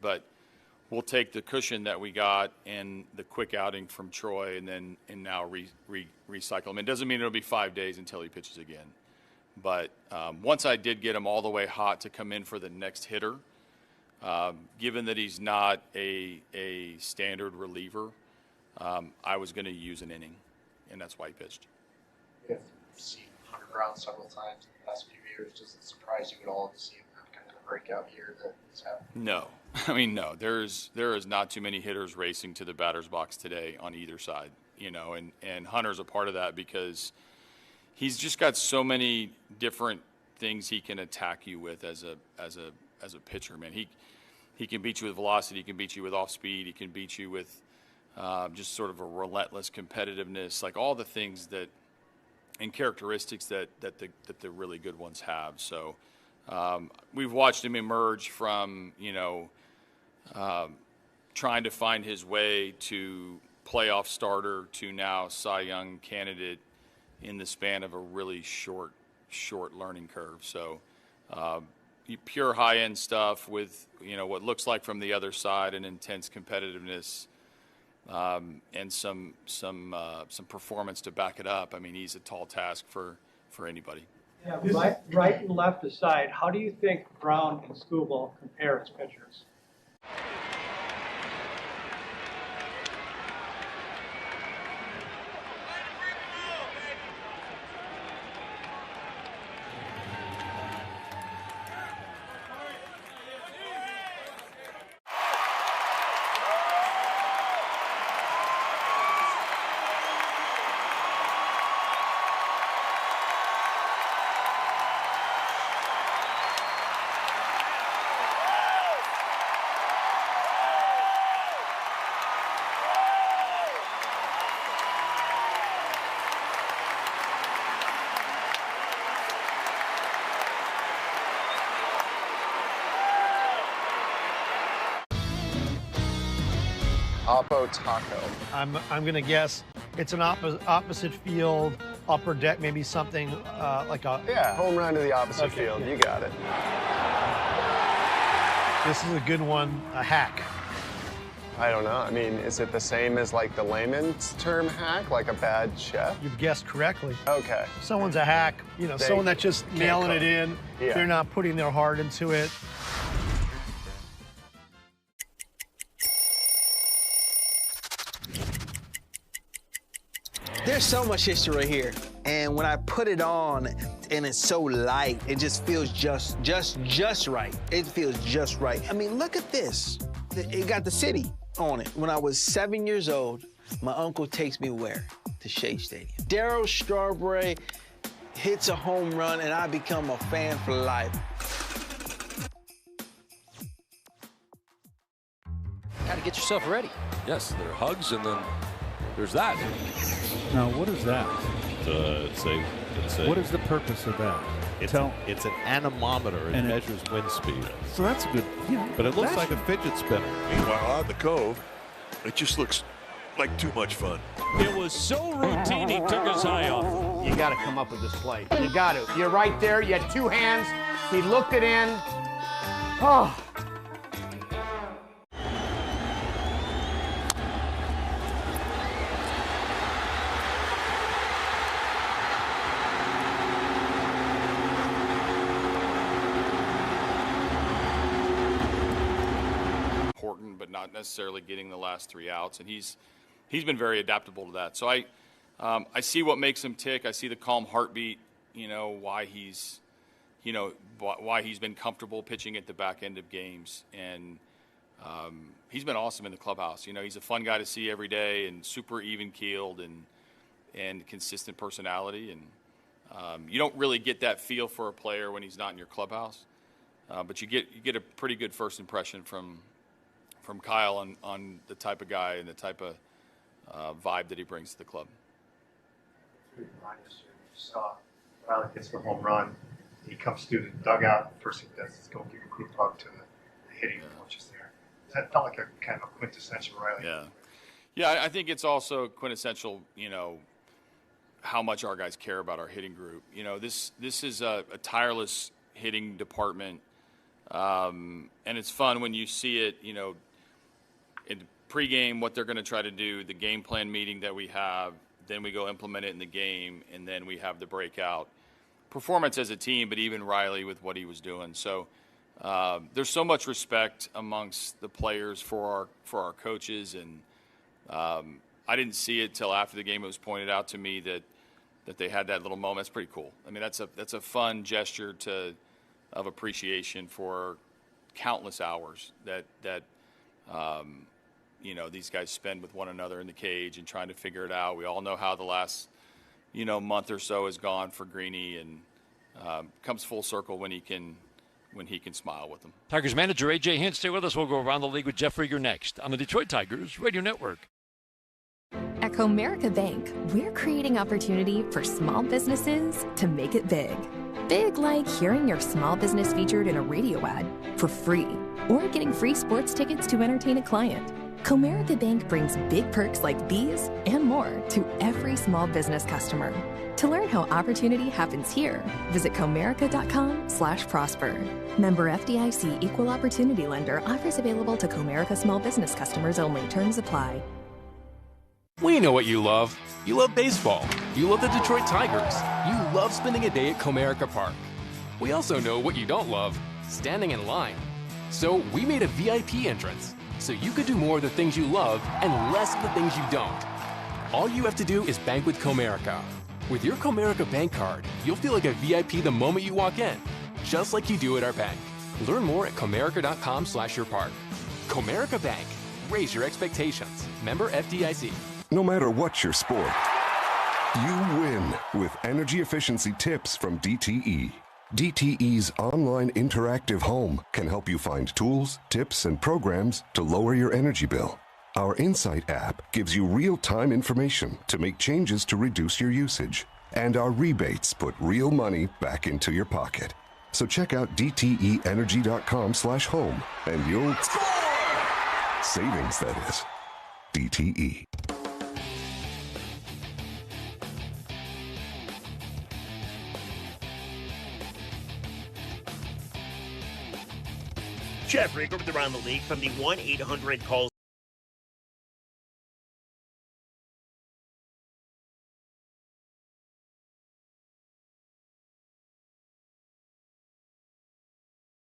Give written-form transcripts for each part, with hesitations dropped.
But we'll take the cushion that we got and the quick outing from Troy and now recycle him. It doesn't mean it'll be 5 days until he pitches again. But once I did get him all the way hot to come in for the next hitter, given that he's not a standard reliever, I was going to use an inning, and that's why he pitched. You've seen Hunter Brown several times in the past few years. Does it surprise you at all to see him have kind of a breakout year that he's having? No. I mean, no. There is not too many hitters racing to the batter's box today on either side, and Hunter's a part of that because he's just got so many different things he can attack you with as a pitcher, man. He can beat you with velocity, he can beat you with off speed, he can beat you with just sort of a relentless competitiveness, like all the things and characteristics that the really good ones have. So we've watched him emerge from, trying to find his way to playoff starter to now Cy Young candidate in the span of a really short learning curve. So pure high-end stuff with, what looks like from the other side an intense competitiveness and some performance to back it up. I mean, he's a tall task for anybody. Yeah, right and left aside, how do you think Brown and Skubal compare as pitchers? Oppo Taco. I'm going to guess it's an opposite field, upper deck, maybe something like a... Yeah, home run to the opposite field. You got it. This is a good one, a hack. I don't know. I mean, is it the same as like the layman's term hack, like a bad chef? You've guessed correctly. Okay. Someone's a hack, someone that's just nailing it in. Yeah. They're not putting their heart into it. There's so much history right here. And when I put it on and it's so light, it just feels just right. It feels just right. I mean, look at this. It got the city on it. When I was 7 years old, my uncle takes me where? To Shea Stadium. Darryl Strawberry hits a home run and I become a fan for life. Gotta get yourself ready. Yes, there are hugs and then there's that. Now, what is that? What is the purpose of that? It's an anemometer. It measures wind speed. So that's a good, but it looks like a fidget spinner. Meanwhile, on the Cove, it just looks like too much fun. It was so routine, he took his eye off. You got to come up with this play. You got to. You're right there. You had two hands. He looked it in. Oh. Important, but not necessarily getting the last 3 outs, and he's been very adaptable to that. So I see what makes him tick. I see the calm heartbeat. Why he's been comfortable pitching at the back end of games, and he's been awesome in the clubhouse. He's a fun guy to see every day, and super even keeled and consistent personality. And you don't really get that feel for a player when he's not in your clubhouse, but you get a pretty good first impression from Kyle on the type of guy and the type of vibe that he brings to the club. You saw Riley gets the home run. He comes through the dugout. The first thing he does is go give a quick hug to the hitting coaches there. That felt like a kind of a quintessential Riley. Yeah. I think it's also quintessential. How much our guys care about our hitting group. This is a tireless hitting department. And it's fun when you see it, you know, in the pregame, what they're going to try to do, the game plan meeting that we have, then we go implement it in the game, and then we have the breakout performance as a team, but even Riley with what he was doing. So there's so much respect amongst the players for our coaches, and I didn't see it till after the game. It was pointed out to me that they had that little moment. It's pretty cool. I mean, that's a fun gesture of appreciation for countless hours that you know, these guys spend with one another in the cage and trying to figure it out. We all know how the last, you know, month or so has gone for Greeny, and comes full circle when he can smile with them. Tigers manager A.J. Hint, stay with us. We'll go around the league with Jeff Rieger next on the Detroit Tigers Radio Network. At Comerica Bank, we're creating opportunity for small businesses to make it big. Big like hearing your small business featured in a radio ad for free, or getting free sports tickets to entertain a client. Comerica Bank brings big perks like these and more to every small business customer. To learn how opportunity happens here, visit comerica.com/prosper. Member FDIC Equal Opportunity Lender. Offers available to Comerica small business customers only. Terms apply. We know what you love. You love baseball. You love the Detroit Tigers. You love spending a day at Comerica Park. We also know what you don't love, standing in line. So we made a VIP entrance, so you could do more of the things you love and less of the things you don't. All you have to do is bank with Comerica. With your Comerica Bank card, you'll feel like a VIP the moment you walk in, just like you do at our bank. Learn more at comerica.com/yourpark. Comerica Bank. Raise your expectations. Member FDIC. No matter what your sport, you win with energy efficiency tips from DTE. DTE's online interactive home can help you find tools, tips, and programs to lower your energy bill. Our Insight app gives you real-time information to make changes to reduce your usage. And our rebates put real money back into your pocket. So check out dteenergy.com/home and you'll score! Savings, that is. DTE. Jeff Rieger with Around the League from the 1-800-CALL.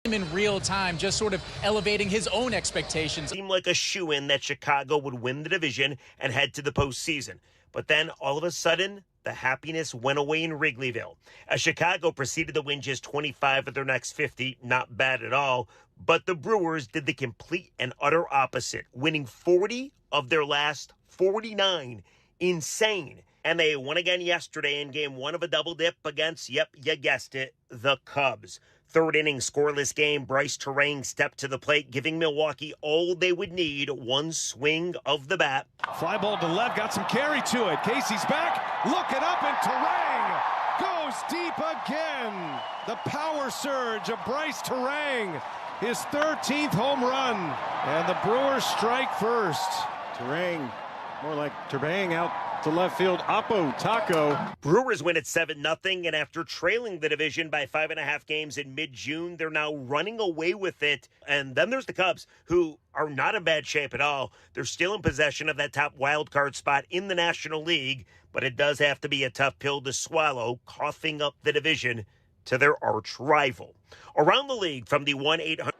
In real time, just sort of elevating his own expectations. Seemed like a shoo-in that Chicago would win the division and head to the postseason. But then, all of a sudden, the happiness went away in Wrigleyville. As Chicago proceeded to win just 25 of their next 50, not bad at all. But the Brewers did the complete and utter opposite, winning 40 of their last 49. Insane. And they won again yesterday in game 1 of a double dip against, yep, you guessed it, the Cubs. Third inning scoreless game, Bryce Terang stepped to the plate, giving Milwaukee all they would need, one swing of the bat. Fly ball to left, got some carry to it. Casey's back, looking up, and Terang goes deep again. The power surge of Bryce Terang, his 13th home run, and the Brewers strike first. Terang, more like Terang out to left field. Oppo Taco. Brewers win at 7-0, and after trailing the division by 5.5 games in mid-June, they're now running away with it. And then there's the Cubs, who are not in bad shape at all. They're still in possession of that top wild card spot in the National League, but it does have to be a tough pill to swallow, coughing up the division to their arch rival. Around the league from the 1-800.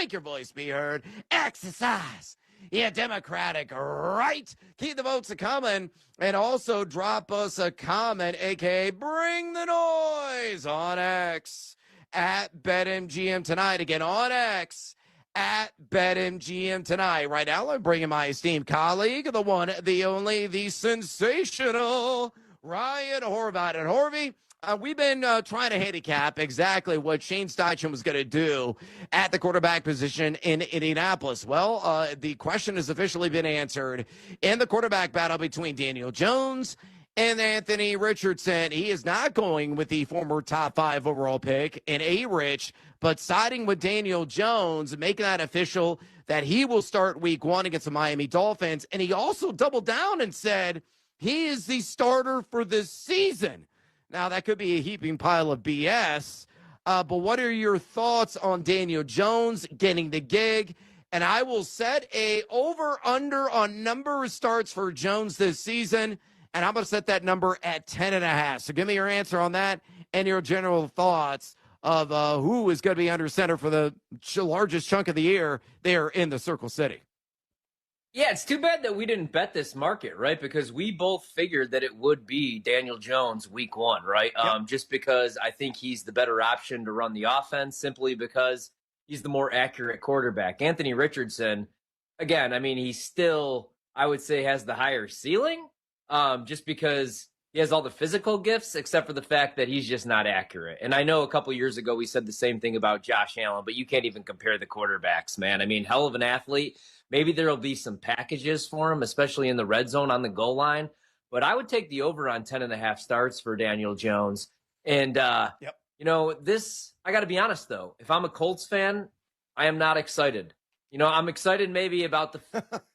Make your voice be heard. Exercise your democratic right. Keep the votes coming. And also drop us a comment, a.k.a. bring the noise on X at BetMGM tonight. Again, on X at BetMGM tonight. Right now, I'm bringing my esteemed colleague, the one, the only, the sensational Ryan Horvat. And Horvey, we've been trying to handicap exactly what Shane Steichen was going to do at the quarterback position in Indianapolis. Well, the question has officially been answered in the quarterback battle between Daniel Jones and Anthony Richardson. He is not going with the former top 5 overall pick in A-Rich, but siding with Daniel Jones, making that official that he will start week 1 against the Miami Dolphins. And he also doubled down and said he is the starter for this season. Now, that could be a heaping pile of BS, but what are your thoughts on Daniel Jones getting the gig? And I will set a over-under on number of starts for Jones this season, and I'm going to set that number at 10.5. So give me your answer on that and your general thoughts of who is going to be under center for the largest chunk of the year there in the Circle City. Yeah, it's too bad that we didn't bet this market, right? Because we both figured that it would be Daniel Jones week 1, right? Yep. Just because I think he's the better option to run the offense, simply because he's the more accurate quarterback. Anthony Richardson, again, I mean, he still, I would say, has the higher ceiling, just because he has all the physical gifts, except for the fact that he's just not accurate. And I know a couple years ago we said the same thing about Josh Allen, but you can't even compare the quarterbacks, man. I mean, hell of an athlete. Maybe there will be some packages for him, especially in the red zone on the goal line. But I would take the over on 10.5 starts for Daniel Jones. And, you know, this, I got to be honest, though. If I'm a Colts fan, I am not excited. You know, I'm excited maybe about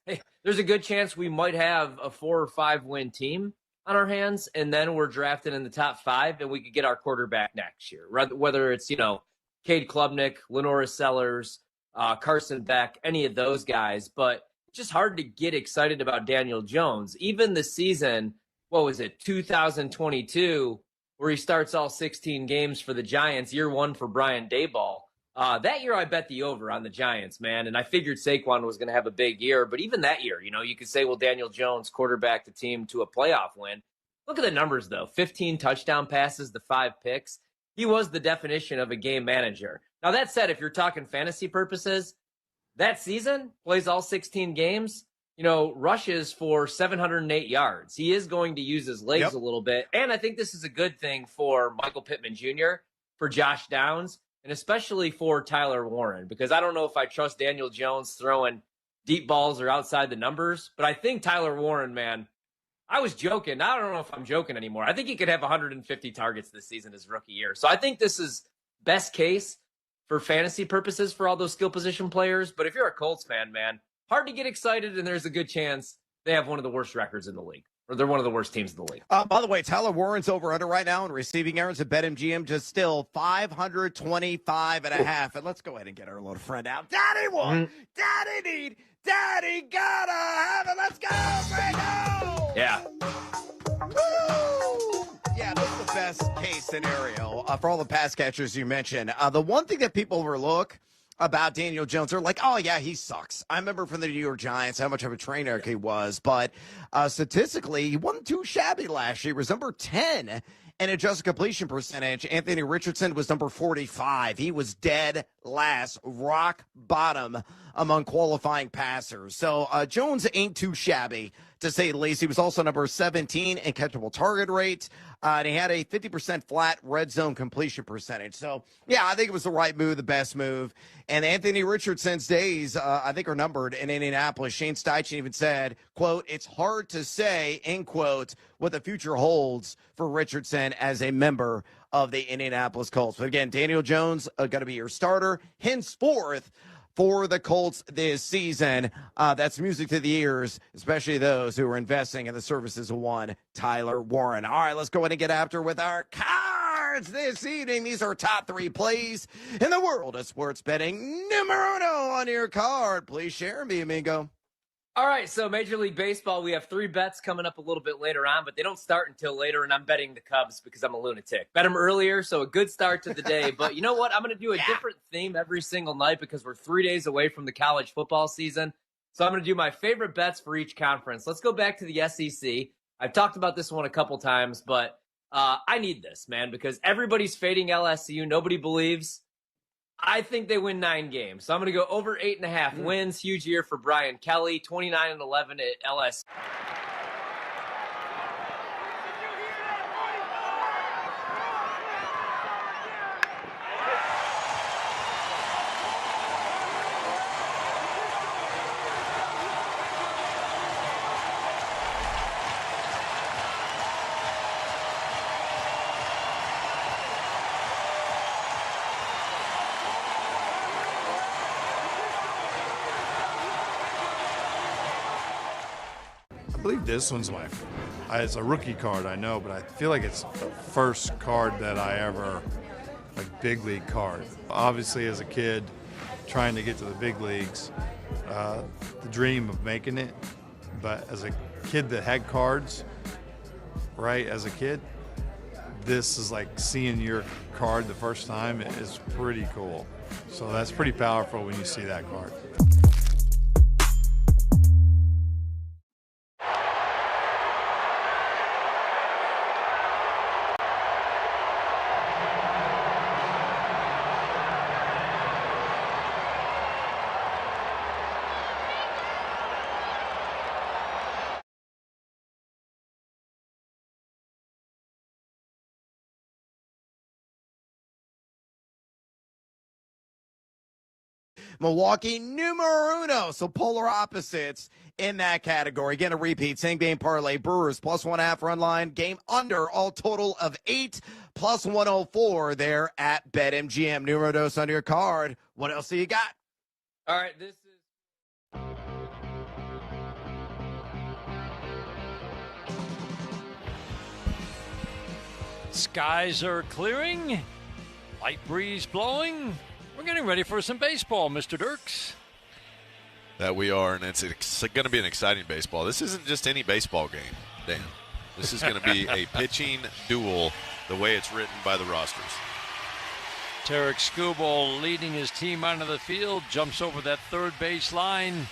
hey, there's a good chance we might have a 4 or 5 win team on our hands, and then we're drafted in the top 5, and we could get our quarterback next year. Whether it's, you know, Cade Klubnik, Lenora Sellers, Carson Beck, any of those guys, but it's just hard to get excited about Daniel Jones. Even the season, what was it, 2022, where he starts all 16 games for the Giants, year 1 for Brian Daboll. That year I bet the over on the Giants, man, and I figured Saquon was going to have a big year, but even that year, you know, you could say, well, Daniel Jones quarterbacked the team to a playoff win. Look at the numbers, though. 15 touchdown passes to 5 picks. He was the definition of a game manager. Now, that said, if you're talking fantasy purposes, that season, plays all 16 games, you know, rushes for 708 yards. He is going to use his legs a little bit. And I think this is a good thing for Michael Pittman Jr., for Josh Downs, and especially for Tyler Warren, because I don't know if I trust Daniel Jones throwing deep balls or outside the numbers, but I think Tyler Warren, man, I was joking. I don't know if I'm joking anymore. I think he could have 150 targets this season his rookie year. So I think this is best case for fantasy purposes for all those skill position players. But if you're a Colts fan, man, hard to get excited, and there's a good chance they have one of the worst records in the league, or they're one of the worst teams in the league. By the way, Tyler Warren's over under right now in receiving yards at BetMGM, just still 525.5. And let's go ahead and get our little friend out. Daddy want, Daddy need, Daddy gotta have it. Let's go, Brando! Yeah. Woo! Yeah, this is the best case scenario for all the pass catchers you mentioned. The one thing that people overlook about Daniel Jones, they're like, oh, yeah, he sucks. I remember from the New York Giants how much of a trainer he was. But statistically, he wasn't too shabby last year. He was number 10 in adjusted completion percentage. Anthony Richardson was number 45. He was dead last, rock bottom among qualifying passers. So Jones ain't too shabby, to say the least. He was also number 17 in catchable target rate, and he had a 50% flat red zone completion percentage. So, yeah, I think it was the right move, the best move. And Anthony Richardson's days, I think, are numbered in Indianapolis. Shane Steichen even said, quote, it's hard to say, end quote, what the future holds for Richardson as a member of the Indianapolis Colts. But again, Daniel Jones going to be your starter henceforth for the Colts this season. That's music to the ears, especially those who are investing in the services of one Tyler Warren. All right, let's go ahead and get after with our cards this evening. These are top 3 plays in the world of sports betting. Numero uno on your card. Please share me, amigo. All right, so Major League Baseball, we have 3 bets coming up a little bit later on, but they don't start until later, and I'm betting the Cubs because I'm a lunatic. Bet them earlier, so a good start to the day. But you know what? I'm going to do a different theme every single night because we're 3 days away from the college football season. So I'm going to do my favorite bets for each conference. Let's go back to the SEC. I've talked about this one a couple times, but I need this, man, because everybody's fading LSU. Nobody believes. I think they win 9 games. So I'm going to go over 8.5 wins. Huge year for Brian Kelly, 29-11 at LSU. I believe this one's it's a rookie card, I know, but I feel like it's the first card that I ever, big league card. Obviously, as a kid, trying to get to the big leagues, the dream of making it, but as a kid that had cards, right, as a kid, this is like seeing your card the first time is pretty cool. So that's pretty powerful when you see that card. Milwaukee numero uno, so polar opposites in that category. Again, a repeat, same game parlay. Brewers plus 1.5 run line, game under, all total of 8 plus 104 there at BetMGM. Numero dos under your card. What else do you got? All right, this is... Skies are clearing, light breeze blowing. We're getting ready for some baseball, Mr. Dirks. That we are, and it's going to be an exciting baseball. This isn't just any baseball game, Dan. This is going to be a pitching duel the way it's written by the rosters. Tarik Skubal leading his team onto the field, jumps over that third base line,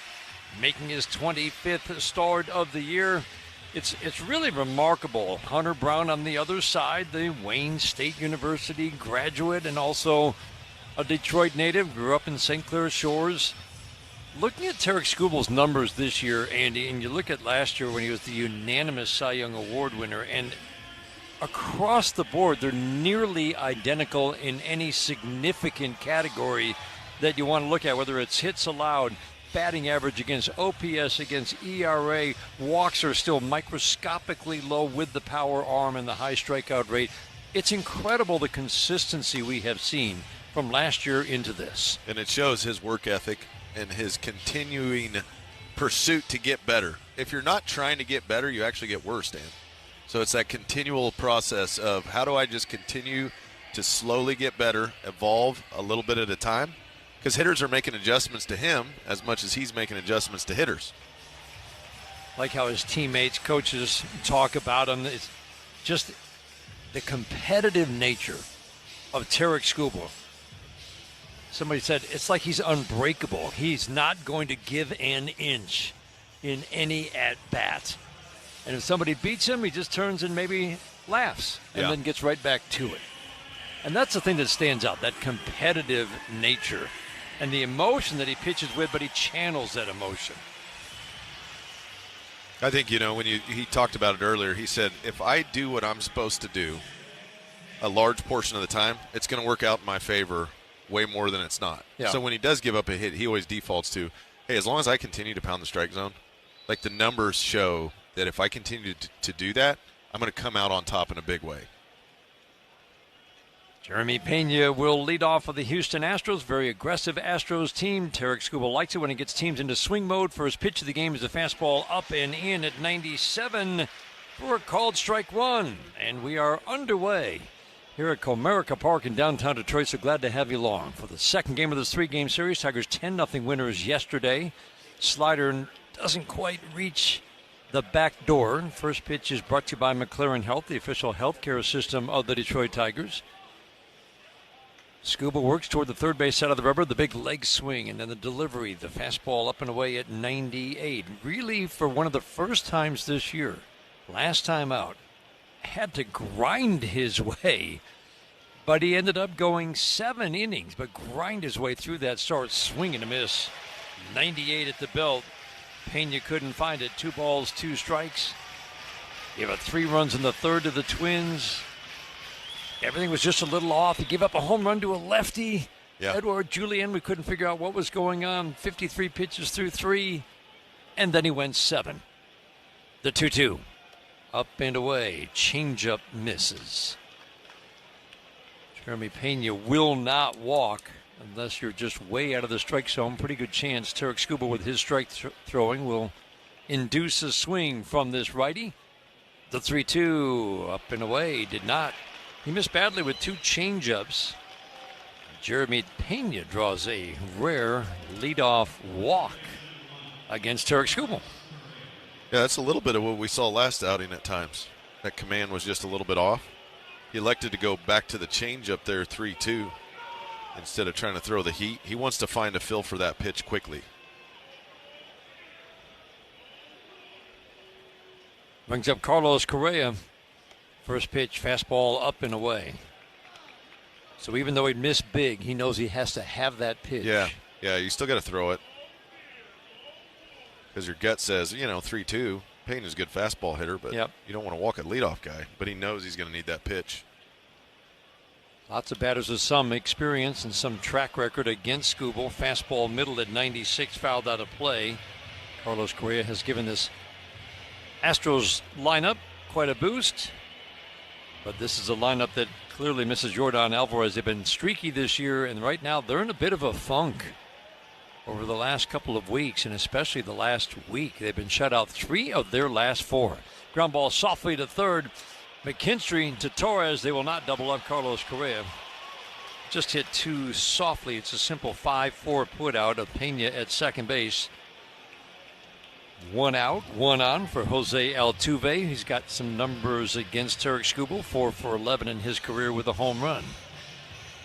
making his 25th start of the year. It's really remarkable. Hunter Brown on the other side, the Wayne State University graduate and also a Detroit native, grew up in St. Clair Shores. Looking at Tarik Skubal's numbers this year, Andy, and you look at last year when he was the unanimous Cy Young Award winner, and across the board, they're nearly identical in any significant category that you want to look at, whether it's hits allowed, batting average against OPS, against ERA. Walks are still microscopically low with the power arm and the high strikeout rate. It's incredible the consistency we have seen from last year into this. And it shows his work ethic and his continuing pursuit to get better. If you're not trying to get better, you actually get worse, Dan. So it's that continual process of how do I just continue to slowly get better, evolve a little bit at a time? Because hitters are making adjustments to him as much as he's making adjustments to hitters. Like how his teammates, coaches talk about him. It's just the competitive nature of Tarik Skubal. Somebody said it's like he's unbreakable. He's not going to give an inch in any at-bat. And if somebody beats him, he just turns and maybe laughs and then gets right back to it. And that's the thing that stands out, that competitive nature and the emotion that he pitches with, but he channels that emotion. I think, when he talked about it earlier, he said, if I do what I'm supposed to do a large portion of the time, it's going to work out in my favor way more than it's not. Yeah. So when he does give up a hit, he always defaults to, hey, as long as I continue to pound the strike zone, like the numbers show that if I continue to do that, I'm going to come out on top in a big way. Jeremy Pena will lead off for the Houston Astros. Very aggressive Astros team. Tarik Skubal likes it when he gets teams into swing mode. First pitch of the game is a fastball up and in at 97 for a called strike one. And we are underway here at Comerica Park in downtown Detroit. So glad to have you along for the second game of this 3-game series. Tigers 10-0 winners yesterday. Slider doesn't quite reach the back door. First pitch is brought to you by McLaren Health, the official healthcare system of the Detroit Tigers. Skubal works toward the third base side of the rubber, the big leg swing, and then the delivery, the fastball up and away at 98. Really, for one of the first times this year, last time out, had to grind his way, but he ended up going 7 innings, but grind his way through that start, swing and a miss. 98 at the belt. Pena couldn't find it. 2 balls, 2 strikes. Gave up 3 runs in the third to the Twins. Everything was just a little off. He gave up a home run to a lefty. Yeah. Edouard Julien, we couldn't figure out what was going on. 53 pitches through 3, and then he went 7. The 2-2. Up and away. Changeup misses. Jeremy Pena will not walk unless you're just way out of the strike zone. Pretty good chance Tarik Skubal with his strike throwing will induce a swing from this righty. The 3-2 up and away. Did not. He missed badly with 2 changeups. Jeremy Pena draws a rare leadoff walk against Tarik Skubal. Yeah, that's a little bit of what we saw last outing at times. That command was just a little bit off. He elected to go back to the changeup there, 3-2, instead of trying to throw the heat. He wants to find a feel for that pitch quickly. Brings up Carlos Correa. First pitch, fastball up and away. So even though he missed big, he knows he has to have that pitch. Yeah, you still got to throw it. Because your gut says, 3-2. Pena's a good fastball hitter, but you don't want to walk a leadoff guy. But he knows he's going to need that pitch. Lots of batters with some experience and some track record against Skubal. Fastball middle at 96, fouled out of play. Carlos Correa has given this Astros lineup quite a boost. But this is a lineup that clearly misses Jordan Alvarez. They've been streaky this year, and right now they're in a bit of a funk over the last couple of weeks, and especially the last week. They've been shut out 3 of their last 4. Ground ball softly to third. McKinstry to Torres. They will not double up Carlos Correa. Just hit 2 softly. It's a simple 5-4 put out of Pena at second base. 1 out, 1 on for Jose Altuve. He's got some numbers against Tarik Skubal, 4 for 11 in his career with a home run.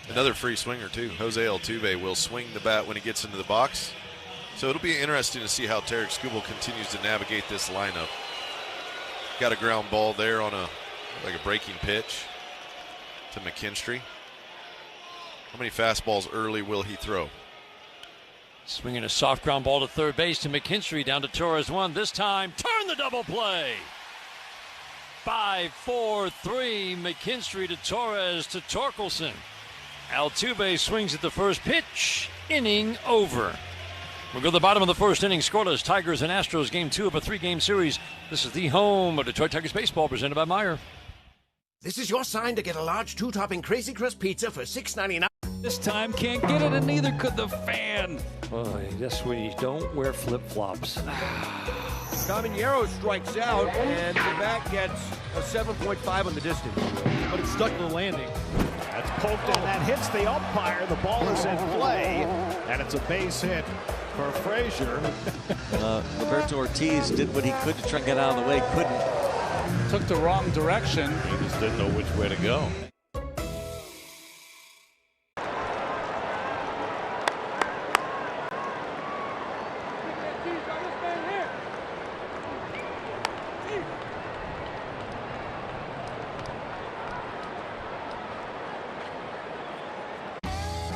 Another free swinger, too. Jose Altuve will swing the bat when he gets into the box. So it'll be interesting to see how Tarik Skubal continues to navigate this lineup. Got a ground ball there on a breaking pitch to McKinstry. How many fastballs early will he throw? Swinging a soft ground ball to third base to McKinstry, down to Torres 1. This time, turn the double play. 5-4-3, McKinstry to Torres to Torkelson. Altuve swings at the first pitch. Inning over. We'll go to the bottom of the first inning. Scoreless, Tigers and Astros, game 2 of a 3-game series. This is the home of Detroit Tigers baseball, presented by Meijer. This is your sign to get a large 2-topping Crazy Crust pizza for $6.99. This time can't get it, and neither could the fan. Boy, that's when you don't wear flip-flops. Caminero strikes out, and the bat gets a 7.5 on the distance. But it's stuck to the landing. That's poked and that hits the umpire. The ball is in play, and it's a base hit for Frazier. Roberto Ortiz did what he could to try and get out of the way, couldn't. Took the wrong direction. He just didn't know which way to go.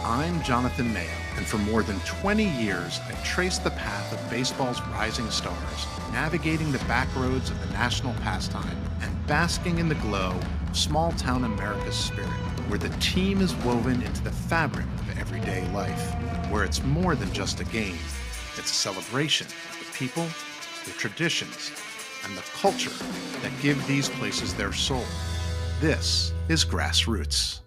I'm Jonathan Mayo, and for more than 20 years, I've traced the path of baseball's rising stars, navigating the back roads of the national pastime and basking in the glow of small-town America's spirit, where the team is woven into the fabric of everyday life, where it's more than just a game. It's a celebration of the people, the traditions, and the culture that give these places their soul. This is Grassroots.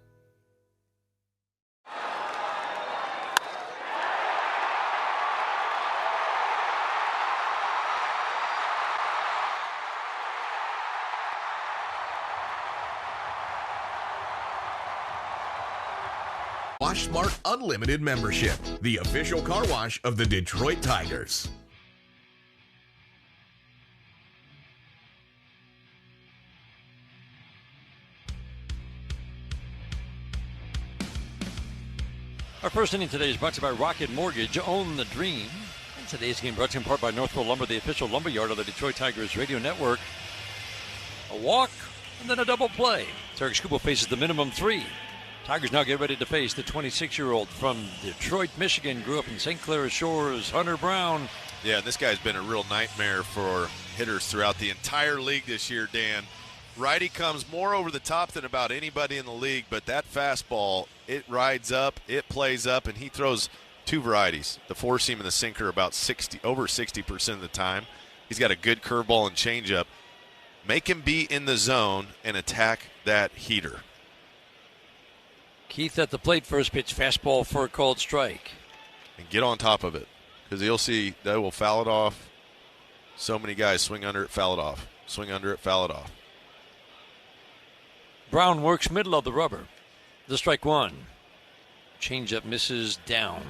Wash Smart Unlimited membership, the official car wash of the Detroit Tigers. Our first inning today is brought to you by Rocket Mortgage. Own the dream. And today's game brought to you in part by Northville Lumber, the official lumber yard of the Detroit Tigers radio network. A walk and then a double play. Tarik Skubal faces the minimum 3. Tigers now get ready to face the 26-year-old from Detroit, Michigan. Grew up in St. Clair Shores, Hunter Brown. Yeah, this guy's been a real nightmare for hitters throughout the entire league this year, Dan. Righty comes more over the top than about anybody in the league, but that fastball, it rides up, it plays up, and he throws 2 varieties. The four seam and the sinker about over 60% of the time. He's got a good curveball and changeup. Make him be in the zone and attack that heater. Keith at the plate, first pitch, fastball for a called strike. And get on top of it, because you'll see they will foul it off. So many guys swing under it, foul it off. Swing under it, foul it off. Brown works middle of the rubber. The strike 1. Changeup misses down.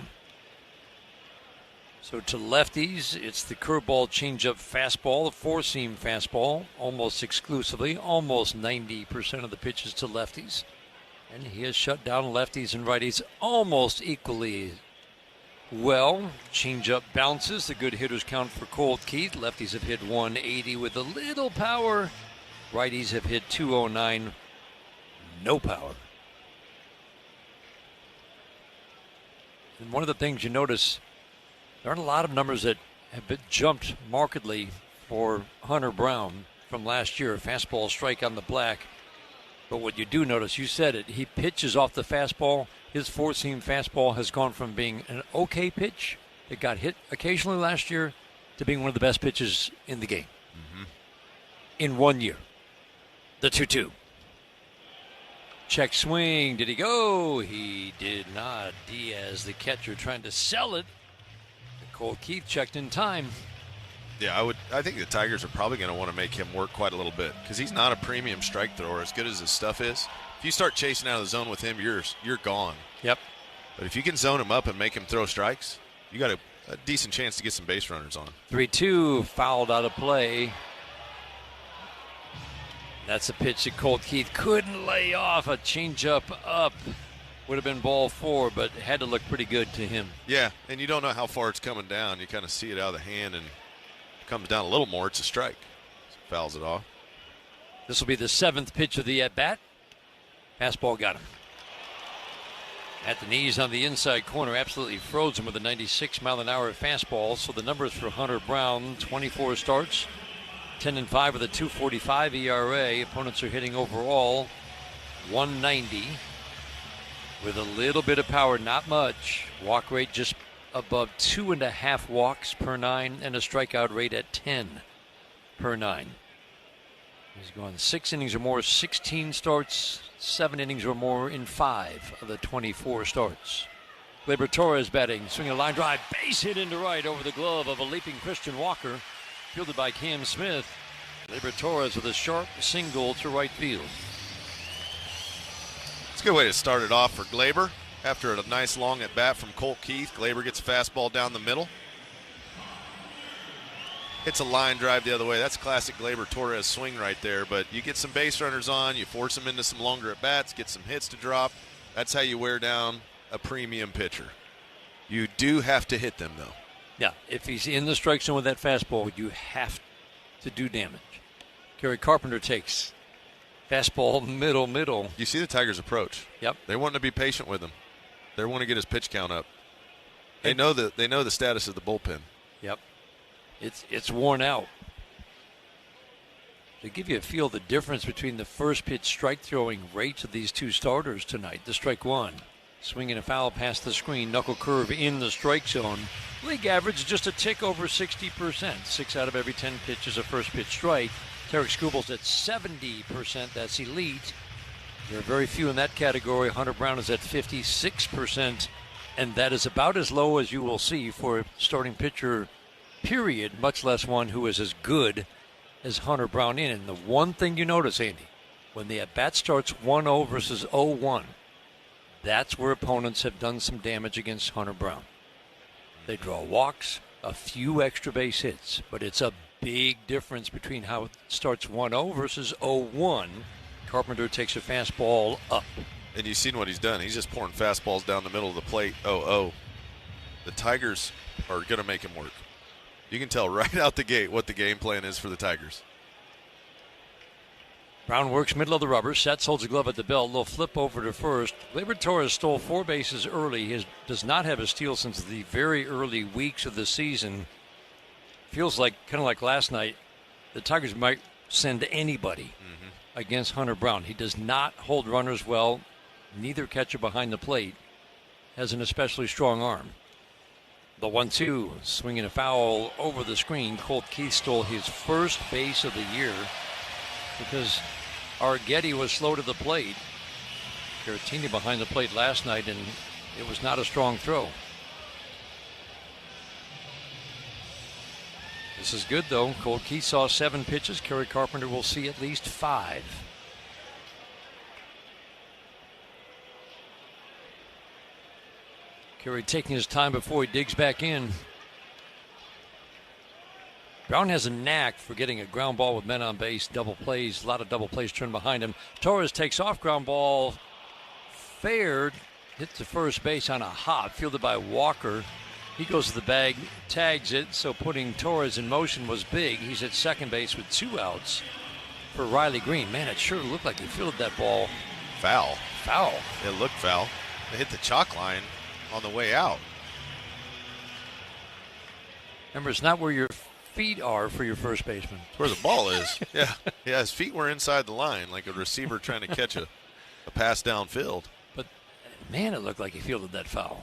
So to lefties, it's the curveball, changeup, fastball, the four-seam fastball, almost exclusively, almost 90% of the pitches to lefties. And he has shut down lefties and righties almost equally well. Changeup bounces. The good hitters count for Colt Keith. Lefties have hit 180 with a little power. Righties have hit 209. No power. And one of the things you notice, there aren't a lot of numbers that have been jumped markedly for Hunter Brown from last year. Fastball strike on the black. But what you do notice, you said it, he pitches off the fastball. His four-seam fastball has gone from being an okay pitch that got hit occasionally last year to being one of the best pitches in the game. In 1 year. The 2-2. Check swing. Did he go? He did not. Diaz, the catcher, trying to sell it. Cole Keith checked in time. Yeah, I think the Tigers are probably going to want to make him work quite a little bit because he's not a premium strike thrower as good as his stuff is. If you start chasing out of the zone with him, you're gone. Yep. But if you can zone him up and make him throw strikes, you got a decent chance to get some base runners on him. 3-2, fouled out of play. That's a pitch that Colt Keith couldn't lay off. A changeup up would have been ball 4, but it had to look pretty good to him. Yeah, and you don't know how far it's coming down. You kind of see it out of the hand, and it comes down a little more. It's a strike. So fouls it off. This will be the 7th pitch of the at-bat. Fastball got him. At the knees on the inside corner, absolutely froze him with a 96-mile-an-hour fastball. So the numbers for Hunter Brown, 24 starts, 10-5 with a 2.45 ERA. Opponents are hitting overall 190 with a little bit of power, not much. Walk rate just above 2.5 walks per 9 and a strikeout rate at 10 per 9. He's gone 6 innings or more, 16 starts, 7 innings or more in 5 of the 24 starts. Gleyber Torres batting, swinging a line drive, base hit into right over the glove of a leaping Christian Walker. Fielded by Cam Smith. Gleyber Torres with a sharp single to right field. It's a good way to start it off for Gleyber. After a nice long at bat from Colt Keith, Gleyber gets a fastball down the middle. It's a line drive the other way. That's classic Gleyber Torres swing right there. But you get some base runners on, you force them into some longer at bats, get some hits to drop. That's how you wear down a premium pitcher. You do have to hit them, though. Yeah, if he's in the strike zone with that fastball, you have to do damage. Kerry Carpenter takes fastball middle. You see the Tigers' approach. Yep. They want to be patient with him. They want to get his pitch count up. They know the status of the bullpen. Yep. It's worn out. To give you a feel of the difference between the first pitch strike throwing rates of these two starters tonight, the strike 1. Swinging a foul past the screen, knuckle curve in the strike zone. League average just a tick over 60%. 6 out of every 10 pitches a first pitch strike. Tarik Skubal's at 70%. That's elite. There are very few in that category. Hunter Brown is at 56%, and that is about as low as you will see for a starting pitcher, period, much less one who is as good as Hunter Brown in. And the one thing you notice, Andy, when the at-bat starts 1-0 versus 0-1, that's where opponents have done some damage against Hunter Brown. They draw walks, a few extra base hits, but it's a big difference between how it starts 1-0 versus 0-1. Carpenter takes a fastball up. And you've seen what he's done. He's just pouring fastballs down the middle of the plate. The Tigers are going to make him work. You can tell right out the gate what the game plan is for the Tigers. Brown works middle of the rubber, sets, holds a glove at the belt. Little flip over to first. Gleyber Torres stole 4 bases early. He does not have a steal since the very early weeks of the season. Feels like, kind of like last night, the Tigers might send anybody against Hunter Brown. He does not hold runners well. Neither catcher behind the plate has an especially strong arm. The 1-2, swinging a foul over the screen. Colt Keith stole his first base of the year because Arguetti was slow to the plate. Caratini behind the plate last night, and it was not a strong throw. This is good, though. Colt Keith saw 7 pitches. Kerry Carpenter will see at least 5. Kerry taking his time before he digs back in. Brown has a knack for getting a ground ball with men on base, double plays, a lot of double plays turned behind him. Torres takes off, ground ball fared, hits the first base on a hop, fielded by Walker. He goes to the bag, tags it, so putting Torres in motion was big. He's at second base with 2 outs for Riley Green. Man, it sure looked like he fielded that ball. Foul. Foul. It looked foul. They hit the chalk line on the way out. Remember, it's not where your feet are for your first baseman. It's where the ball is. Yeah, his feet were inside the line like a receiver trying to catch a pass downfield. But, man, it looked like he fielded that foul.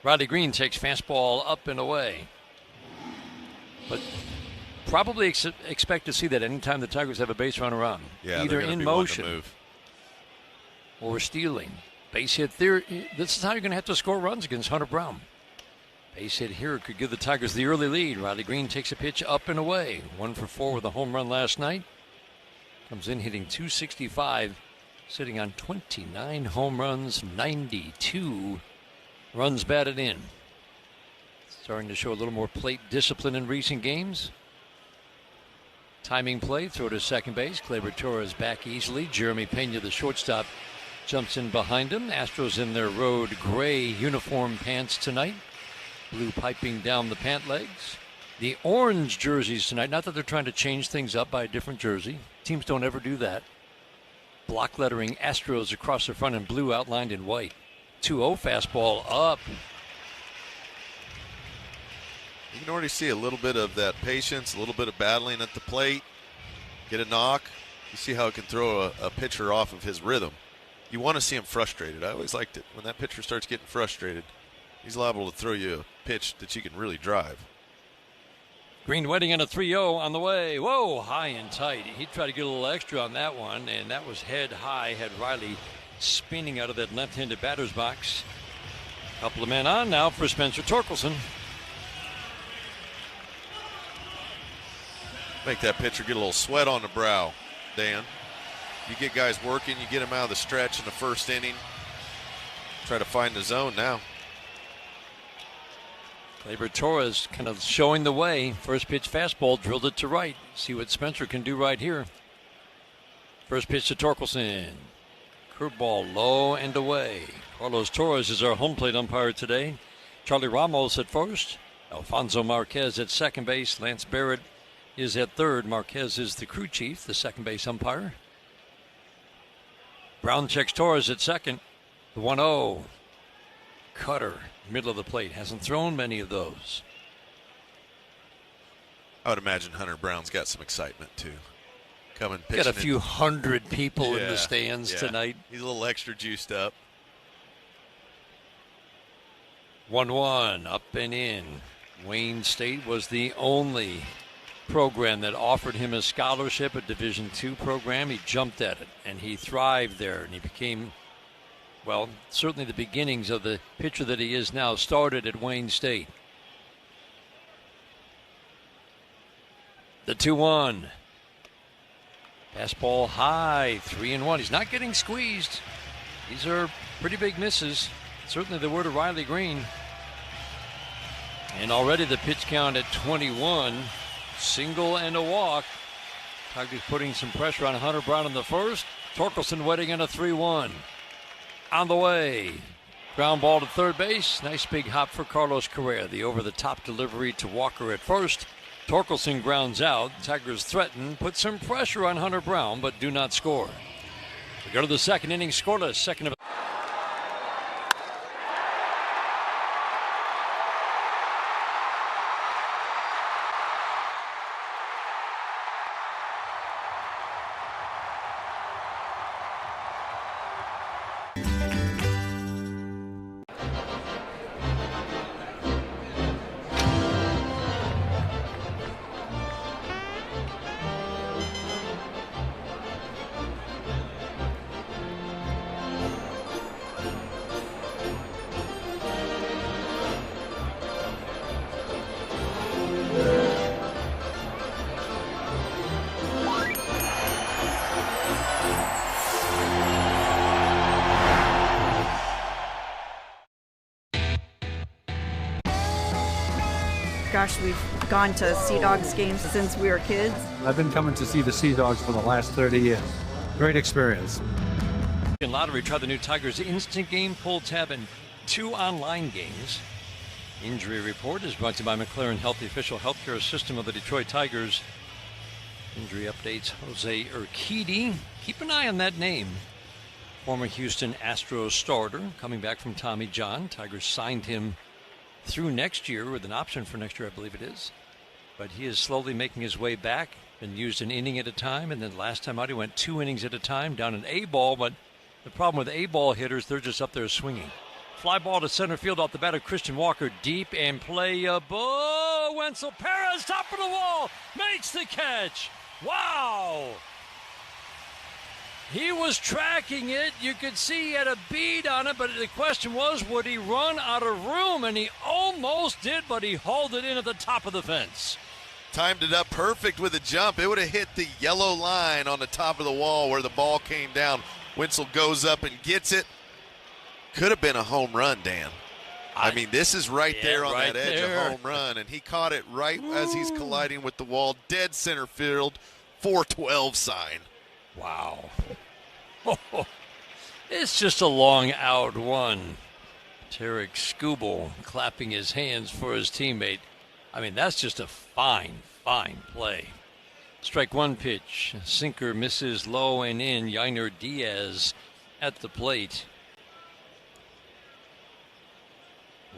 Riley Green takes fastball up and away. But probably expect to see that anytime the Tigers have a base runner on. Yeah, either in motion or stealing. Base hit there. This is how you're going to have to score runs against Hunter Brown. Base hit here could give the Tigers the early lead. Riley Green takes a pitch up and away. 1 for 4 with a home run last night. Comes in hitting .265, sitting on 29 home runs, 92 runs batted in. Starting to show a little more plate discipline in recent games. Timing play, throw to second base. Gleyber Torres back easily. Jeremy Pena, the shortstop, jumps in behind him. Astros in their road gray uniform pants tonight. Blue piping down the pant legs. The orange jerseys tonight, not that they're trying to change things up by a different jersey. Teams don't ever do that. Block lettering Astros across the front in blue outlined in white. 2-0 fastball up. You can already see a little bit of that patience, a little bit of battling at the plate. Get a knock. You see how it can throw a pitcher off of his rhythm. You want to see him frustrated. I always liked it. When that pitcher starts getting frustrated, he's liable to throw you a pitch that you can really drive. Green waiting on a 3-0 on the way. Whoa, high and tight. He tried to get a little extra on that one, and that was head high. Had Riley spinning out of that left-handed batter's box. Couple of men on now for Spencer Torkelson. Make that pitcher get a little sweat on the brow, Dan. You get guys working, you get them out of the stretch in the first inning. Try to find the zone now. Gleyber Torres kind of showing the way. First pitch fastball, drilled it to right. See what Spencer can do right here. First pitch to Torkelson. Curveball low and away. Carlos Torres is our home plate umpire today. Charlie Ramos at first. Alfonso Marquez at second base. Lance Barrett is at third. Marquez is the crew chief, the second base umpire. Brown checks Torres at second. The 1-0. Cutter, middle of the plate. Hasn't thrown many of those. I would imagine Hunter Brown's got some excitement, too. Coming pitching. Got a few hundred people in the stands tonight. He's a little extra juiced up. 1-1, up and in. Wayne State was the only program that offered him a scholarship, a Division II program. He jumped at it, and he thrived there, and he became, well, certainly the beginnings of the pitcher that he is now started at Wayne State. The 2-1. Fastball high, 3-1. He's not getting squeezed. These are pretty big misses. Certainly they were to Riley Green. And already the pitch count at 21. Single and a walk. Tigers putting some pressure on Hunter Brown in the first. Torkelson waiting on a 3-1. on the way. Ground ball to third base. Nice big hop for Carlos Correa. The over-the-top delivery to Walker at first. Torkelson grounds out. Tigers threaten, put some pressure on Hunter Brown, but do not score. We go to the second inning, scoreless. Second of Gosh, we've gone to Sea Dogs games since we were kids. I've been coming to see the Sea Dogs for the last 30 years. Great experience. In lottery, try the new Tigers Instant Game Pull tab and 2 online games. Injury report is brought to you by McLaren Health, the official healthcare system of the Detroit Tigers. Injury updates, Jose Urquidy. Keep an eye on that name. Former Houston Astros starter, coming back from Tommy John. Tigers signed him through next year with an option for next year, I believe it is. But he is slowly making his way back. Been used an inning at a time, and then last time out he went 2 innings at a time down an A-ball. But the problem with A-ball hitters, they're just up there swinging. Fly ball to center field off the bat of Christian Walker, deep and playable. Wenzel Perez, top of the wall, makes the catch. Wow! He was tracking it. You could see he had a bead on it, but the question was, would he run out of room? And he almost did, but he hauled it in at the top of the fence. Timed it up perfect with a jump. It would have hit the yellow line on the top of the wall where the ball came down. Wenzel goes up and gets it. Could have been a home run, Dan. I mean, this is right there on that edge of home run, and he caught it right as he's colliding with the wall. Dead center field, 412 sign. Wow. It's just a long out one. Tarik Skubal clapping his hands for his teammate. I mean, that's just a fine, fine play. Strike one pitch. Sinker misses low and in. Yainer Diaz at the plate.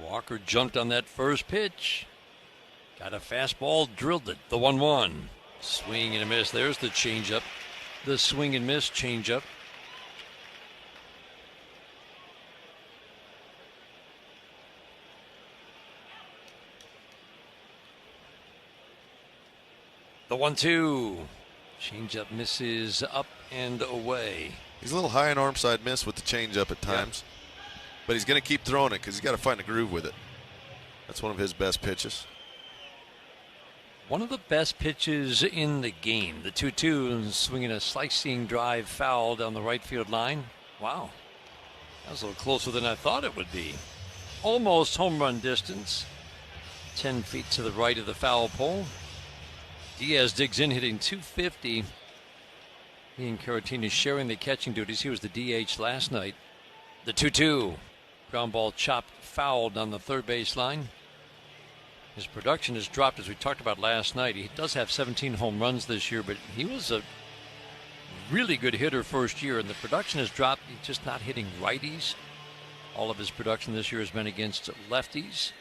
Walker jumped on that first pitch. Got a fastball, drilled it. The 1-1. Swing and a miss. There's the changeup. The swing and miss changeup. The 1-2. Changeup misses up and away. He's a little high on arm side miss with the changeup at times. Yep. But he's going to keep throwing it because he's got to find a groove with it. That's one of his best pitches. One of the best pitches in the game. The 2-2, swinging a slicing drive foul down the right field line. Wow. That was a little closer than I thought it would be. Almost home run distance. 10 feet to the right of the foul pole. Diaz digs in, hitting .250. He and Caratini sharing the catching duties. He was the DH last night. The 2-2. Ground ball chopped, fouled on the third base line. His production has dropped, as we talked about last night. He does have 17 home runs this year, but he was a really good hitter first year, and the production has dropped. He's just not hitting righties. All of his production this year has been against lefties.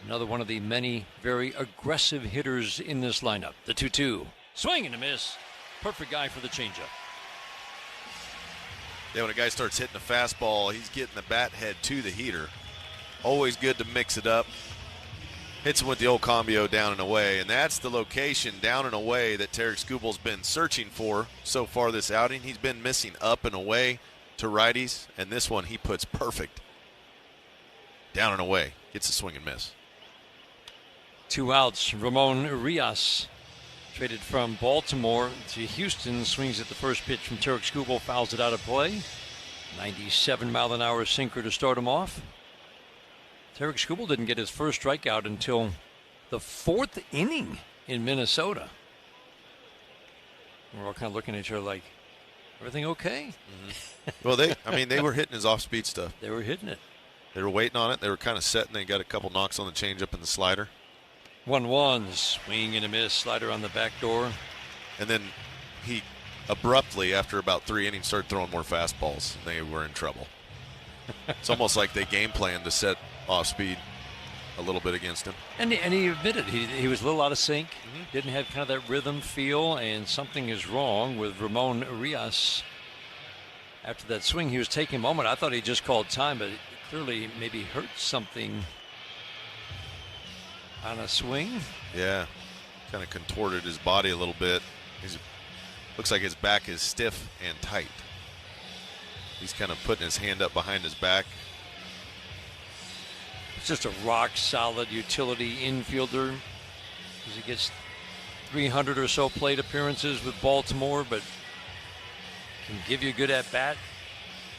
Another one of the many very aggressive hitters in this lineup. The 2-2. Swing and a miss. Perfect guy for the changeup. Yeah, when a guy starts hitting a fastball, he's getting the bat head to the heater. Always good to mix it up. Hits him with the old combio down and away, and that's the location down and away that Tarik Skubal's been searching for so far this outing. He's been missing up and away to righties, and this one he puts perfect. Down and away. Gets a swing and miss. 2 outs. Ramon Urias, traded from Baltimore to Houston, swings at the first pitch from Tarik Skubal, fouls it out of play. 97-mile-an-hour sinker to start him off. Tarik Skubal didn't get his first strikeout until the 4th inning in Minnesota. We're all kind of looking at each other like, Everything okay? Well, they were hitting his off-speed stuff. They were hitting it. They were waiting on it. They were kind of setting. They got a couple knocks on the changeup and the slider. 1-1, swing and a miss, slider on the back door. And then he abruptly, after about 3 innings, started throwing more fastballs. And they were in trouble. It's almost like they game planned to set off-speed a little bit against him. And he admitted he was a little out of sync. Didn't have kind of that rhythm feel, and something is wrong with Ramon Urias. After that swing, he was taking a moment. I thought he just called time, but it clearly maybe hurt something on a swing. Yeah, kind of contorted his body a little bit. Looks like his back is stiff and tight. He's kind of putting his hand up behind his back. It's just a rock-solid utility infielder. As he gets 300 or so plate appearances with Baltimore, but can give you a good at-bat.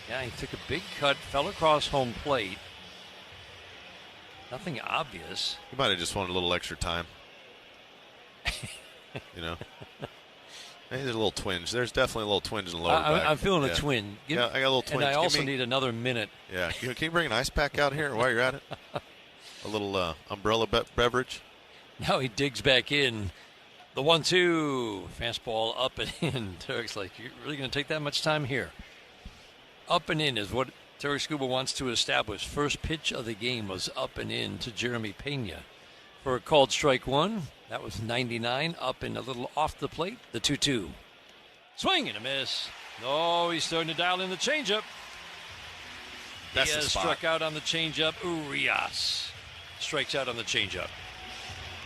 Yeah, he took a big cut, fell across home plate. Nothing obvious. He might have just wanted a little extra time. You know? Maybe there's a little twinge. There's definitely a little twinge in the lower back. I'm feeling a twinge. Yeah, I got a little twinge. And I also need another minute. Yeah. Can you bring an ice pack out here while you're at it? A little umbrella beverage. Now he digs back in. The 1-2. Fastball up and in. Tarik's like, you're really going to take that much time here? Up and in is what Tarik Skubal wants to establish. First pitch of the game was up and in to Jeremy Pena. For a called strike one. That was 99, up and a little off the plate. The 2-2. Swing and a miss. No, he's starting to dial in the changeup. That's Diaz the spot. struck out on the changeup. Urias strikes out on the changeup.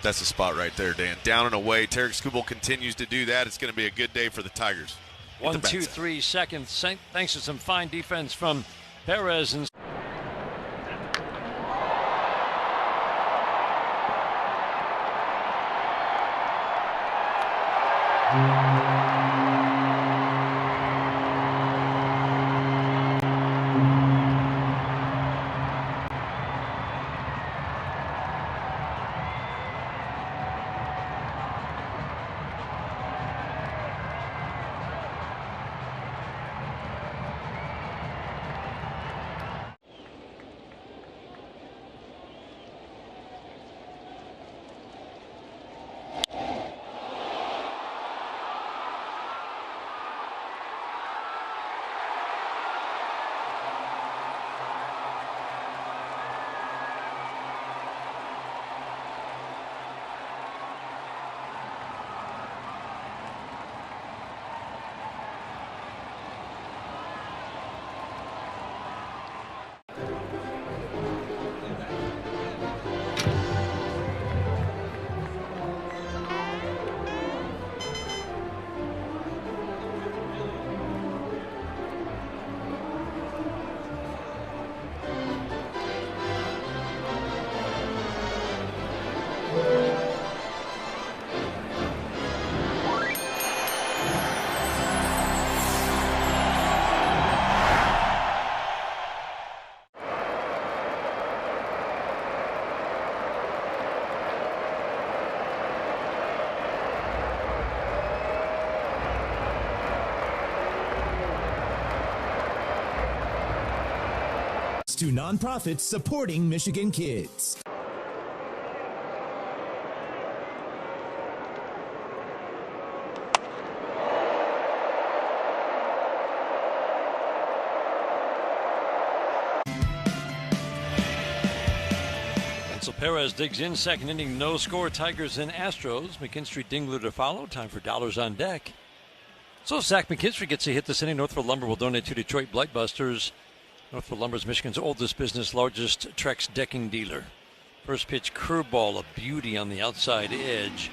That's the spot right there, Dan. Down and away. Tarik Skubal continues to do that. It's going to be a good day for the Tigers. 1, 2, 3 seconds. Thanks to some fine defense from Perez and to nonprofits supporting Michigan kids. So Perez digs in, second inning, no score. Tigers and Astros. McKinstry, Dingler to follow. Time for dollars on deck. So Zach McKinstry gets a hit this inning. Northfield Lumber will donate to Detroit Blightbusters. Northfield Lumber is Michigan's oldest business, largest Trex decking dealer. First pitch curveball, a beauty on the outside edge.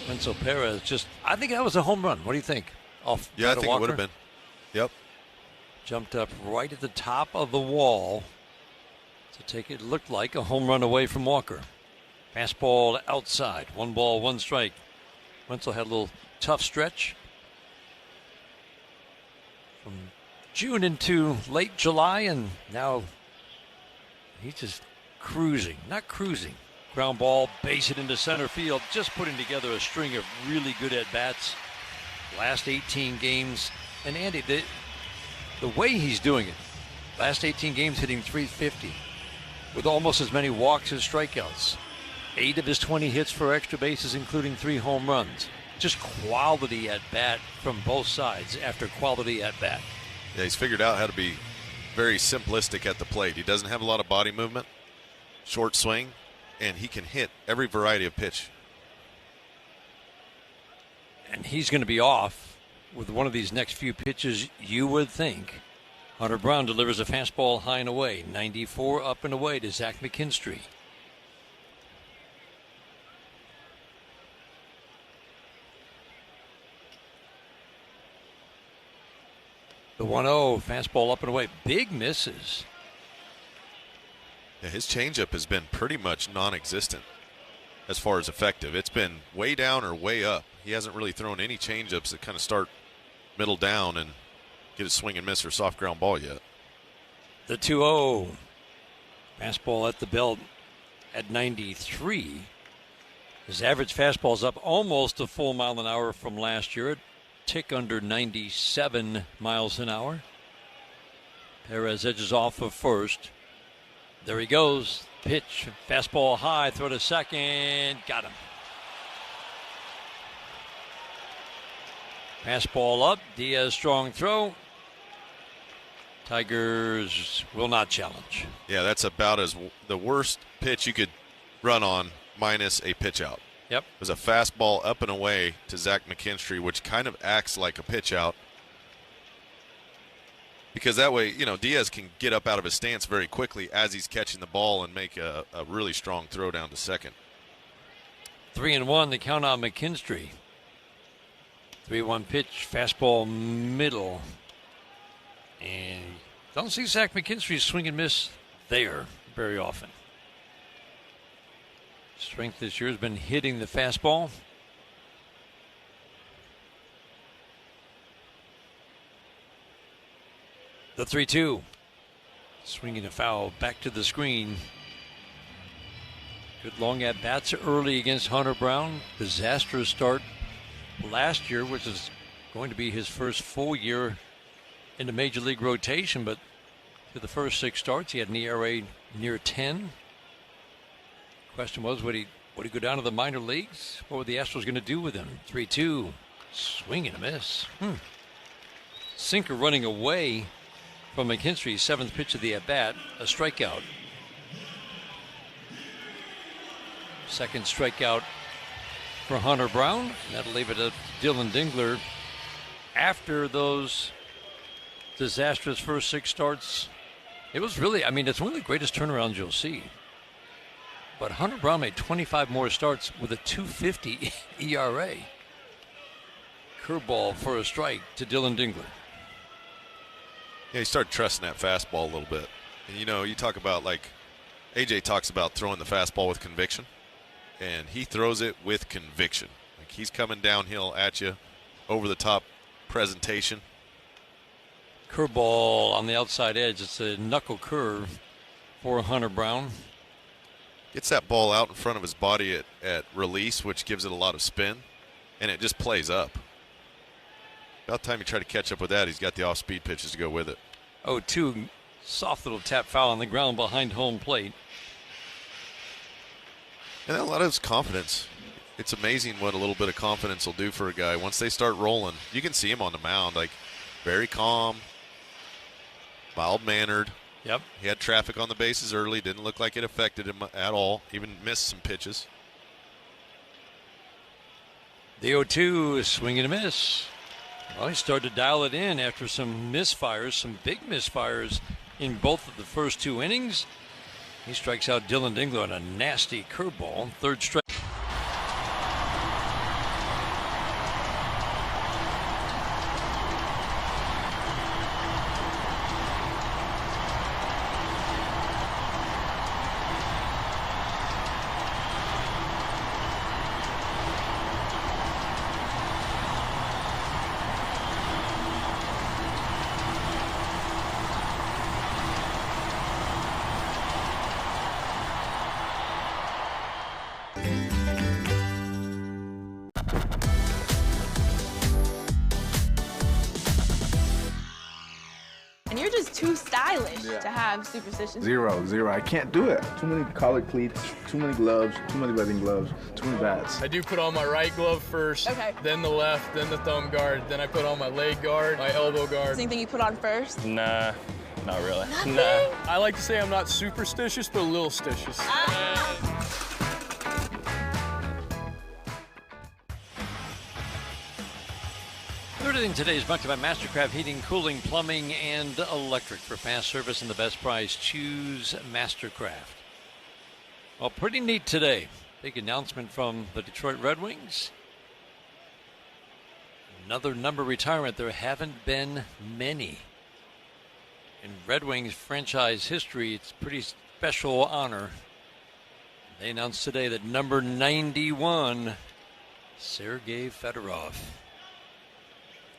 Wenzel Perez I think that was a home run. What do you think? Off Yeah, I think Walker? it would have been. Yep. Jumped up right at the top of the wall to take it looked like a home run away from Walker. Fastball outside. 1 ball, 1 strike. Wenzel had a little tough stretch from June into late July, and now he's just cruising. Not cruising. Ground ball, base it into center field. Just putting together a string of really good at-bats. Last 18 games, And Andy, the way he's doing it, last 18 games hitting .350 with almost as many walks as strikeouts. 8 of his 20 hits for extra bases, including 3 home runs. Just quality at bat from both sides after quality at bat. Yeah, he's figured out how to be very simplistic at the plate. He doesn't have a lot of body movement, short swing, and he can hit every variety of pitch. And he's going to be off with one of these next few pitches, you would think. Hunter Brown delivers a fastball high and away, 94 up and away to Zach McKinstry. The 1-0 fastball up and away, big misses. Yeah, his changeup has been pretty much non-existent as far as effective. It's been way down or way up. He hasn't really thrown any changeups that kind of start middle down and get a swing and miss or soft ground ball yet. The 2-0 fastball at the belt at 93. His average fastball's up almost a full mile an hour from last year, a tick under 97 miles an hour. Perez edges off of first. There he goes. Pitch, fastball high, throw to second, got him. Fastball up, Diaz strong throw. Tigers will not challenge. Yeah, that's about as the worst pitch you could run on minus a pitch out. Yep. It was a fastball up and away to Zach McKinstry, which kind of acts like a pitch out. Because that way, you know, Diaz can get up out of his stance very quickly as he's catching the ball and make a really strong throw down to second. 3-1, the count on McKinstry. 3-1 pitch, fastball middle. And don't see Zach McKinstry swing and miss there very often. Strength this year has been hitting the fastball. The 3-2. Swinging a foul back to the screen. Good long at-bats early against Hunter Brown. Disastrous start last year, which is going to be his first full year in the major league rotation, but through the first 6 starts, he had an ERA near 10. Question was, would he go down to the minor leagues? What were the Astros going to do with him? 3-2. Swing and a miss. Sinker running away from McKinstry, 7th pitch of the at-bat, a strikeout. Second strikeout for Hunter Brown. That'll leave it to Dylan Dingler. After those disastrous first 6 starts, it was really, I mean, it's one of the greatest turnarounds you'll see. But Hunter Brown made 25 more starts with a .250 ERA. Curveball for a strike to Dylan Dingler. Yeah, he started trusting that fastball a little bit. And, you know, you talk about, like, AJ talks about throwing the fastball with conviction. And he throws it with conviction. Like, he's coming downhill at you, over the top presentation. Curveball on the outside edge. It's a knuckle curve for Hunter Brown. Gets that ball out in front of his body at release, which gives it a lot of spin, and it just plays up. About time you try to catch up with that, he's got the off-speed pitches to go with it. 0-2, soft little tap foul on the ground behind home plate. And a lot of his confidence. It's amazing what a little bit of confidence will do for a guy. Once they start rolling, you can see him on the mound, like very calm, mild-mannered. Yep. He had traffic on the bases early. Didn't look like it affected him at all. Even missed some pitches. The 0-2 is swing and a miss. Well, he started to dial it in after some misfires, some big misfires in both of the first 2 innings. He strikes out Dylan Dingler on a nasty curveball. 3rd strike. too stylish to have superstitions. Zero. I can't do it. Too many collared cleats, too many gloves, too many wedding gloves, too many bats. I do put on my right glove first, then the left, then the thumb guard, then I put on my leg guard, my elbow guard. Anything you put on first? Nah, not really. Nothing? Nah. I like to say I'm not superstitious, but a little stitious. Third Inning today is brought to you by Mastercraft Heating, Cooling, Plumbing, and Electric. For fast service and the best price, choose Mastercraft. Well, pretty neat today. Big announcement from the Detroit Red Wings. Another number retirement. There haven't been many. In Red Wings franchise history, it's a pretty special honor. They announced today that number 91, Sergei Fedorov.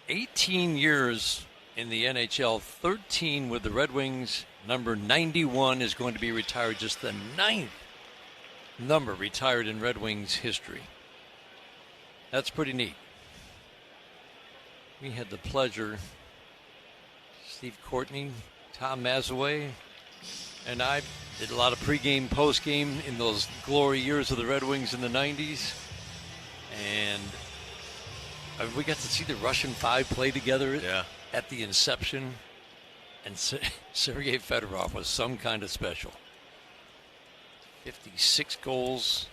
18 years in the NHL, 13 with the Red Wings. Number 91 is going to be retired, just the 9th number retired in Red Wings history. That's pretty neat. We had the pleasure, Steve Courtney, Tom Mazaway, and I did a lot of pregame, postgame in those glory years of the Red Wings in the 90s. And we got to see the Russian Five play together at the inception. And Sergei Fedorov was some kind of special. 56 goals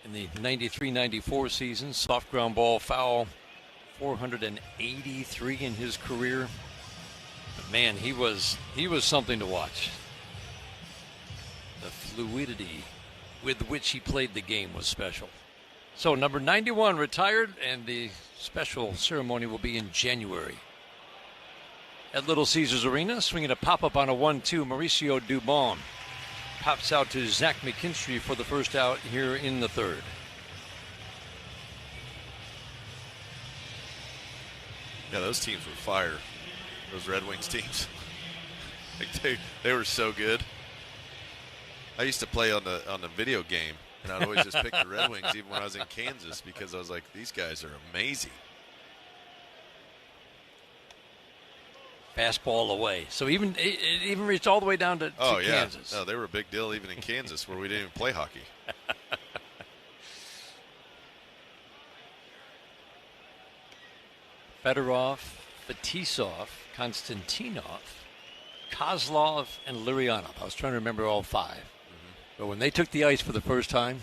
in the 93-94 season. Soft ground ball foul, 483 in his career. But man, he was something to watch. The fluidity with which he played the game was special. So number 91 retired, and the special ceremony will be in January. At Little Caesars Arena, swinging a pop-up on a 1-2, Mauricio Dubon pops out to Zach McKinstry for the first out here in the third. Yeah, those teams were fire. Those Red Wings teams. Like they were so good. I used to play on the video game, and I'd always just pick the Red Wings even when I was in Kansas because I was like, these guys are amazing. Fastball away. So it even reached all the way down to Kansas. No, they were a big deal even in Kansas where we didn't even play hockey. Fedorov, Fetisov, Konstantinov, Kozlov, and Larionov. I was trying to remember all five. But when they took the ice for the first time,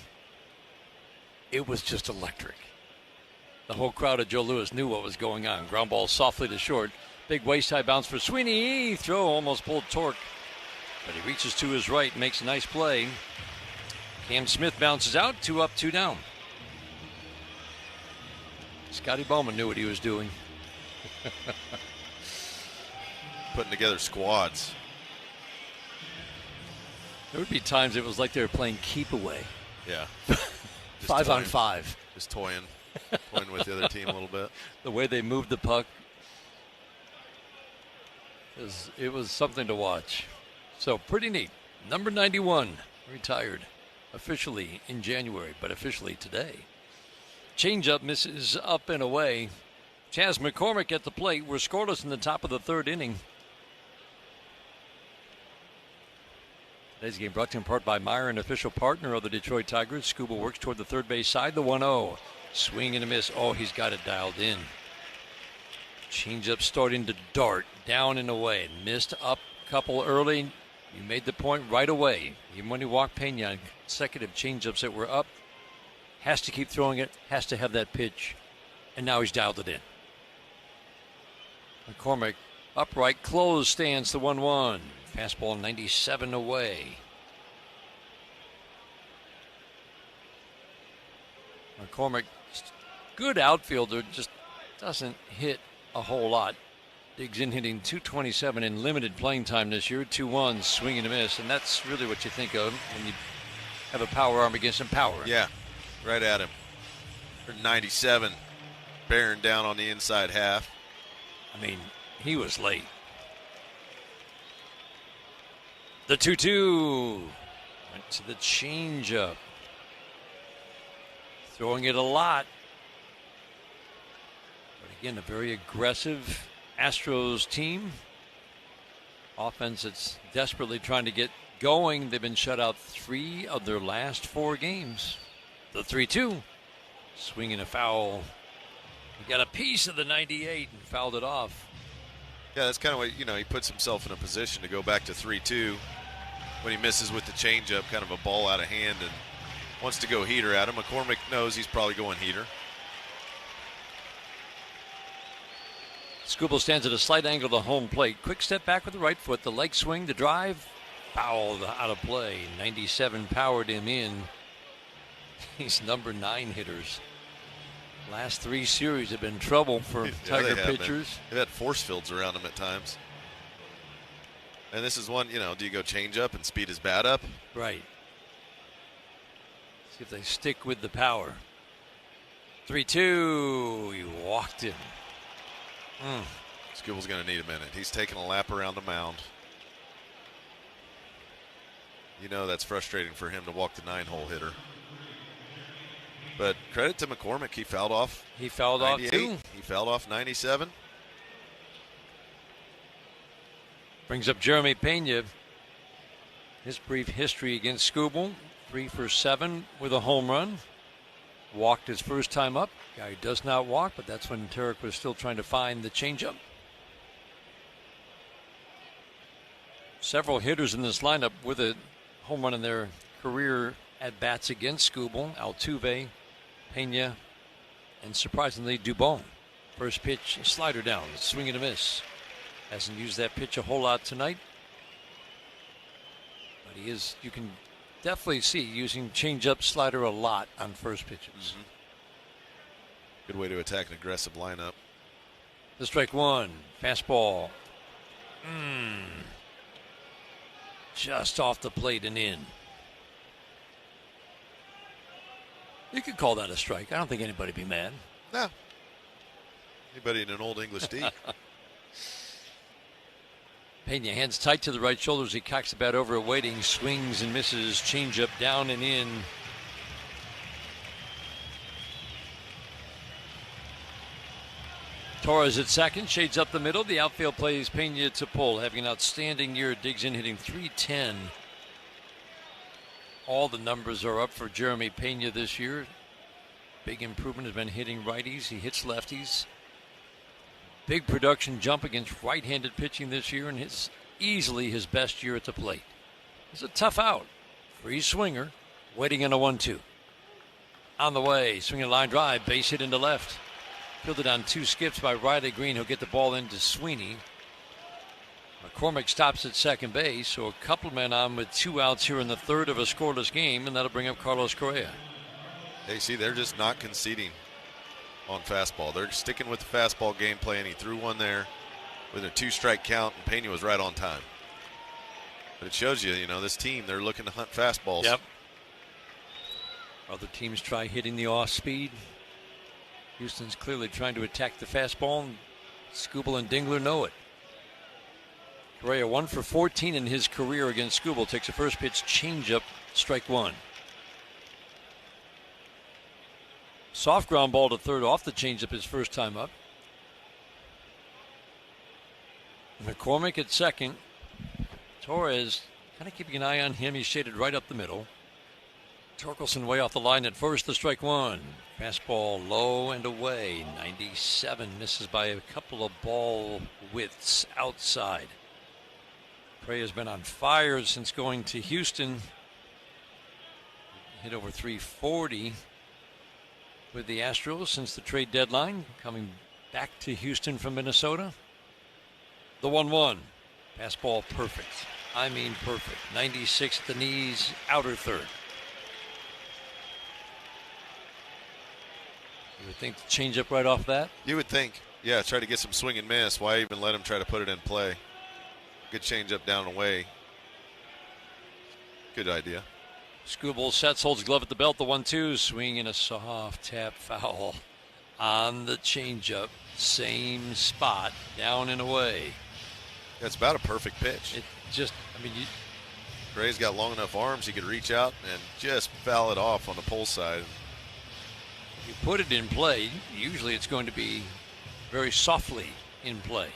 it was just electric. The whole crowd of Joe Louis knew what was going on. Ground ball softly to short. Big waist-high bounce for Sweeney. Throw almost pulled Torque. But he reaches to his right, makes a nice play. Cam Smith bounces out. 2 up, 2 down. Scotty Bowman knew what he was doing. Putting together squads. There would be times it was like they were playing keep away. Yeah. 5 on 5. Just toying with the other team a little bit. The way they moved the puck. It was something to watch. So pretty neat. Number 91 retired officially in January, but officially today. Changeup misses up and away. Chaz McCormick at the plate. We're scoreless in the top of the third inning. Today's game brought to you in part by Meyer, an official partner of the Detroit Tigers. Skubal works toward the third base side. The 1-0. Swing and a miss. Oh, he's got it dialed in. Changeup starting to dart down and away. Missed up a couple early. You made the point right away. Even when you walk Pena on consecutive changeups that were up, has to keep throwing it, has to have that pitch, and now he's dialed it in. McCormick upright, close stance, the 1-1. Fastball 97 away. McCormick, good outfielder, just doesn't hit a whole lot. Digs in, hitting .227 in limited playing time this year. 2-1, swing and a miss, and that's really what you think of when you have a power arm against some power. Yeah, right at him. 97, bearing down on the inside half. I mean, he was late. The 2-2 went to the changeup. Throwing it a lot. But again, a very aggressive Astros team. Offense that's desperately trying to get going. They've been shut out 3 of their last 4 games. The 3-2. Swinging a foul. He got a piece of the 98 and fouled it off. Yeah, that's kind of what, he puts himself in a position to go back to 3-2 when he misses with the changeup, kind of a ball out of hand, and wants to go heater at him. McCormick knows he's probably going heater. Skubal stands at a slight angle to the home plate. Quick step back with the right foot. The leg swing, the drive, fouled out of play. 97 powered him in. He's number 9 hitters. Last 3 series have been trouble for Tiger pitchers. They've had force fields around him at times. And this is one, do you go change up and speed his bat up? Right. See if they stick with the power. 3-2. He walked him. Skubal's going to need a minute. He's taking a lap around the mound. That's frustrating for him to walk the 9-hole hitter. But credit to McCormick. He fouled off. He fouled off too. He fouled off 97. Brings up Jeremy Pena. His brief history against Skubal. 3 for 7 with a home run. Walked his first time up. Guy who does not walk, but that's when Tarik was still trying to find the changeup. Several hitters in this lineup with a home run in their career at bats against Skubal. Altuve, Pena, and surprisingly Dubon. First pitch, slider down, swing and a miss. Hasn't used that pitch a whole lot tonight. But he is, you can definitely see using changeup, slider a lot on first pitches. Good way to attack an aggressive lineup. The strike 1, fastball. Just off the plate and in. You could call that a strike. I don't think anybody'd be mad. No. Anybody in an old English D. Pena hands tight to the right shoulder as he cocks the bat over, waiting, swings and misses, changeup down and in. Torres at second, shades up the middle. The outfield plays Pena to pull, having an outstanding year. Digs in, hitting .310. All the numbers are up for Jeremy Pena this year. Big improvement has been hitting righties. He hits lefties. Big production jump against right-handed pitching this year, and it's easily his best year at the plate. It's a tough out. Free swinger, waiting on a 1-2. On the way, swinging a line drive, base hit into left. Fielded on 2 skips by Riley Green. He'll get the ball into Sweeney. McCormick stops at second base, so a couple men on with 2 outs here in the third of a scoreless game, and that'll bring up Carlos Correa. Hey, see, they're just not conceding on fastball. They're sticking with the fastball gameplay, and he threw one there with a 2-strike count, and Pena was right on time. But it shows you, this team, they're looking to hunt fastballs. Yep. Other teams try hitting the off speed. Houston's clearly trying to attack the fastball, and Skubal and Dingler know it. Correa 1 for 14 in his career against Skubal. Takes a first pitch changeup, strike 1. Soft ground ball to third off the changeup his first time up. McCormick at second. Torres kind of keeping an eye on him. He's shaded right up the middle. Torkelson way off the line at first, the strike 1. Fastball low and away. 97 misses by a couple of ball widths outside. Correa's been on fire since going to Houston. Hit over 340 with the Astros since the trade deadline. Coming back to Houston from Minnesota. The 1-1. Fastball perfect. I mean perfect. 96 at the knees, outer third. You would think the changeup right off that? You would think. Yeah, try to get some swing and miss. Why even let him try to put it in play? Good changeup down and away. Good idea. Skubal sets, holds glove at the belt. The 1-2, swing and a soft tap foul on the changeup. Same spot, down and away. That's about a perfect pitch. It just, Gray's got long enough arms he could reach out and just foul it off on the pull side. You put it in play, usually it's going to be very softly in play.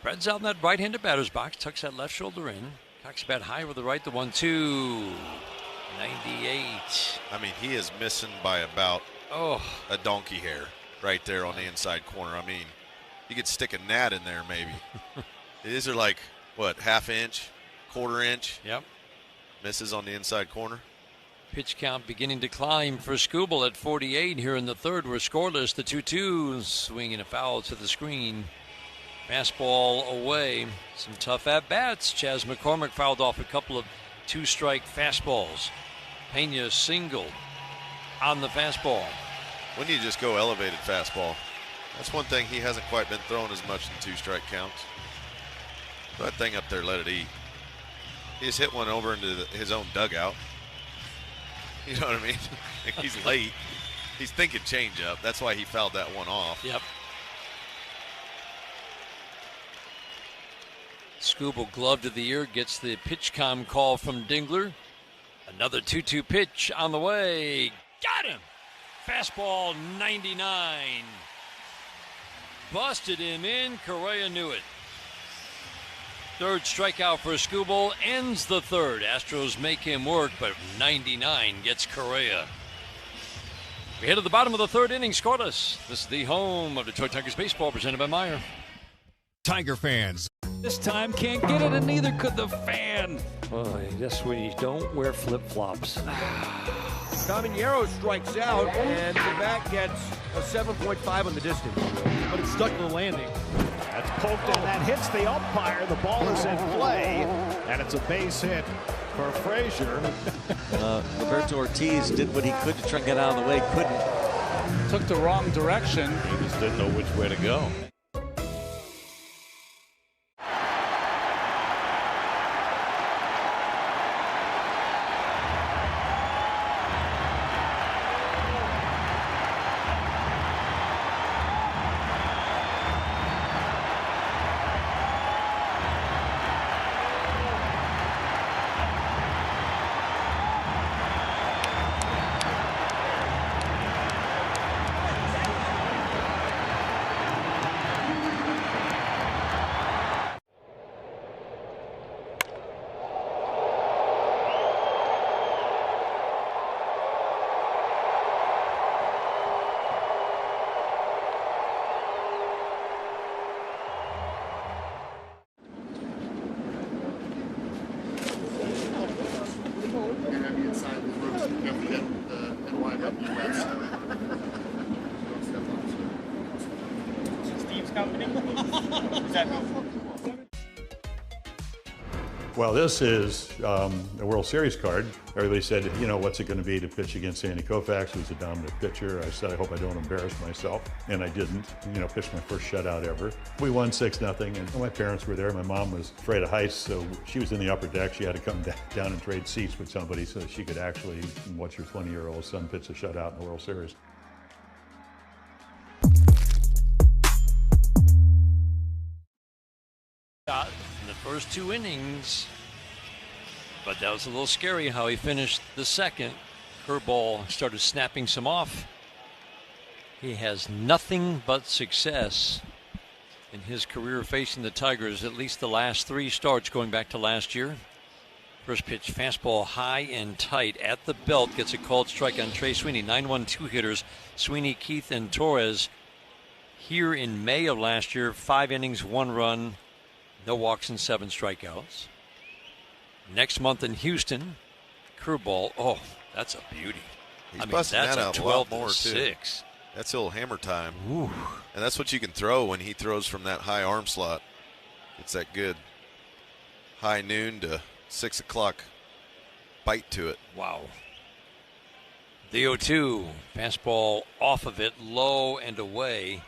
Spreads out in that right-handed batter's box, tucks that left shoulder in. Cocks bat high with the right, the 1-2. 98. I mean, he is missing by about a donkey hair right there on the inside corner. I mean, you could stick a gnat in there maybe. These are like, what, half inch, quarter inch? Yep. Misses on the inside corner. Pitch count beginning to climb for Skubal at 48 here in the third. We're scoreless. The 2-2 swinging a foul to the screen. Fastball away. Some tough at-bats. Chas McCormick fouled off a couple of two-strike fastballs. Pena singled on the fastball. When you just go elevated fastball, that's one thing he hasn't quite been throwing as much in two-strike counts. That thing up there, let it eat. He just hit one over into his own dugout. You know what I mean? He's late. He's thinking changeup. That's why he fouled that one off. Yep. Skubal, glove of the year, gets the pitch com call from Dingler. Another 2-2 pitch on the way. Got him! Fastball 99. Busted him in. Correa knew it. Third strikeout for Skubal ends the third. Astros make him work, but 99 gets Correa. We head to the bottom of the third inning, scoreless. This is the home of Detroit Tigers baseball, presented by Meyer. Tiger fans. This time can't get it, and neither could the fan. Oh, yes, we don't wear flip-flops. Caminero strikes out, and the bat gets a 7.5 on the distance. But it's stuck to the landing. That's poked and that hits the umpire. The ball is in play, and it's a base hit for Frazier. Roberto Ortiz did what he could to try and get out of the way, couldn't. Took the wrong direction. He just didn't know which way to go. Well, this is a World Series card. Everybody said, you know, what's it going to be to pitch against Sandy Koufax, who's a dominant pitcher? I said, I hope I don't embarrass myself. And I didn't. You know, pitched my first shutout ever. We won 6-0, and my parents were there. My mom was afraid of heights, so she was in the upper deck. She had to come down and trade seats with somebody so that she could actually watch her 20-year-old son pitch a shutout in the World Series. In the first two innings, but that was a little scary how he finished the second. Curveball started snapping some off. He has nothing but success in his career facing the Tigers, at least the last three starts going back to last year. First pitch, fastball high and tight at the belt, gets a called strike on Trey Sweeney. 9-1-2 hitters, Sweeney, Keith, and Torres. Here in May of last year, 5 innings, 1 run, no walks and 7 strikeouts. Next month in Houston, curveball. Oh, that's a beauty. He's busting that's that out a 12 lot more, to too. 6. That's a little hammer time. Ooh. And that's what you can throw when he throws from that high arm slot. It's that good high noon to 6 o'clock bite to it. Wow. The 0-2, fastball off of it, low and away.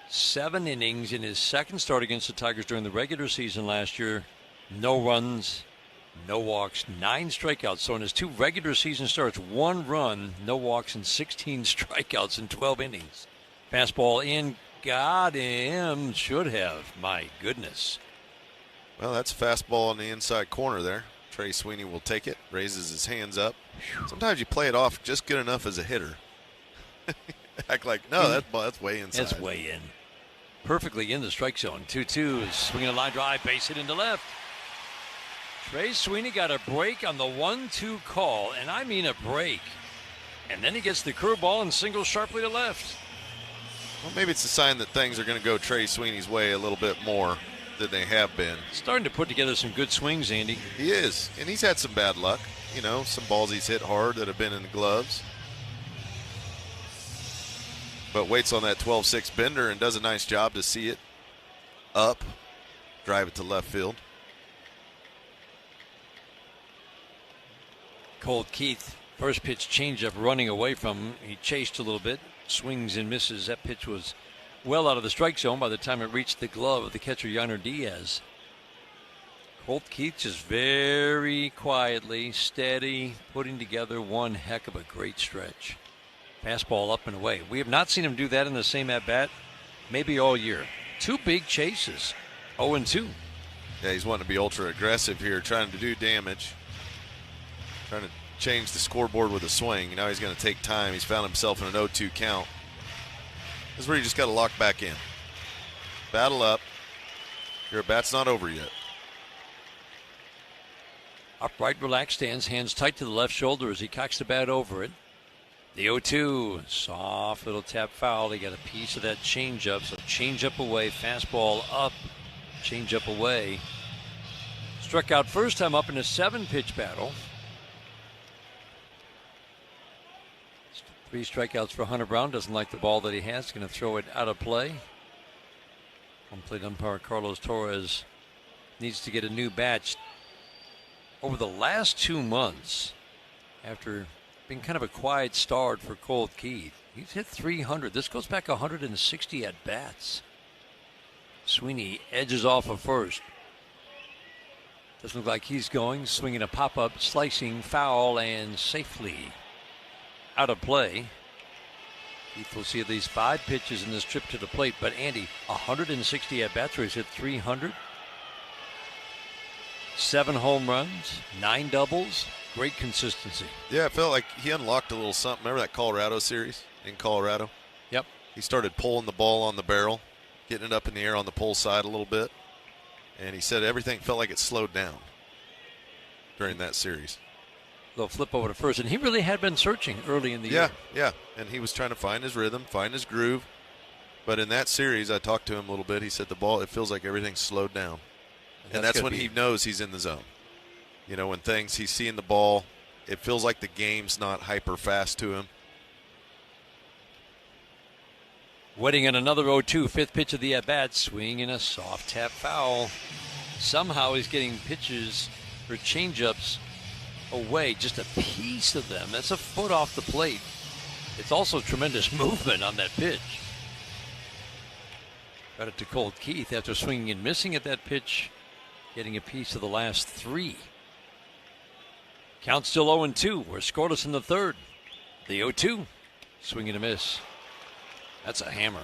7 innings in his second start against the Tigers during the regular season last year. No runs, no walks, 9 strikeouts. So in his 2 regular season starts, 1 run, no walks, and 16 strikeouts in 12 innings. Fastball in, got him, should have, my goodness. Well, that's a fastball on the inside corner there. Trey Sweeney will take it, raises his hands up. Sometimes you play it off just good enough as a hitter. Act like, no, that's way inside. That's way in. perfectly in the strike zone. 2-2 is swinging a line drive, base hit into left. Trey Sweeney got a break on the 1-2 call, and I mean a break. And then he gets the curveball and singles sharply to left. Well, maybe it's a sign that things are going to go Trey Sweeney's way a little bit more than they have been. Starting to put together some good swings, Andy. He is, and he's had some bad luck. You know, some balls he's hit hard that have been in the gloves. But waits on that 12-6 bender and does a nice job to see it up, drive it to left field. Colt Keith, first pitch changeup running away from him. He chased a little bit, swings and misses. That pitch was well out of the strike zone by the time it reached the glove of the catcher, Yainer Diaz. Colt Keith just very quietly, steady, putting together one heck of a great stretch. Fastball up and away. We have not seen him do that in the same at-bat maybe all year. 2 big chases, 0-2. Yeah, he's wanting to be ultra aggressive here, trying to do damage. Trying to change the scoreboard with a swing. Now he's going to take time. He's found himself in an 0-2 count. This is where you just got to lock back in. Battle up. Your at-bat's not over yet. Upright, relaxed stance, hands tight to the left shoulder as he cocks the bat over it. The 0-2, soft little tap foul. He got a piece of that changeup. So changeup away, fastball up, changeup away. Struck out first time up in a 7-pitch battle. 3 strikeouts for Hunter Brown. Doesn't like the ball that he has. Going to throw it out of play. Home plate umpire Carlos Torres needs to get a new batch. Over the last 2 months, after being kind of a quiet start for Colt Keith, he's hit 300. This goes back 160 at bats. Sweeney edges off of first. Doesn't look like he's going. Swinging a pop-up, slicing foul, and safely out of play. Keith will see at least 5 pitches in this trip to the plate. But Andy, 160 at bats where he's hit 300. 7 home runs, 9 doubles, great consistency. Yeah, I felt like he unlocked a little something. Remember that Colorado series in Colorado? Yep. He started pulling the ball on the barrel, getting it up in the air on the pull side a little bit. And he said everything felt like it slowed down during that series. Little flip over to first, and he really had been searching early in the year. Yeah, and he was trying to find his rhythm, find his groove. But in that series, I talked to him a little bit. He said the ball, it feels like everything's slowed down. And that's when he knows he's in the zone. You know, when he's seeing the ball, it feels like the game's not hyper fast to him. Waiting on another 0-2, 5th pitch of the at-bat, swinging a soft tap foul. Somehow he's getting pitches or changeups away, just a piece of them. That's a foot off the plate. It's also tremendous movement on that pitch. Got it to Colt Keith after swinging and missing at that pitch, getting a piece of the last 3. Count still 0-2. We're scoreless in the 3rd. The 0-2, swing and a miss. That's a hammer.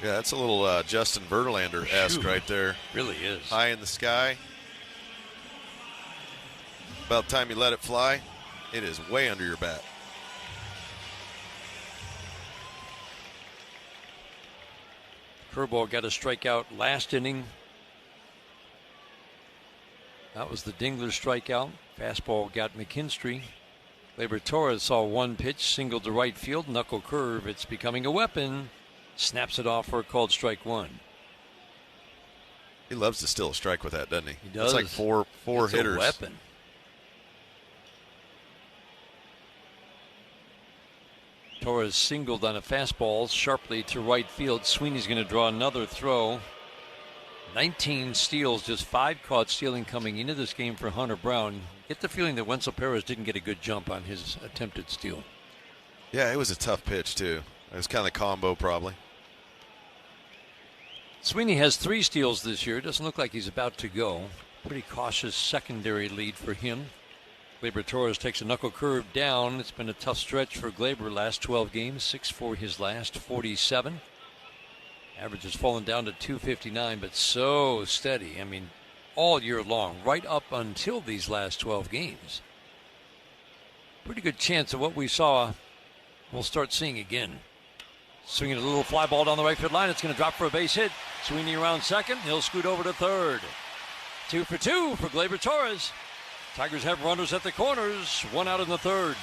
Yeah, that's a little Justin Verlander-esque right there. Really is. High in the sky. About time you let it fly, it is way under your bat. Curveball got a strikeout last inning. That was the Dingler strikeout. Fastball got McKinstry. Gleyber Torres saw 1 pitch, singled to right field, knuckle curve. It's becoming a weapon. Snaps it off for a called strike 1. He loves to steal a strike with that, doesn't he? He does. It's like four hitters. A weapon. Torres singled on a fastball sharply to right field. Sweeney's going to draw another throw. 19 steals, just 5 caught stealing coming into this game for Hunter Brown. Get the feeling that Wenzel Perez didn't get a good jump on his attempted steal. Yeah, it was a tough pitch, too. It was kind of combo, probably. Sweeney has 3 steals this year. Doesn't look like he's about to go. Pretty cautious secondary lead for him. Gleyber Torres takes a knuckle curve down. It's been a tough stretch for Gleyber last 12 games. 6 for his last 47. Average has fallen down to 259, but so steady. I mean, all year long, right up until these last 12 games. Pretty good chance of what we saw we'll start seeing again. Swinging a little fly ball down the right field line. It's going to drop for a base hit. Sweeney around second. He'll scoot over to third. 2 for 2 for Gleyber Torres. Tigers have runners at the corners. 1 out in the third.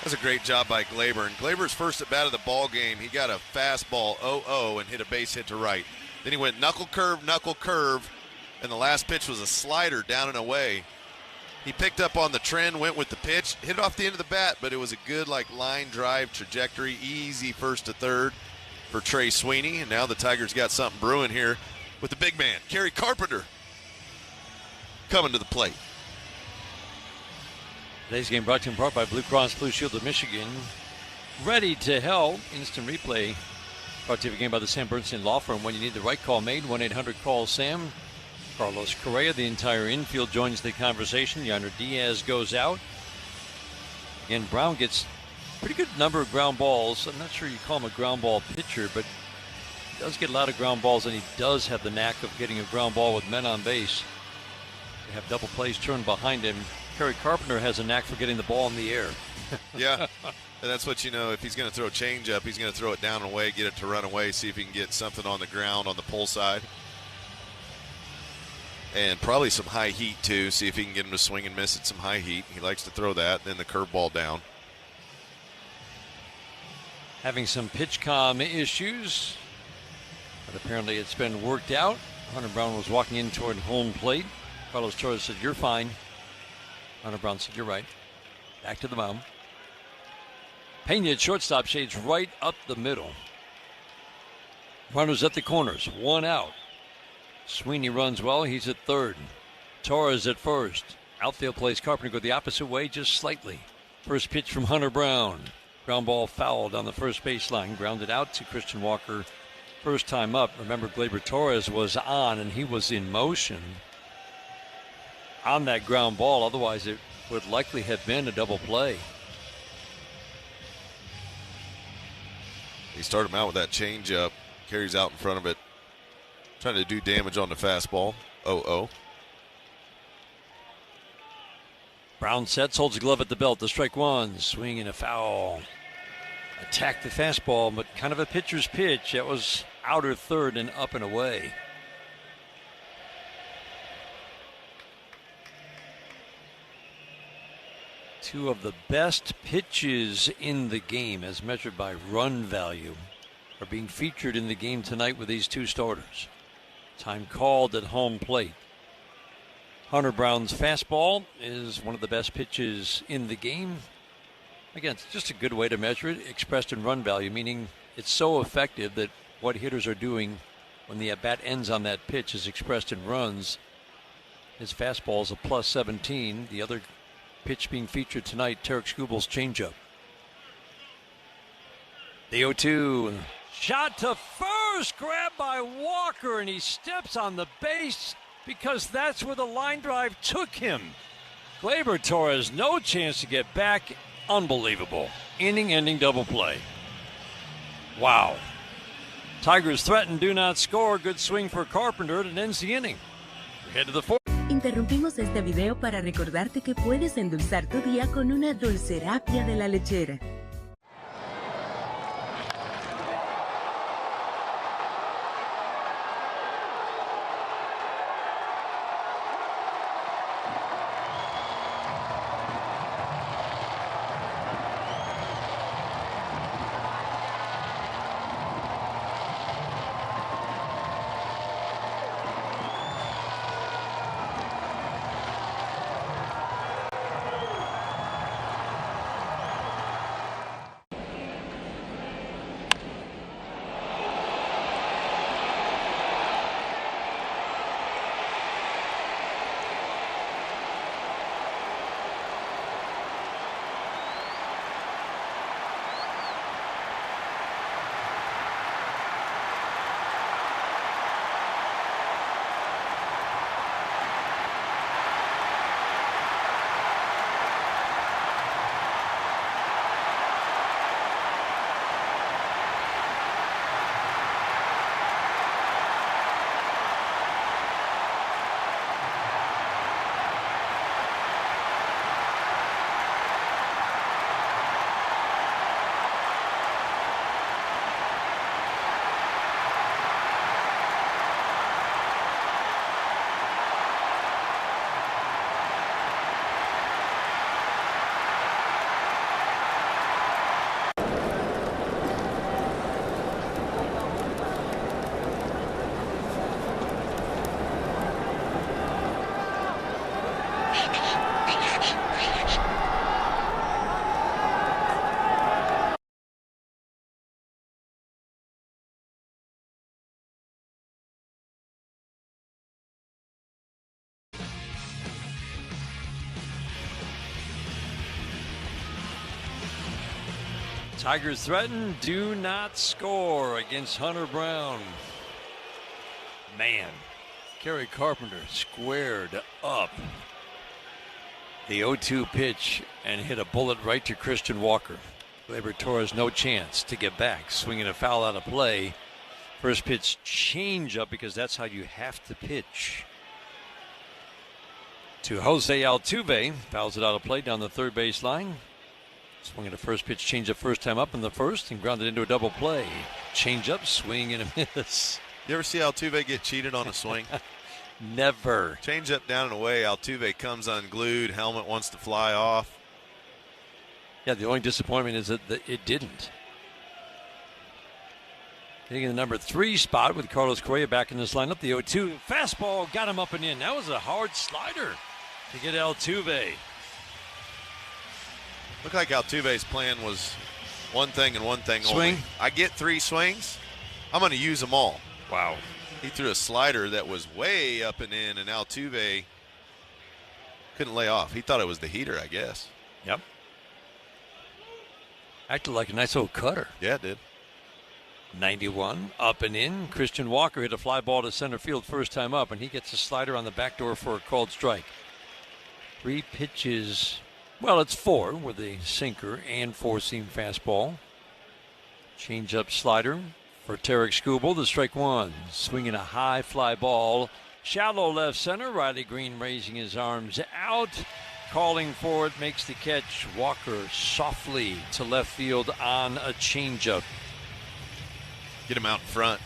That's a great job by Gleyber. And Gleyber's first at bat of the ball game, he got a fastball 0-0 and hit a base hit to right. Then he went knuckle curve, and the last pitch was a slider down and away. He picked up on the trend, went with the pitch, hit it off the end of the bat, but it was a good line drive trajectory, easy first to third for Trey Sweeney. And now the Tigers got something brewing here with the big man, Kerry Carpenter, coming to the plate. Today's game brought to you in part by Blue Cross Blue Shield of Michigan. Ready to help. Instant replay. Brought to you again by the Sam Bernstein Law Firm. When you need the right call made, 1-800-CALL-SAM. Carlos Correa, the entire infield, joins the conversation. Yonder Diaz goes out. Again, Brown gets a pretty good number of ground balls. I'm not sure you call him a ground ball pitcher, but he does get a lot of ground balls, and he does have the knack of getting a ground ball with men on base. They have double plays turned behind him. Kerry Carpenter has a knack for getting the ball in the air. Yeah, and that's what if he's going to throw a changeup, he's going to throw it down and away, get it to run away, see if he can get something on the ground on the pull side. And probably some high heat, too. See if he can get him to swing and miss at some high heat. He likes to throw that, then the curveball down. Having some pitch comm issues, but apparently it's been worked out. Hunter Brown was walking in toward home plate. Carlos Torres said, "You're fine." Hunter Brown said, "You're right." Back to the mound. Pena at shortstop, shades right up the middle. Runners at the corners, 1 out. Sweeney runs well. He's at third. Torres at first. Outfield plays Carpenter go the opposite way just slightly. First pitch from Hunter Brown. Ground ball fouled on the first baseline. Grounded out to Christian Walker. First time up. Remember, Gleyber Torres was on and he was in motion on that ground ball. Otherwise, it would likely have been a double play. He started him out with that changeup. Carries out in front of it. Trying to do damage on the fastball. 0-0. Brown sets, holds a glove at the belt. The strike one. Swing and a foul. Attacked the fastball, but kind of a pitcher's pitch. That was outer third and up and away. Two of the best pitches in the game, as measured by run value, are being featured in the game tonight with these two starters. Time called at home plate. Hunter Brown's fastball is one of the best pitches in the game. Again, it's just a good way to measure it, expressed in run value, meaning it's so effective that what hitters are doing when the at-bat ends on that pitch is expressed in runs. His fastball is a plus 17. The other pitch being featured tonight, Tarik Skubal's changeup. The 0-2. Shot to first, grabbed by Walker, and he steps on the base because that's where the line drive took him. Gleyber Torres, no chance to get back. Unbelievable. Inning-ending double play. Wow. Tigers threaten, do not score. Good swing for Carpenter, and it ends the inning. We head to the fourth. Interrumpimos este video para recordarte que puedes endulzar tu día con una dulcerapia de la lechera. Tigers threaten, do not score against Hunter Brown. Man, Kerry Carpenter squared up the 0-2 pitch and hit a bullet right to Christian Walker. Gleyber Torres no chance to get back, swinging a foul out of play. First pitch change up, because that's how you have to pitch. To Jose Altuve, fouls it out of play down the third base line. Swinging a first pitch change up first time up in the first and grounded into a double play. Change up, swing and a miss. You ever see Altuve get cheated on a swing? Never. Change up down and away. Altuve comes unglued. Helmet wants to fly off. Yeah, the only disappointment is that it didn't. Hitting in the number 3 spot with Carlos Correa back in this lineup. The 0-2 fastball got him up and in. That was a hard slider to get Altuve. Looked like Altuve's plan was one thing and one thing Swing. only. I get 3 swings. I'm going to use them all. Wow. He threw a slider that was way up and in, and Altuve couldn't lay off. He thought it was the heater, I guess. Yep. Acted like a nice little cutter. Yeah, it did. 91, up and in. Christian Walker hit a fly ball to center field first time up, and he gets a slider on the back door for a called strike. 3 pitches, well, it's 4 with a sinker and 4-seam fastball. Change up slider for Tarik Skubal, the strike 1. Swinging a high fly ball, shallow left center. Riley Green raising his arms out, calling for it, makes the catch. Walker softly to left field on a changeup. Get him out in front.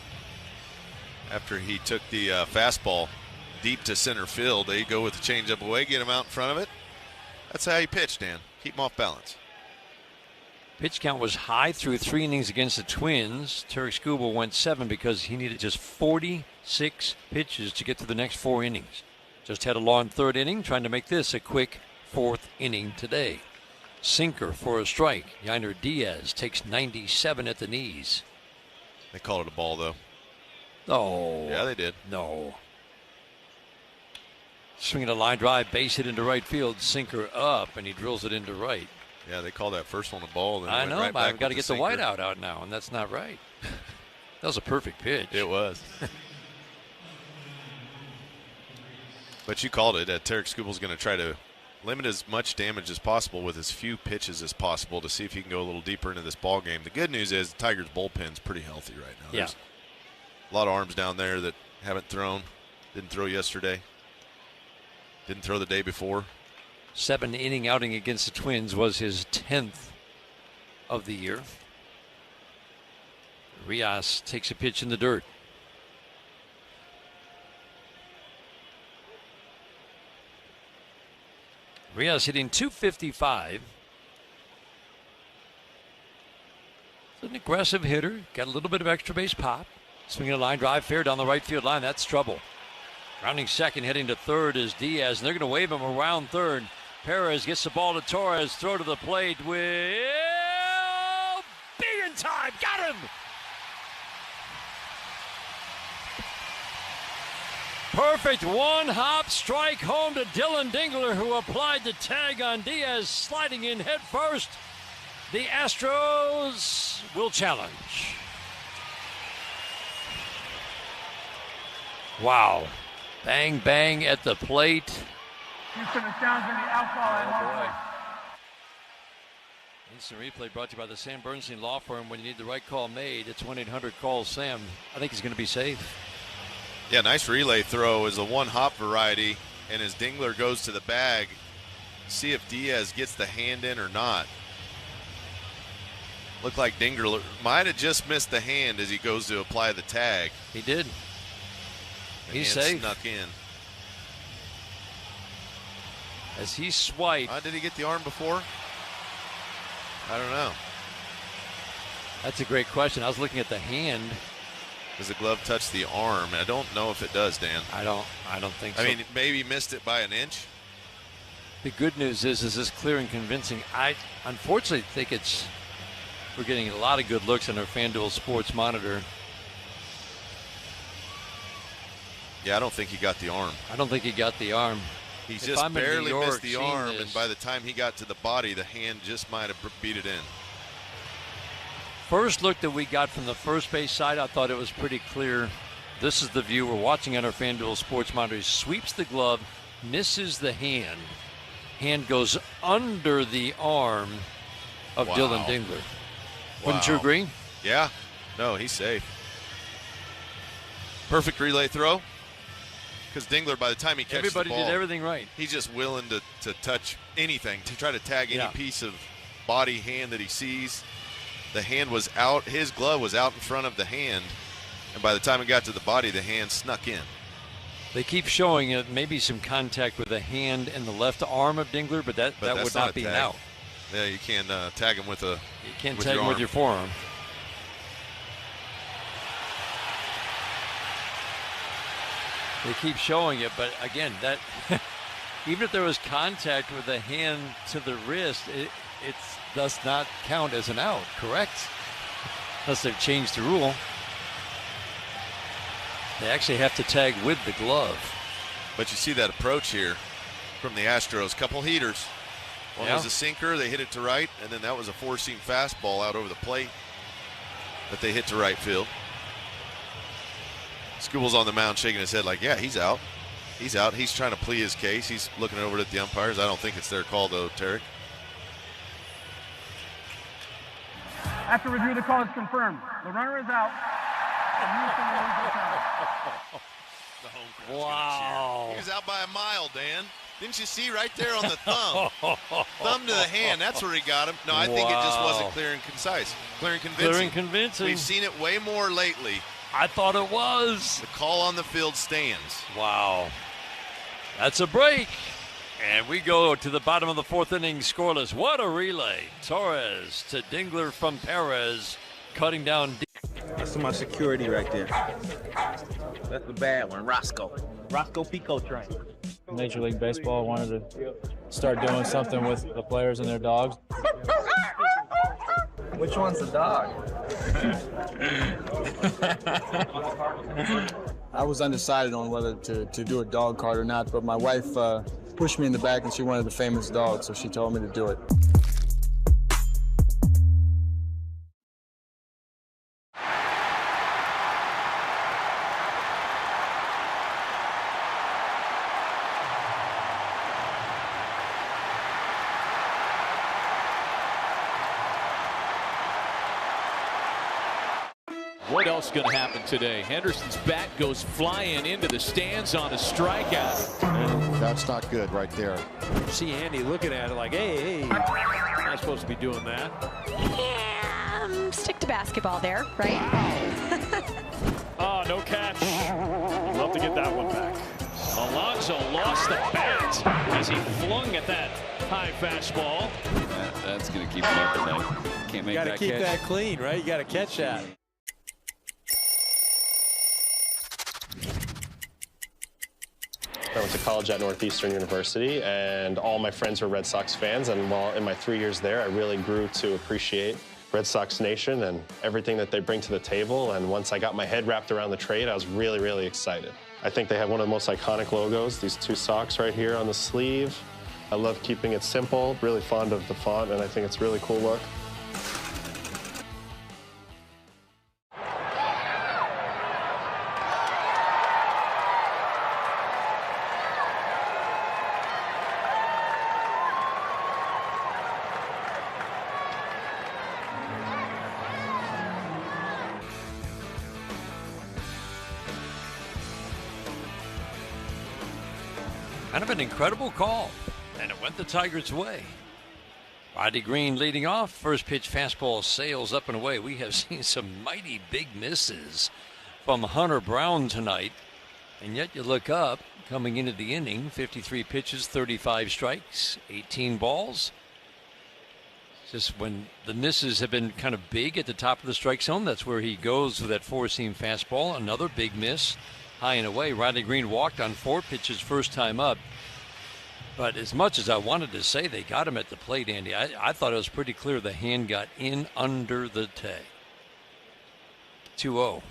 After he took the fastball deep to center field, they go with the changeup away, get him out in front of it. That's how you pitch, Dan. Keep him off balance. Pitch count was high through 3 innings against the Twins. Tarik Skubal went 7 because he needed just 46 pitches to get to the next 4 innings. Just had a long 3rd inning, trying to make this a quick 4th inning today. Sinker for a strike. Yainer Diaz takes 97 at the knees. They called it a ball, though. Oh. Yeah, they did. No. Swinging a line drive, base hit into right field. Sinker up, and he drills it into right. Yeah, they called that first one a ball. Then I went know, right but back I've got to with get the whiteout out now, and that's not right. That was a perfect pitch. It was. But you called it. Tarik Skubal's going to try to limit as much damage as possible with as few pitches as possible to see if he can go a little deeper into this ball game. The good news is the Tigers' bullpen's pretty healthy right now. Yeah. There's a lot of arms down there that haven't thrown. Didn't throw yesterday. Didn't throw the day before. 7-inning outing against the Twins was his 10th of the year. Rios takes a pitch in the dirt. Rios hitting .255. It's an aggressive hitter. Got a little bit of extra base pop. Swinging a line drive fair down the right field line. That's trouble. Rounding second, heading to third is Diaz, and they're going to wave him around third. Perez gets the ball to Torres. Throw to the plate with big in time. Got him. Perfect one-hop strike home to Dylan Dingler, who applied the tag on Diaz, sliding in head first. The Astros will challenge. Wow. Bang, bang at the plate. Houston is down to the alcohol. Instant replay brought to you by the Sam Bernstein Law Firm. When you need the right call made, it's 1-800-CALL-SAM. I think he's going to be safe. Yeah, nice relay throw is a one-hop variety, and as Dingler goes to the bag, see if Diaz gets the hand in or not. Looked like Dingler might have just missed the hand as he goes to apply the tag. He did. The He's hand safe. Snuck in. As he swiped. Did he get the arm before? I don't know. That's a great question. I was looking at the hand. Does the glove touch the arm? I don't know if it does, Dan. I don't think so. I mean, maybe missed it by an inch. The good news is this clear and convincing? I unfortunately think we're getting a lot of good looks on our FanDuel Sports Monitor. Yeah, I don't think he got the arm. I don't think he got the arm. He just barely missed the arm, and by the time he got to the body, the hand just might have beat it in. First look that we got from the first base side, I thought it was pretty clear. This is the view we're watching on our FanDuel Sports Monitor. He sweeps the glove, misses the hand. Hand goes under the arm of Dylan Dingler. Wouldn't you agree? Yeah. No, he's safe. Perfect relay throw. Because Dingler, by the time he catches the ball, everybody did everything right. He's just willing to touch anything, to try to tag any piece of body, hand that he sees. The hand was out. His glove was out in front of the hand. And by the time it got to the body, the hand snuck in. They keep showing it, maybe some contact with the hand and the left arm of Dingler, but that would not be an out. Yeah, you can't tag him with a. You can't tag him with your forearm. They keep showing it, but again, that even if there was contact with the hand to the wrist, it does not count as an out, correct? Unless they've changed the rule. They actually have to tag with the glove. But you see that approach here from the Astros. Couple heaters. One was a sinker. They hit it to right, and then that was a four-seam fastball out over the plate that they hit to right field. Skubal's on the mound shaking his head like, yeah, he's out. He's out. He's trying to plead his case. He's looking over at the umpires. I don't think it's their call, though, Tarik. After review, the call is confirmed. The runner is out. Wow. He was out by a mile, Dan. Didn't you see right there on the thumb? Thumb to the hand. That's where he got him. No, I think it just wasn't clear and concise. Clear and convincing. Clear and convincing. We've seen it way more lately. I thought it was. The call on the field stands. Wow. That's a break. And we go to the bottom of the fourth inning scoreless. What a relay. Torres to Dingler from Perez, cutting down. That's my security right there. That's the bad one, Roscoe Pico train. Major League Baseball wanted to start doing something with the players and their dogs. Which one's the dog? I was undecided on whether to do a dog card or not, but my wife pushed me in the back and she wanted a famous dog, so she told me to do it. What else going to happen today? Henderson's bat goes flying into the stands on a strikeout. And that's not good right there. See Andy looking at it like, hey, not supposed to be doing that. Yeah, stick to basketball there, right? Oh, no catch. Love to get that one back. Alonso lost the bat as he flung at that high fastball. That's going to keep him up at night. Can't make that catch. You got to keep that clean, right? You got to catch that. I went to college at Northeastern University, and all my friends were Red Sox fans. And while in my 3 years there, I really grew to appreciate Red Sox Nation and everything that they bring to the table. And once I got my head wrapped around the trade, I was really, really excited. I think they have one of the most iconic logos, these two socks right here on the sleeve. I love keeping it simple, really fond of the font, and I think it's a really cool look. Kind of an incredible call, and it went the Tigers' way. Roddy Green leading off. First pitch fastball sails up and away. We have seen some mighty big misses from Hunter Brown tonight. And yet you look up, coming into the inning, 53 pitches, 35 strikes, 18 balls. Just when the misses have been kind of big at the top of the strike zone, that's where he goes with that four-seam fastball. Another big miss. High and away. Rodney Green walked on 4 pitches first time up. But as much as I wanted to say they got him at the plate, Andy, I thought it was pretty clear the hand got in under the tag. 2-0.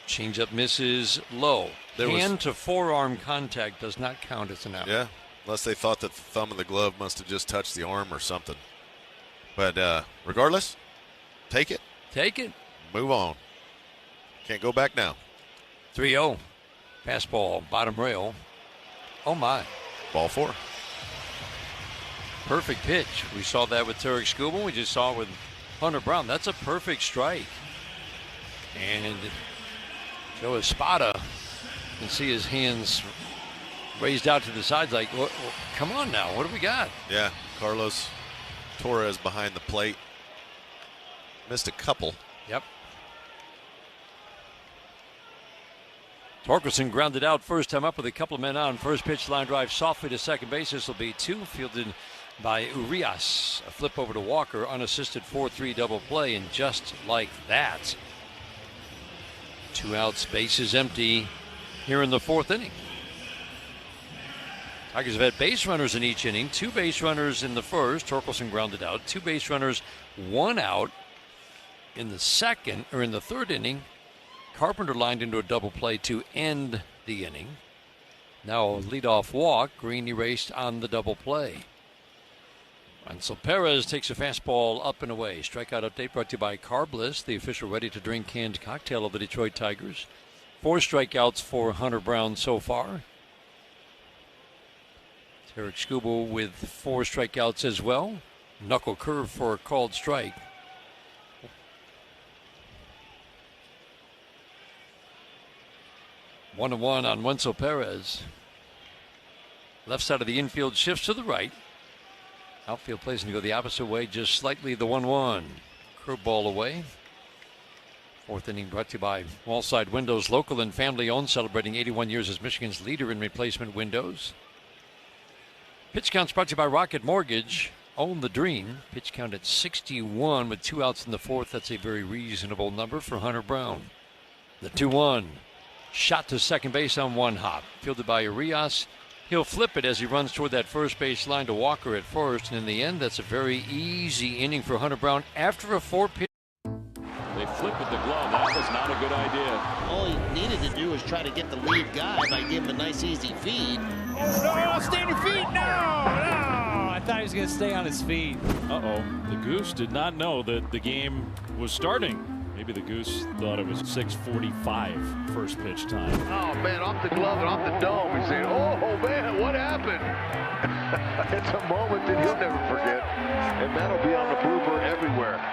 Changeup misses low. Hand to forearm contact does not count as an out. Yeah, unless they thought that the thumb of the glove must have just touched the arm or something. But regardless, take it. Take it. Move on. Can't go back now. 3-0. Fastball, bottom rail. Oh, my. Ball 4. Perfect pitch. We saw that with tarik skubal. We just saw it with Hunter Brown. That's a perfect strike. And Joe Espada can see his hands raised out to the sides like, come on now, what do we got? Yeah, Carlos Torres behind the plate. Missed a couple. Yep. Torkelson grounded out first time up with a couple of men on. First pitch line drive softly to second base. This will be 2, fielded by Urias. A flip over to Walker, unassisted 4-3 double play, and just like that, 2 outs, bases empty here in the 4th inning. Tigers have had base runners in each inning. 2 base runners in the first. Torkelson grounded out. 2 base runners, 1 out in the third inning. Carpenter lined into a double play to end the inning. Now a leadoff walk. Green erased on the double play. Ansel Perez takes a fastball up and away. Strikeout update brought to you by Carbliss, the official ready-to-drink canned cocktail of the Detroit Tigers. 4 strikeouts for Hunter Brown so far. Tarik skubal with 4 strikeouts as well. Knuckle curve for a called strike. One and one on Wenzel Perez. Left side of the infield shifts to the right. Outfield plays to go the opposite way, just slightly the 1-1. Curveball away. 4th inning brought to you by Wallside Windows, local and family owned, celebrating 81 years as Michigan's leader in replacement windows. Pitch counts brought to you by Rocket Mortgage. Own the dream. Pitch count at 61 with 2 outs in the 4th. That's a very reasonable number for Hunter Brown. The 2-1. Shot to second base on 1 hop. Fielded by Urias. He'll flip it as he runs toward that first base line to Walker at first. And in the end, that's a very easy inning for Hunter Brown after a 4-pitch. They flip with the glove. That was not a good idea. All he needed to do was try to get the lead guy by giving him a nice, easy feed. Oh, no, stay on your feet. No. I thought he was going to stay on his feet. Uh-oh. The Goose did not know that the game was starting. Maybe the Goose thought it was 6:45 first pitch time. Oh, man, off the glove and off the dome. He's saying, oh, man, what happened? It's a moment that he'll never forget, and that'll be on the blooper everywhere.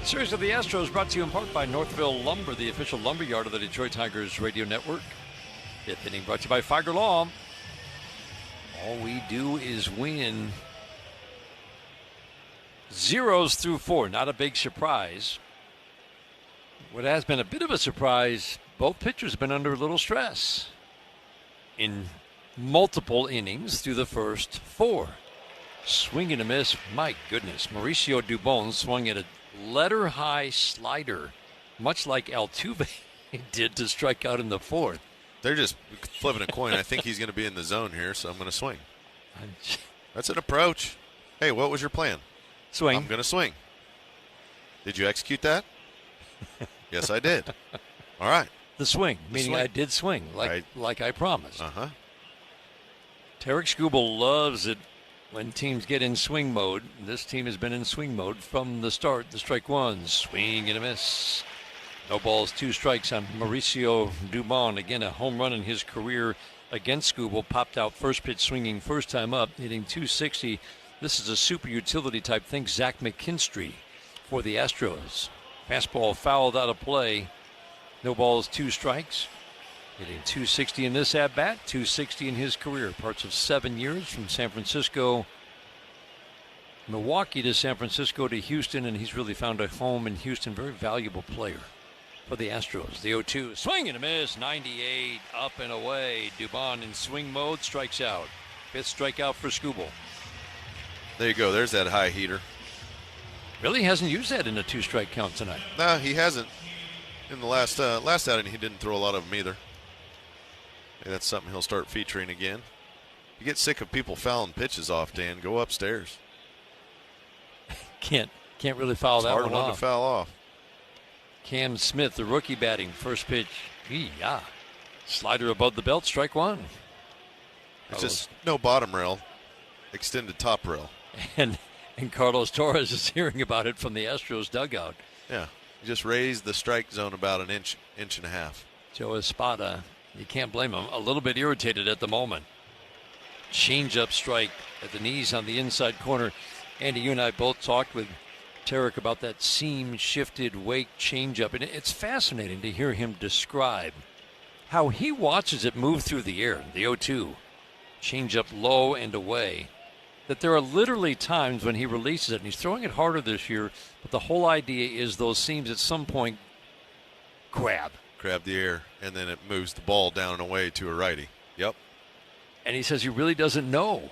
Series of the Astros brought to you in part by Northville Lumber, the official lumber yard of the Detroit Tigers radio network. 5th inning brought to you by Figer Law. All we do is win. 0s through 4, not a big surprise. What has been a bit of a surprise, both pitchers have been under a little stress in multiple innings through the first 4. Swing and a miss, my goodness. Mauricio Dubon swung at a letter-high slider, much like Altuve did to strike out in the 4th. They're just flipping a coin. I think he's going to be in the zone here, so I'm going to swing. That's an approach. Hey, what was your plan? Swing. I'm going to swing. Did you execute that? Yes, I did. All right. The swing, meaning I did swing, like I promised. Uh-huh. Tarik Skubal loves it when teams get in swing mode. This team has been in swing mode from the start. The strike one, swing and a miss. No balls, 2 strikes on Mauricio Dubon. Again, a home run in his career against Skubal. Popped out first pitch swinging first time up, hitting .260. This is a super utility type. Think Zach McKinstry for the Astros. Fastball fouled out of play. No balls, 2 strikes. Hitting .260 in this at-bat, .260 in his career. Parts of 7 years from San Francisco, Milwaukee to San Francisco to Houston, and he's really found a home in Houston. Very valuable player for the Astros. The 0-2, swing and a miss, 98, up and away. Dubon in swing mode, strikes out. 5th strikeout for Skubal. There you go. There's that high heater. Really hasn't used that in a 2-strike count tonight. No, he hasn't. In the last outing, he didn't throw a lot of them either. Maybe that's something he'll start featuring again. You get sick of people fouling pitches off, Dan, go upstairs. Can't really foul that one off. Hard one to foul off. Cam Smith, the rookie, batting. First pitch, slider above the belt, strike one. It's just no bottom rail, extended top rail. And Carlos Torres is hearing about it from the Astros dugout. Yeah, he just raised the strike zone about an inch and a half. Joe Espada, you can't blame him, a little bit irritated at the moment. Change-up strike at the knees on the inside corner. Andy, you and I both talked with Tarik about that seam-shifted wake change-up, and it's fascinating to hear him describe how he watches it move through the air. The 0-2, change-up low and away. That there are literally times when he releases it, and he's throwing it harder this year, but the whole idea is those seams at some point grab the air, and then it moves the ball down and away to a righty. Yep. And he says he really doesn't know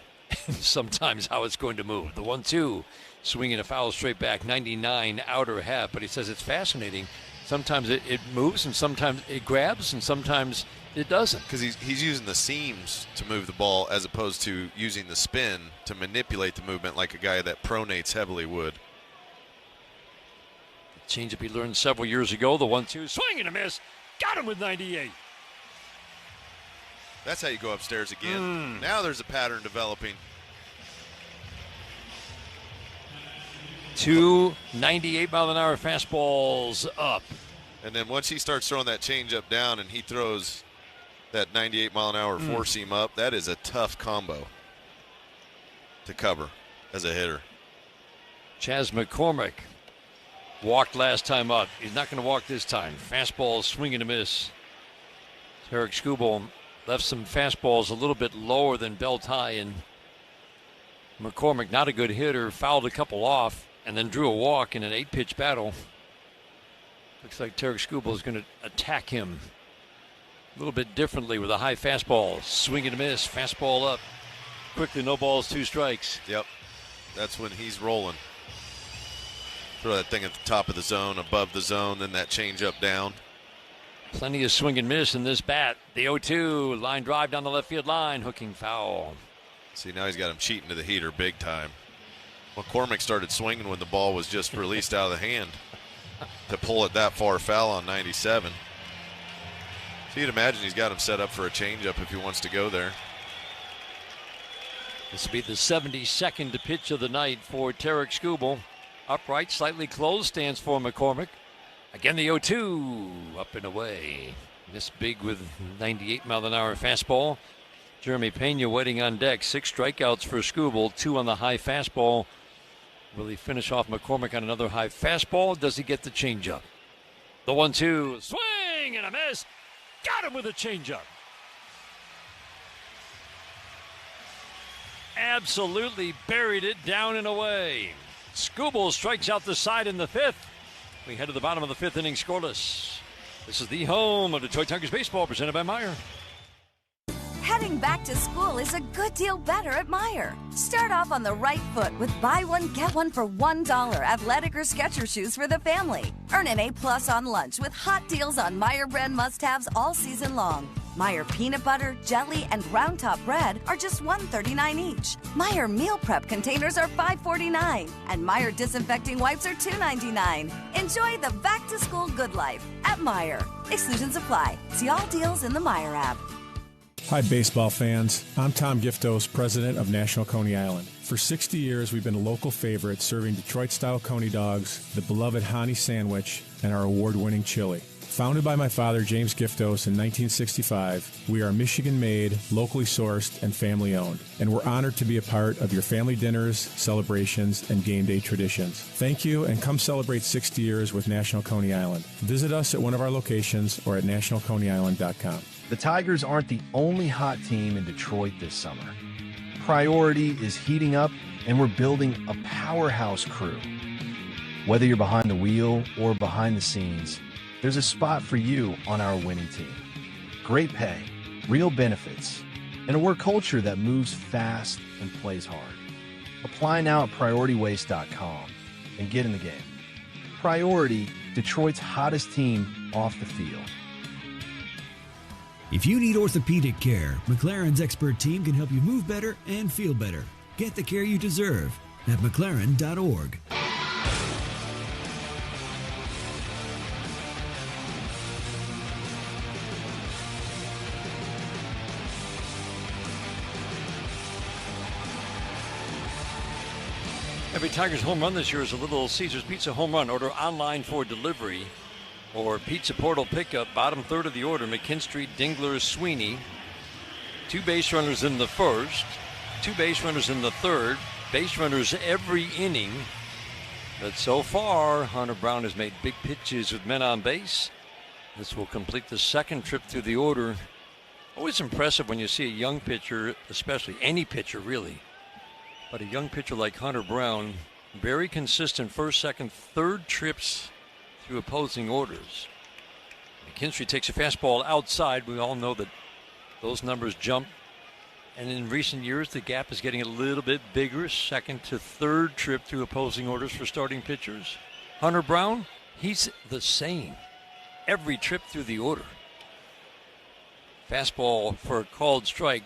sometimes how it's going to move. The 1-2, swinging a foul straight back, 99 outer half. But he says it's fascinating. Sometimes it moves, and sometimes it grabs, and sometimes it doesn't. Because he's using the seams to move the ball as opposed to using the spin to manipulate the movement like a guy that pronates heavily would. Changeup he learned several years ago. The 1-2, swing and a miss. Got him with 98. That's how you go upstairs again. Now there's a pattern developing. 2 98-mile-an-hour fastballs up. And then once he starts throwing that changeup down and he throws that 98-mile-an-hour four-seam up, that is a tough combo to cover as a hitter. Chas McCormick walked last time up. He's not going to walk this time. Fastball, swing and a miss. Tarik Skubal left some fastballs a little bit lower than belt high, and McCormick, not a good hitter, fouled a couple off and then drew a walk in an 8-pitch battle. Looks like Tarik Skubal is going to attack him a little bit differently with a high fastball. Swing and a miss, fastball up. Quickly, no balls, 2 strikes. Yep, that's when he's rolling. Throw that thing at the top of the zone, above the zone, then that change up down. Plenty of swing and miss in this bat. The 0-2, line drive down the left field line, hooking foul. See, now he's got him cheating to the heater big time. McCormick started swinging when the ball was just released out of the hand to pull it that far foul on 97. So you'd imagine he's got him set up for a changeup if he wants to go there. This will be the 72nd pitch of the night for Tarik Skubal. Upright, slightly closed, stands for McCormick. Again, the 0-2, up and away. Missed big with 98-mile-an-hour fastball. Jeremy Pena waiting on deck. 6 strikeouts for Skubal, 2 on the high fastball. Will he finish off McCormick on another high fastball? Does he get the changeup? The 1-2, swing and a miss. Got him with a changeup. Absolutely buried it down and away. Skubal strikes out the side in the 5th. We head to the bottom of the 5th inning scoreless. This is the home of Detroit Tigers baseball, presented by Meijer. Heading back to school is a good deal better at Meijer. Start off on the right foot with buy one, get one for $1 athletic or Skechers shoes for the family. Earn an A+ on lunch with hot deals on Meijer brand must-haves all season long. Meijer peanut butter, jelly, and round top bread are just $1.39 each. Meijer meal prep containers are $5.49. And Meijer disinfecting wipes are $2.99. Enjoy the back-to-school good life at Meijer. Exclusions apply. See all deals in the Meijer app. Hi, baseball fans. I'm Tom Giftos, president of National Coney Island. For 60 years, we've been a local favorite serving Detroit-style Coney dogs, the beloved Hani sandwich, and our award-winning chili. Founded by my father, James Giftos, in 1965, we are Michigan-made, locally sourced, and family-owned. And we're honored to be a part of your family dinners, celebrations, and game day traditions. Thank you, and come celebrate 60 years with National Coney Island. Visit us at one of our locations or at nationalconeyisland.com. The Tigers aren't the only hot team in Detroit this summer. Priority is heating up, and we're building a powerhouse crew. Whether you're behind the wheel or behind the scenes, there's a spot for you on our winning team. Great pay, real benefits, and a work culture that moves fast and plays hard. Apply now at PriorityWaste.com and get in the game. Priority, Detroit's hottest team off the field. If you need orthopedic care, McLaren's expert team can help you move better and feel better. Get the care you deserve at McLaren.org. Every Tigers home run this year is a Little Caesars Pizza home run. Order online for delivery or Pizza Portal pickup. Bottom third of the order, McKinstry, Dingler, Sweeney. 2 base runners in the first, 2 base runners in the third, base runners every inning. But so far, Hunter Brown has made big pitches with men on base. This will complete the second trip through the order. Always impressive when you see a young pitcher, especially any pitcher really, but a young pitcher like Hunter Brown, very consistent first, second, third trips through opposing orders. McKinstry takes a fastball outside. We all know that those numbers jump. And in recent years, the gap is getting a little bit bigger. Second to third trip through opposing orders for starting pitchers. Hunter Brown, he's the same every trip through the order. Fastball for a called strike.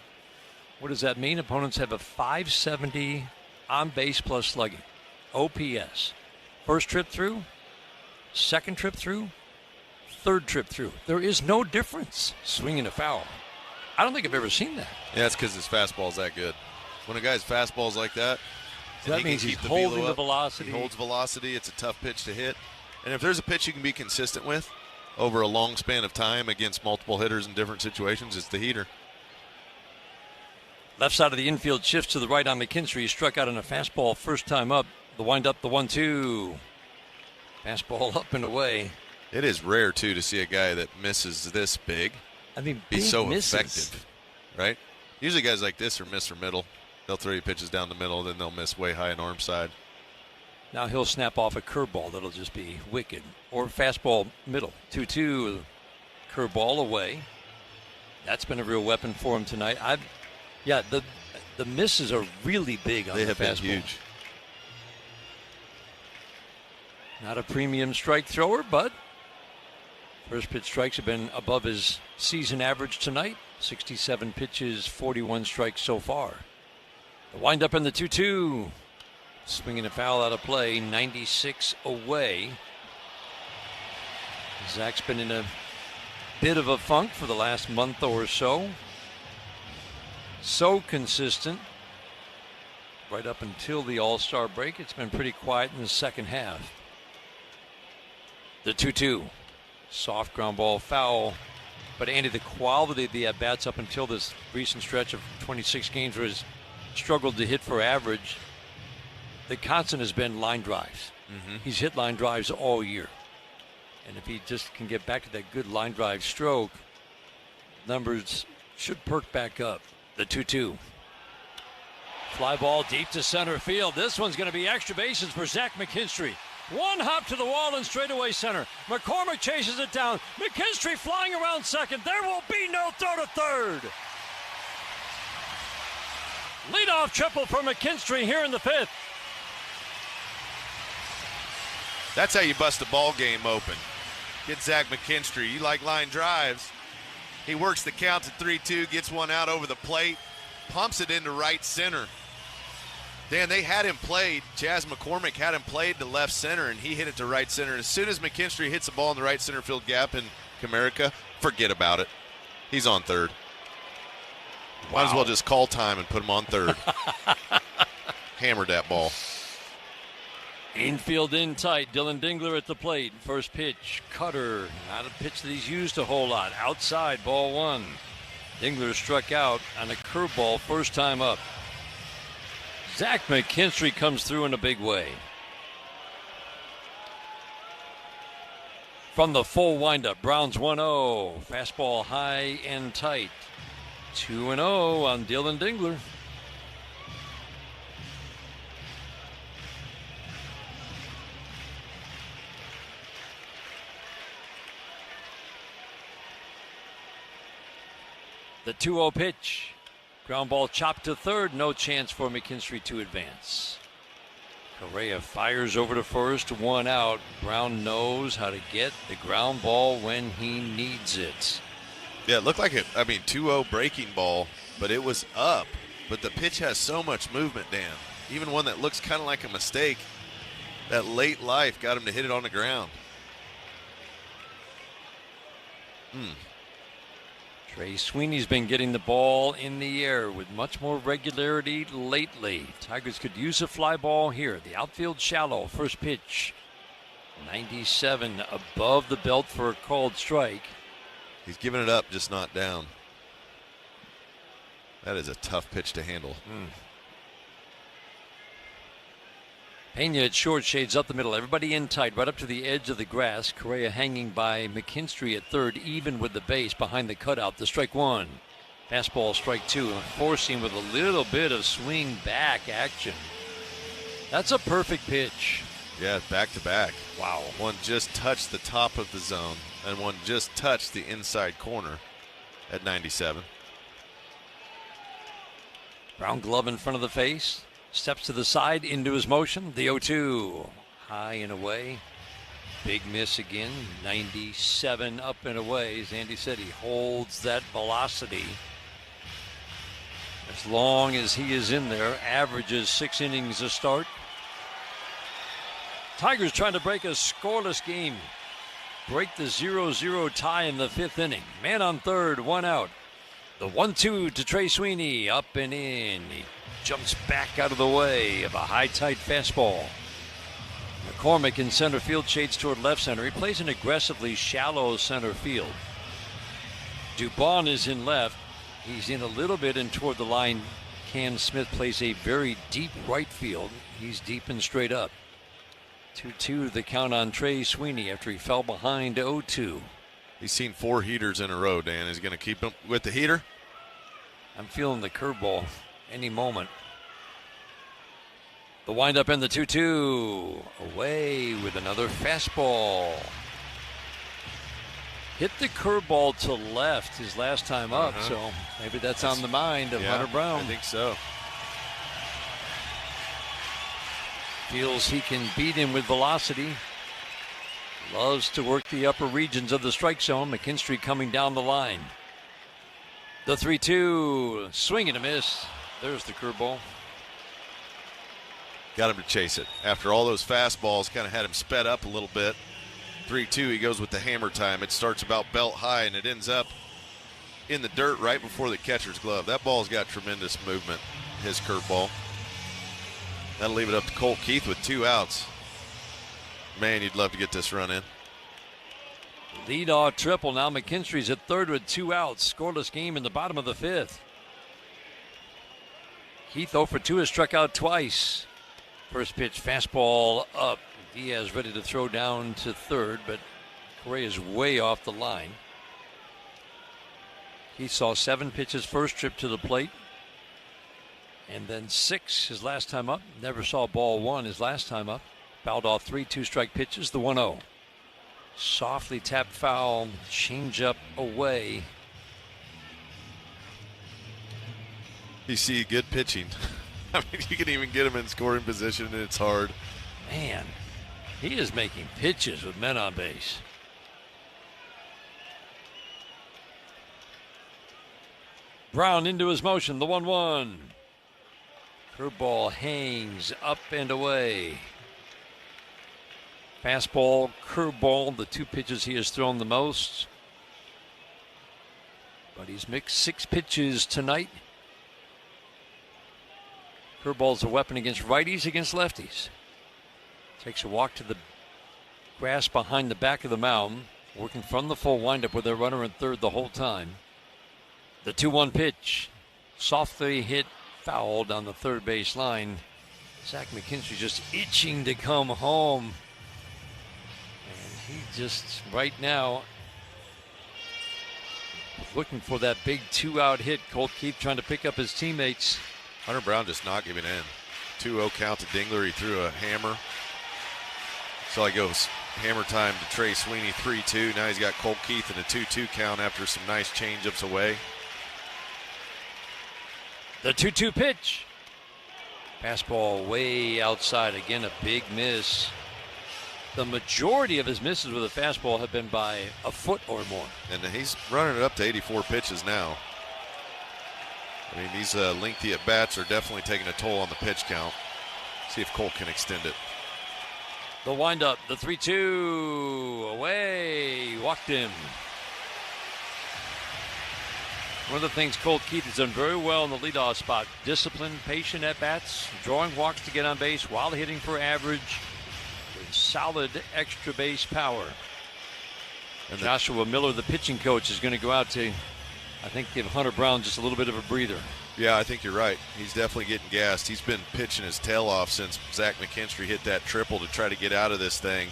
What does that mean? Opponents have a .570 on base plus slugging. OPS. First trip through, second trip through, third trip through. There is no difference swinging a foul. I don't think I've ever seen that. Yeah, it's because his fastball's that good. When a guy's fastball's like that, so that means he's holding the velocity. He holds velocity. It's a tough pitch to hit. And if there's a pitch you can be consistent with over a long span of time against multiple hitters in different situations, it's the heater. Left side of the infield shifts to the right on McKinstry. He struck out on a fastball first time up. The wind up, the 1-2. Fastball up and away. It is rare, too, to see a guy that misses this big. I mean, be so misses. Effective, right? Usually guys like this are miss or middle. They'll throw you pitches down the middle, then they'll miss way high on arm side. Now he'll snap off a curveball that'll just be wicked. Or fastball middle. 2-2, curveball away. That's been a real weapon for him tonight. Yeah, the misses are really big on the fastball. They have been huge. Not a premium strike thrower, but first pitch strikes have been above his season average tonight. 67 pitches, 41 strikes so far. The windup in the 2-2. Swinging a foul out of play, 96 away. Zach's been in a bit of a funk for the last month or so. So consistent. Right up until the All-Star break, it's been pretty quiet in the second half. The 2-2. Soft ground ball foul. But Andy, the quality of the at-bats up until this recent stretch of 26 games where he's struggled to hit for average, the constant has been line drives. Mm-hmm. He's hit line drives all year. And if he just can get back to that good line drive stroke, numbers should perk back up. The 2-2. Fly ball deep to center field. This one's going to be extra bases for Zach McKinstry. One hop to the wall and straightaway center. McCormick chases it down. McKinstry flying around second. There will be no throw to third. Leadoff triple for McKinstry here in the fifth. That's how you bust a ball game open. Get Zach McKinstry. You like line drives. He works the count to 3-2, gets one out over the plate, pumps it into right center. Dan, they had him played. Jazz McCormick had him played to left center, and he hit it to right center. And as soon as McKinstry hits the ball in the right center field gap in Comerica, forget about it. He's on third. Wow. Might as well just call time and put him on third. Hammered that ball. Infield in tight. Dylan Dingler at the plate. First pitch, cutter. Not a pitch that he's used a whole lot. Outside, ball one. Dingler struck out on a curveball first time up. Zach McKinstry comes through in a big way. From the full windup, Browns 1-0. Fastball high and tight. 2-0 on Dylan Dingler. The 2-0 pitch. Ground ball chopped to third. No chance for McKinstry to advance. Correa fires over to first. One out. Brown knows how to get the ground ball when he needs it. Yeah, it looked like 2-0 breaking ball, but it was up. But the pitch has so much movement, Dan. Even one that looks kind of like a mistake, that late life got him to hit it on the ground. Trey Sweeney's been getting the ball in the air with much more regularity lately. Tigers could use a fly ball here. The outfield shallow. First pitch. 97 above the belt for a called strike. He's giving it up, just not down. That is a tough pitch to handle. Pena at short, shades up the middle. Everybody in tight, right up to the edge of the grass. Correa hanging by McKinstry at third, even with the base behind the cutout. The strike one. Fastball, strike two. Forcing with a little bit of swing back action. That's a perfect pitch. Yeah, back to back. Wow. One just touched the top of the zone, and one just touched the inside corner at 97. Brown glove in front of the face. Steps to the side into his motion. The 0-2. High and away. Big miss again. 97 up and away. As Andy said, he holds that velocity. As long as he is in there, averages 6 innings a start. Tigers trying to break a scoreless game. Break the 0-0 tie in the 5th inning. Man on third, one out. The 1-2 to Trey Sweeney. Up and in. He jumps back out of the way of a high, tight fastball. McCormick in center field, shades toward left center. He plays an aggressively shallow center field. Dubon is in left. He's in a little bit and toward the line. Cam Smith plays a very deep right field. He's deep and straight up. 2-2 the count on Trey Sweeney after he fell behind 0-2. He's seen 4 heaters in a row, Dan. Is he going to keep him with the heater? I'm feeling the curveball any moment. The windup and the 2-2. Away with another fastball. Hit the curveball to left his last time up, so maybe that's on the mind of Hunter Brown. I think so. Feels he can beat him with velocity. Loves to work the upper regions of the strike zone. McKinstry coming down the line. The 3-2. Swing and a miss. There's the curveball. Got him to chase it. After all those fastballs, kind of had him sped up a little bit. 3-2, he goes with the hammer time. It starts about belt high, and it ends up in the dirt right before the catcher's glove. That ball's got tremendous movement, his curveball. That'll leave it up to Colt Keith with 2 outs. Man, you'd love to get this run in. Leadoff triple. Now McKinstry's at third with 2 outs. Scoreless game in the bottom of the 5th. Keith 0 for 2 has struck out twice. First pitch, fastball up. Diaz ready to throw down to third, but Correa is way off the line. He saw 7 pitches first trip to the plate, and then 6 his last time up. Never saw ball 1 his last time up. Fouled off 3 2-strike pitches, the 1-0. Softly tapped foul, change up away. You see good pitching. I mean, you can even get him in scoring position, and it's hard. Man, he is making pitches with men on base. Brown into his motion, the 1-1. Curveball hangs up and away. Fastball, curveball, the two pitches he has thrown the most. But he's mixed 6 pitches tonight. Curveball's a weapon against righties, against lefties. Takes a walk to the grass behind the back of the mound, working from the full windup with their runner in third the whole time. The 2-1 pitch, softly hit, foul down the third base line. Zach McKinstry just itching to come home. And he just, right now, looking for that big 2-out hit. Colt Keith trying to pick up his teammates. Hunter Brown just not giving in. 2-0 count to Dingler. He threw a hammer. So he goes hammer time to Trey Sweeney, 3-2. Now he's got Colt Keith in a 2-2 count after some nice changeups away. The 2-2 pitch. Fastball way outside. Again, a big miss. The majority of his misses with a fastball have been by a foot or more. And he's running it up to 84 pitches now. I mean, these lengthy at-bats are definitely taking a toll on the pitch count. See if Colt can extend it. The windup, the 3-2, away, walked him. One of the things Colt Keith has done very well in the leadoff spot, disciplined, patient at-bats, drawing walks to get on base while hitting for average with solid extra base power. And Joshua Miller, the pitching coach, is going to go out to, I think, give Hunter Brown just a little bit of a breather. Yeah, I think you're right. He's definitely getting gassed. He's been pitching his tail off since Zach McKinstry hit that triple to try to get out of this thing.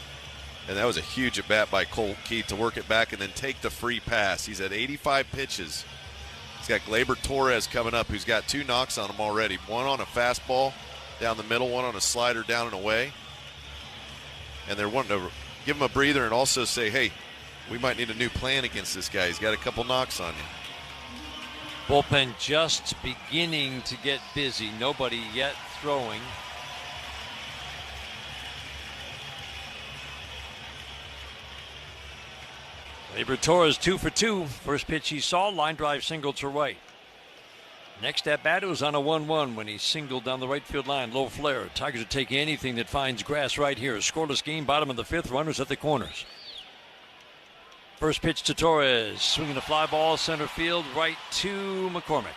And that was a huge at-bat by Colt Keith to work it back and then take the free pass. He's at 85 pitches. He's got Gleyber Torres coming up, who's got 2 knocks on him already. One on a fastball down the middle, one on a slider down and away. And they're wanting to give him a breather and also say, hey, we might need a new plan against this guy. He's got a couple knocks on you. Bullpen just beginning to get busy. Nobody yet throwing. Gleyber Torres 2 for 2. First pitch he saw, line drive single to right. Next at bat, it was on a 1-1 when he singled down the right field line. Low flare. Tigers will take anything that finds grass right here. A scoreless game, bottom of the 5th. Runners at the corners. First pitch to Torres. Swinging a fly ball, center field, right to McCormick.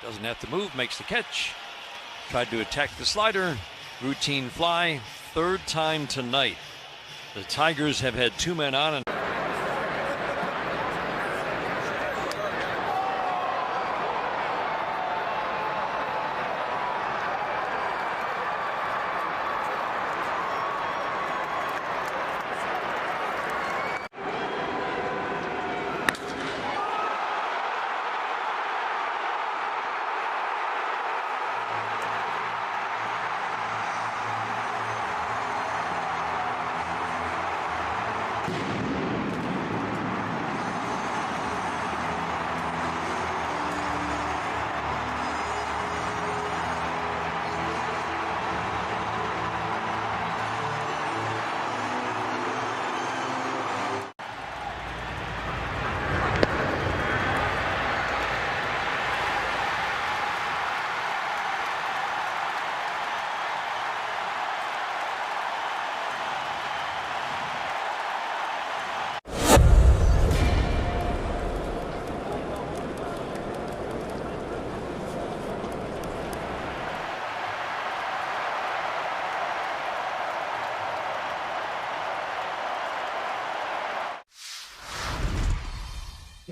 Doesn't have to move, makes the catch. Tried to attack the slider. Routine fly. 3rd time tonight. The Tigers have had 2 men on.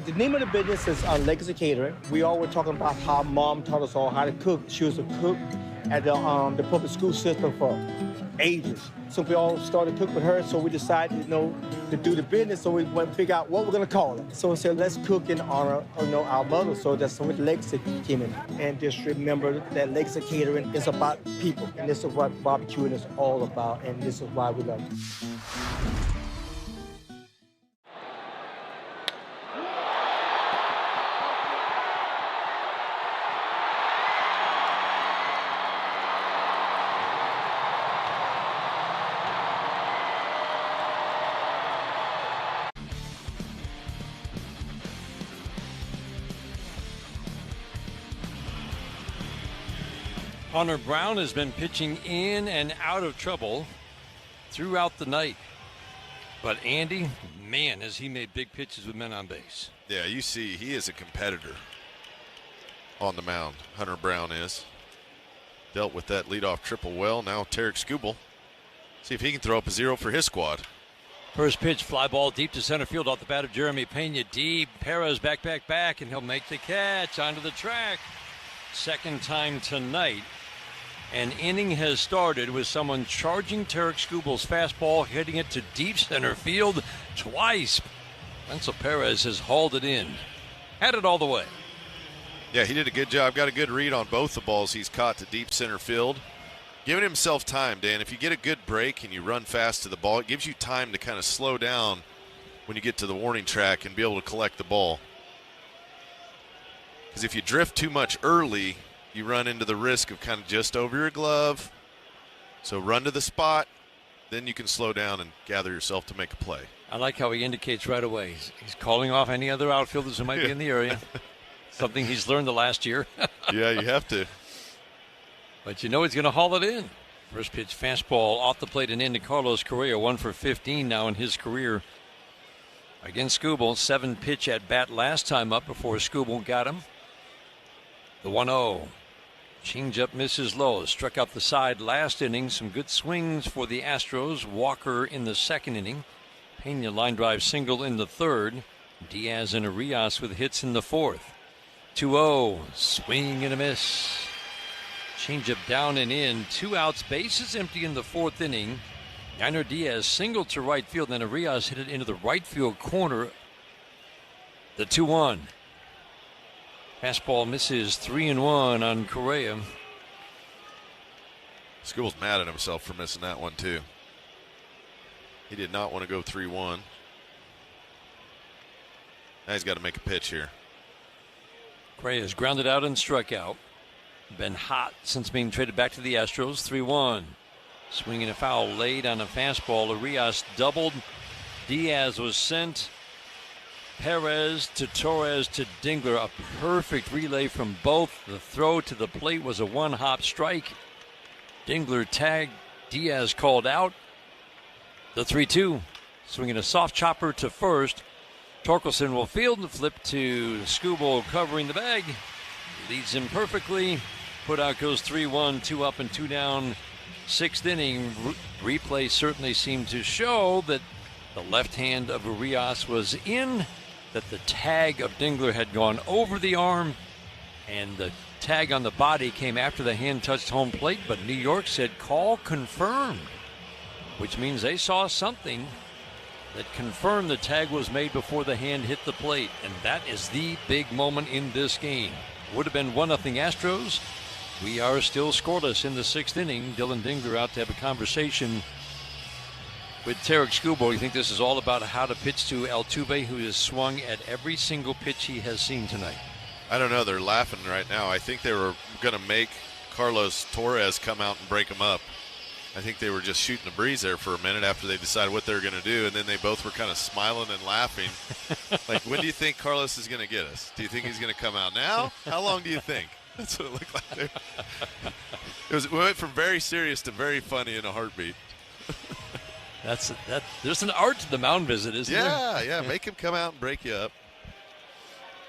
The name of the business is Legacy Catering. We all were talking about how Mom taught us all how to cook. She was a cook at the public school system for ages. So we all started to cook with her, so we decided, to do the business, so we went and figure out what we're gonna call it. So we said, let's cook in honor of, our mother, so that's what Legacy came in. And just remember that Legacy Catering is about people, and this is what barbecuing is all about, and this is why we love it. Hunter Brown has been pitching in and out of trouble throughout the night. But Andy, man, has he made big pitches with men on base. Yeah, you see, he is a competitor on the mound. Hunter Brown is. Dealt with that leadoff triple well. Now Tarik Skubal. See if he can throw up a 0 for his squad. First pitch, fly ball deep to center field off the bat of Jeremy Pena. Deep, Perez back, and he'll make the catch onto the track. Second time tonight. An inning has started with someone charging Tarik Skubal's fastball, hitting it to deep center field twice. Wenzel Perez has hauled it in. Had it all the way. Yeah, he did a good job. Got a good read on both the balls he's caught to deep center field. Giving himself time, Dan. If you get a good break and you run fast to the ball, it gives you time to kind of slow down when you get to the warning track and be able to collect the ball. Because if you drift too much early, you run into the risk of kind of just over your glove. So run to the spot, then you can slow down and gather yourself to make a play. I like how he indicates right away. He's calling off any other outfielders who might be in the area. Something he's learned the last year. Yeah, you have to. But you know he's going to haul it in. First pitch fastball off the plate and into Carlos Correa. 1 for 15 now in his career. Against Skubal, 7 pitch at bat last time up before Skubal got him. The 1-0. Changeup misses low. Struck out the side last inning. Some good swings for the Astros. Walker in the second inning. Pena line drive single in the third. Diaz and Arias with hits in the fourth. 2-0. Swing and a miss. Changeup down and in. 2 outs. Bases empty in the fourth inning. Yainer Diaz singled to right field. Then Arias hit it into the right field corner. The 2-1. Fastball misses 3-1 on Correa. Skubal's mad at himself for missing that one, too. He did not want to go 3-1. Now he's got to make a pitch here. Correa's grounded out and struck out. Been hot since being traded back to the Astros. 3-1. Swinging a foul late on a fastball. Arias doubled. Diaz was sent. Perez to Torres to Dingler. A perfect relay from both. The throw to the plate was a one-hop strike. Dingler tagged. Diaz called out. The 3-2. Swinging a soft chopper to first. Torkelson will field the flip to Skubal covering the bag. Leads him perfectly. Put out goes 3-1, 2 up and 2 down. Sixth inning. Replay certainly seemed to show that the left hand of Arias was in, that the tag of Dingler had gone over the arm, and the tag on the body came after the hand touched home plate, but New York said call confirmed, which means they saw something that confirmed the tag was made before the hand hit the plate, and that is the big moment in this game. Would have been 1-0 Astros. We are still scoreless in the sixth inning. Dylan Dingler out to have a conversation with Tarik Skubal. You think this is all about how to pitch to Altuve, who has swung at every single pitch he has seen tonight? I don't know. They're laughing right now. I think they were going to make Carlos Torres come out and break him up. I think they were just shooting the breeze there for a minute after they decided what they were going to do, and then they both were kind of smiling and laughing. Like, when do you think Carlos is going to get us? Do you think he's going to come out now? How long do you think? That's what it looked like. It went from very serious to very funny in a heartbeat. There's an art to the mound visit, isn't there? Yeah. Make him come out and break you up.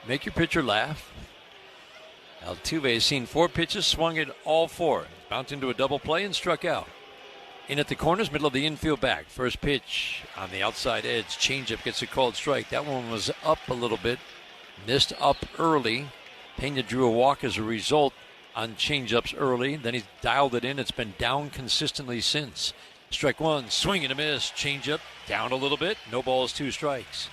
Make your pitcher laugh. Altuve has seen 4 pitches, swung at all 4. Bounced into a double play and struck out. In at the corners, middle of the infield back. First pitch on the outside edge. Changeup gets a called strike. That one was up a little bit. Missed up early. Pena drew a walk as a result on changeups early. Then he dialed it in. It's been down consistently since. Strike 1, swing and a miss. Changeup down a little bit. No balls, 2 strikes.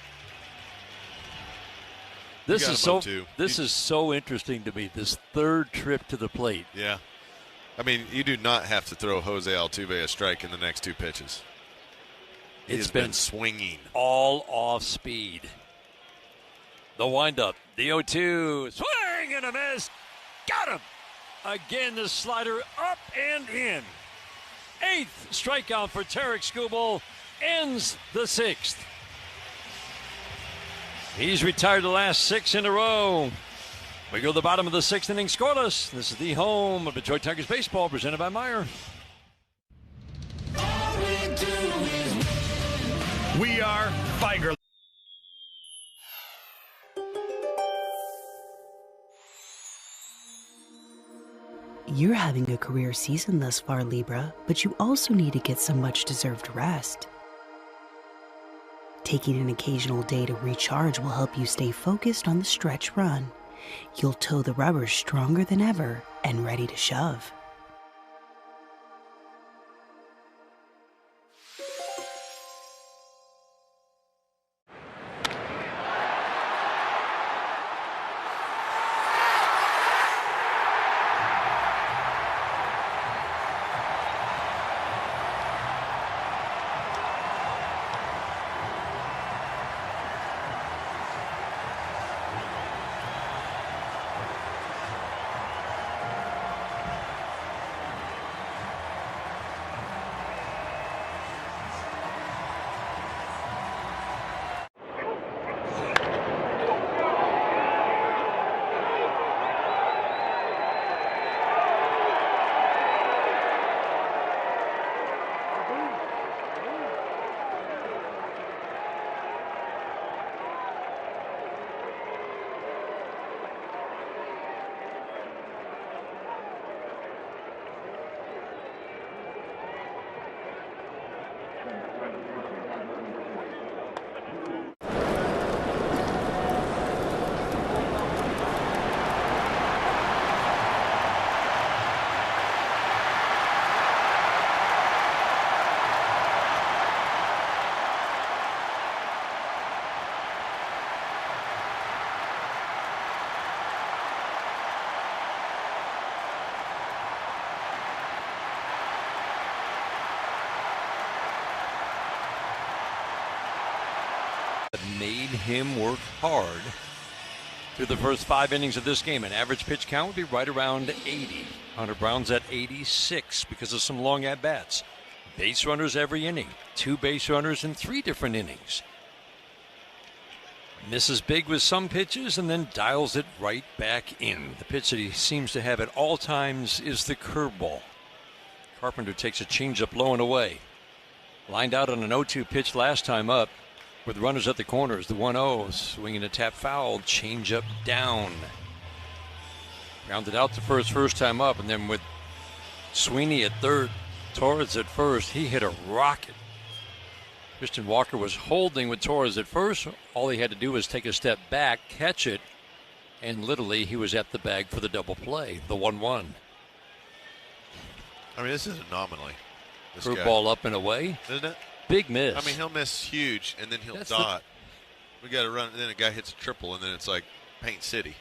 This is so interesting to me, this third trip to the plate. Yeah. I mean, you do not have to throw Jose Altuve a strike in the next 2 pitches. It's been swinging. All off speed. The windup, the 0-2, swing and a miss. Got him. Again, the slider up and in. 8th strikeout for Tarik Skubal, ends the 6th. He's retired the last 6 in a row. We go to the bottom of the 6th inning scoreless. This is the home of Detroit Tigers baseball, presented by Meyer. We are Figer. You're having a career season thus far, Libra, but you also need to get some much-deserved rest. Taking an occasional day to recharge will help you stay focused on the stretch run. You'll toe the rubber stronger than ever and ready to shove. Made him work hard through the first 5 innings of this game. An average pitch count would be right around 80. Hunter Brown's at 86 because of some long at-bats. Base runners every inning. 2 base runners in 3 different innings. Misses big with some pitches and then dials it right back in. The pitch that he seems to have at all times is the curveball. Carpenter takes a changeup low and away. Lined out on an 0-2 pitch last time up. With runners at the corners, the 1-0, swinging a tap foul, changeup down. Grounded out to first time up, and then with Sweeney at third, Torres at first, he hit a rocket. Christian Walker was holding with Torres at first. All he had to do was take a step back, catch it, and literally he was at the bag for the double play, the 1-1. I mean, this is an anomaly. Curveball up and away. Isn't it? Big miss. I mean, he'll miss huge, and then he'll dot. We got to run, and then a guy hits a triple, and then it's like Paint City.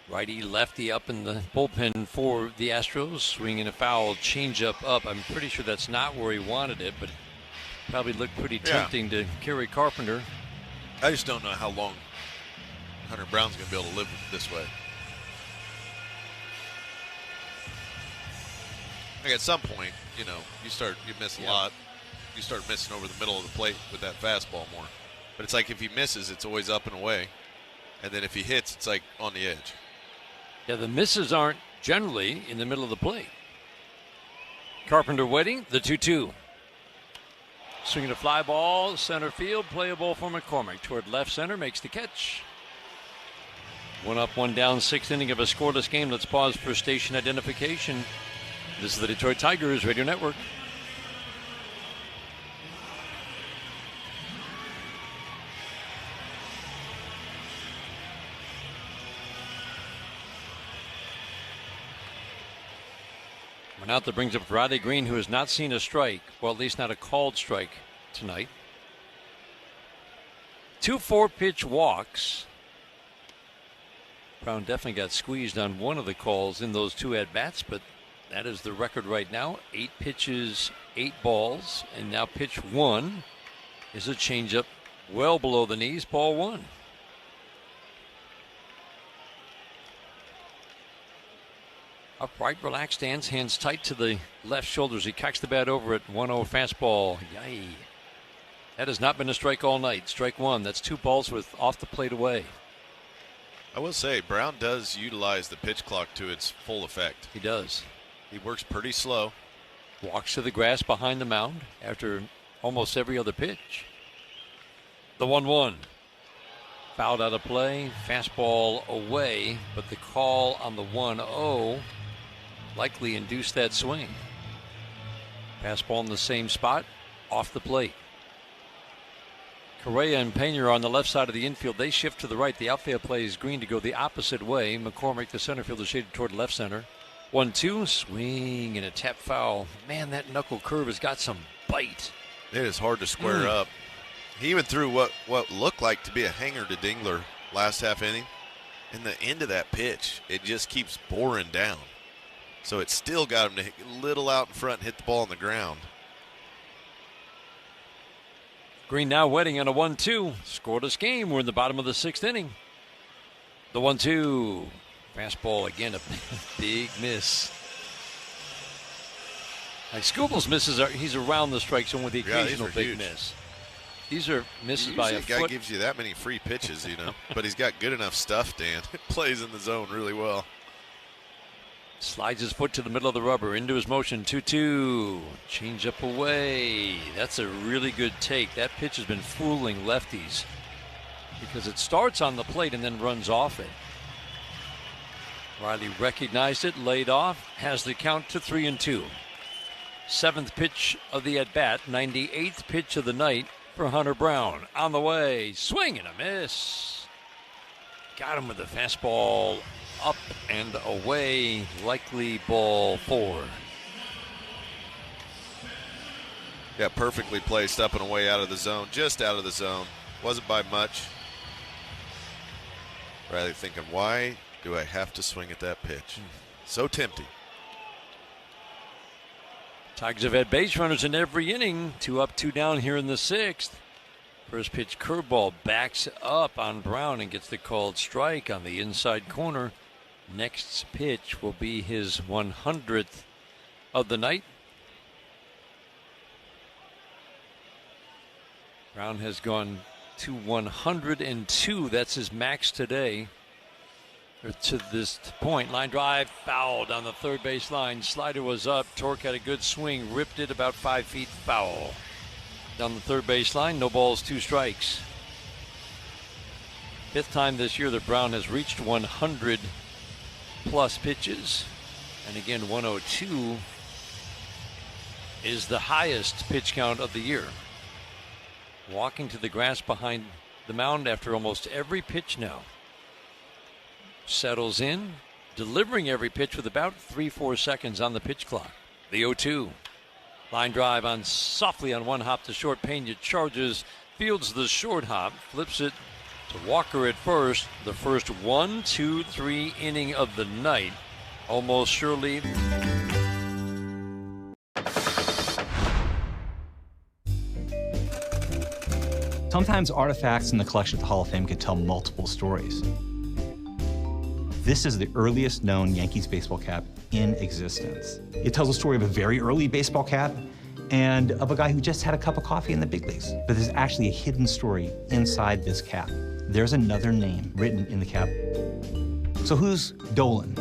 Righty, lefty up in the bullpen for the Astros, swinging a foul, changeup up. I'm pretty sure that's not where he wanted it, but probably looked pretty tempting to carry Carpenter. I just don't know how long Hunter Brown's going to be able to live this way. Like at some point, you miss a lot. You start missing over the middle of the plate with that fastball more. But it's like if he misses, it's always up and away. And then if he hits, it's like on the edge. Yeah, the misses aren't generally in the middle of the plate. Carpenter waiting, the 2-2. Swinging a fly ball, center field, playable for McCormick. Toward left center, makes the catch. 1 up, 1 down, 6th inning of a scoreless game. Let's pause for station identification. This is the Detroit Tigers Radio Network. One out that brings up Riley Green, who has not seen a strike, well, at least not a called strike tonight. 2 4-pitch walks. Brown definitely got squeezed on one of the calls in those 2 at-bats, but that is the record right now. 8 pitches, 8 balls, and now pitch 1 is a changeup well below the knees, ball 1. Upright, relaxed stance, hands tight to the left shoulders. He cocks the bat over at 1-0 fastball. Yay. That has not been a strike all night. Strike one. That's 2 balls with off the plate away. I will say, Brown does utilize the pitch clock to its full effect. He does. He works pretty slow. Walks to the grass behind the mound after almost every other pitch. The 1-1. Fouled out of play. Fastball away, but the call on the 1-0 likely induced that swing. Fastball in the same spot, off the plate. Correa and Pena are on the left side of the infield. They shift to the right. The outfield plays Green to go the opposite way. McCormick, the center fielder, shaded toward left center. 1-2, swing and a tap foul. Man, that knuckle curve has got some bite. It is hard to square up. He even threw what looked like to be a hanger to Dingler last half inning. And the end of that pitch, it just keeps boring down. So it still got him to hit a little out in front and hit the ball on the ground. Green now wetting on a 1-2. Scoreless game. We're in the bottom of the 6th inning. The 1-2. Fastball again, a big miss. Like Skubal's misses he's around the strike zone with the occasional big huge miss. These are misses by a guy foot. Gives you that many free pitches, but he's got good enough stuff, Dan. Plays in the zone really well. Slides his foot to the middle of the rubber, into his motion, 2-2. Change up away. That's a really good take. That pitch has been fooling lefties because it starts on the plate and then runs off it. Riley recognized it, laid off, has the count to 3-2. 7th pitch of the at-bat, 98th pitch of the night for Hunter Brown. On the way, swing and a miss. Got him with the fastball up and away, likely ball 4. Yeah, perfectly placed up and away out of the zone, just out of the zone. Wasn't by much. Riley thinking, why do I have to swing at that pitch? So tempting. Tigers have had base runners in every inning. 2 up, 2 down here in the 6th. First pitch curveball backs up on Brown and gets the called strike on the inside corner. Next pitch will be his 100th of the night. Brown has gone to 102. That's his max today. Or to this point. Line drive, foul down the third base line. Slider was up. Torque had a good swing. Ripped it about 5 feet foul. Down the third base line. No balls, 2 strikes. 5th time this year that Brown has reached 100 plus pitches. And again, 102 is the highest pitch count of the year. Walking to the grass behind the mound after almost every pitch now. Settles in, delivering every pitch with about 3-4 seconds on the pitch clock. The 0-2. Line drive on softly on one hop to short. Pena charges, fields the short hop, flips it to Walker at first. The first 1, 2, 3 inning of the night. Almost surely. Sometimes artifacts in the collection at the Hall of Fame could tell multiple stories. This is the earliest known Yankees baseball cap in existence. It tells a story of a very early baseball cap and of a guy who just had a cup of coffee in the big leagues. But there's actually a hidden story inside this cap. There's another name written in the cap. So who's Dolan?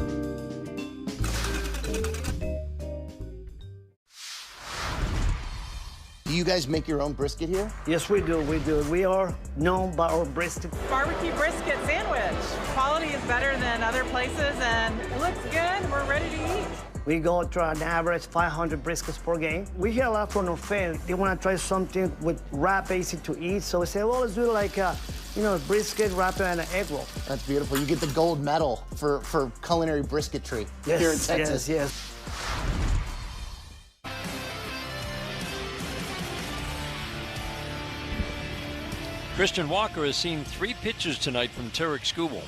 Do you guys make your own brisket here? Yes, we do. We are known by our brisket. Barbecue brisket sandwich. Quality is better than other places, and it looks good. We're ready to eat. We go to an average 500 briskets per game. We hear a lot from our fans. They want to try something with wrap, easy to eat. So we say, well, let's do like a, brisket, wrap, and an egg roll. That's beautiful. You get the gold medal for culinary brisketry here in Texas. Yes. Christian Walker has seen 3 pitches tonight from Tarik Skubal.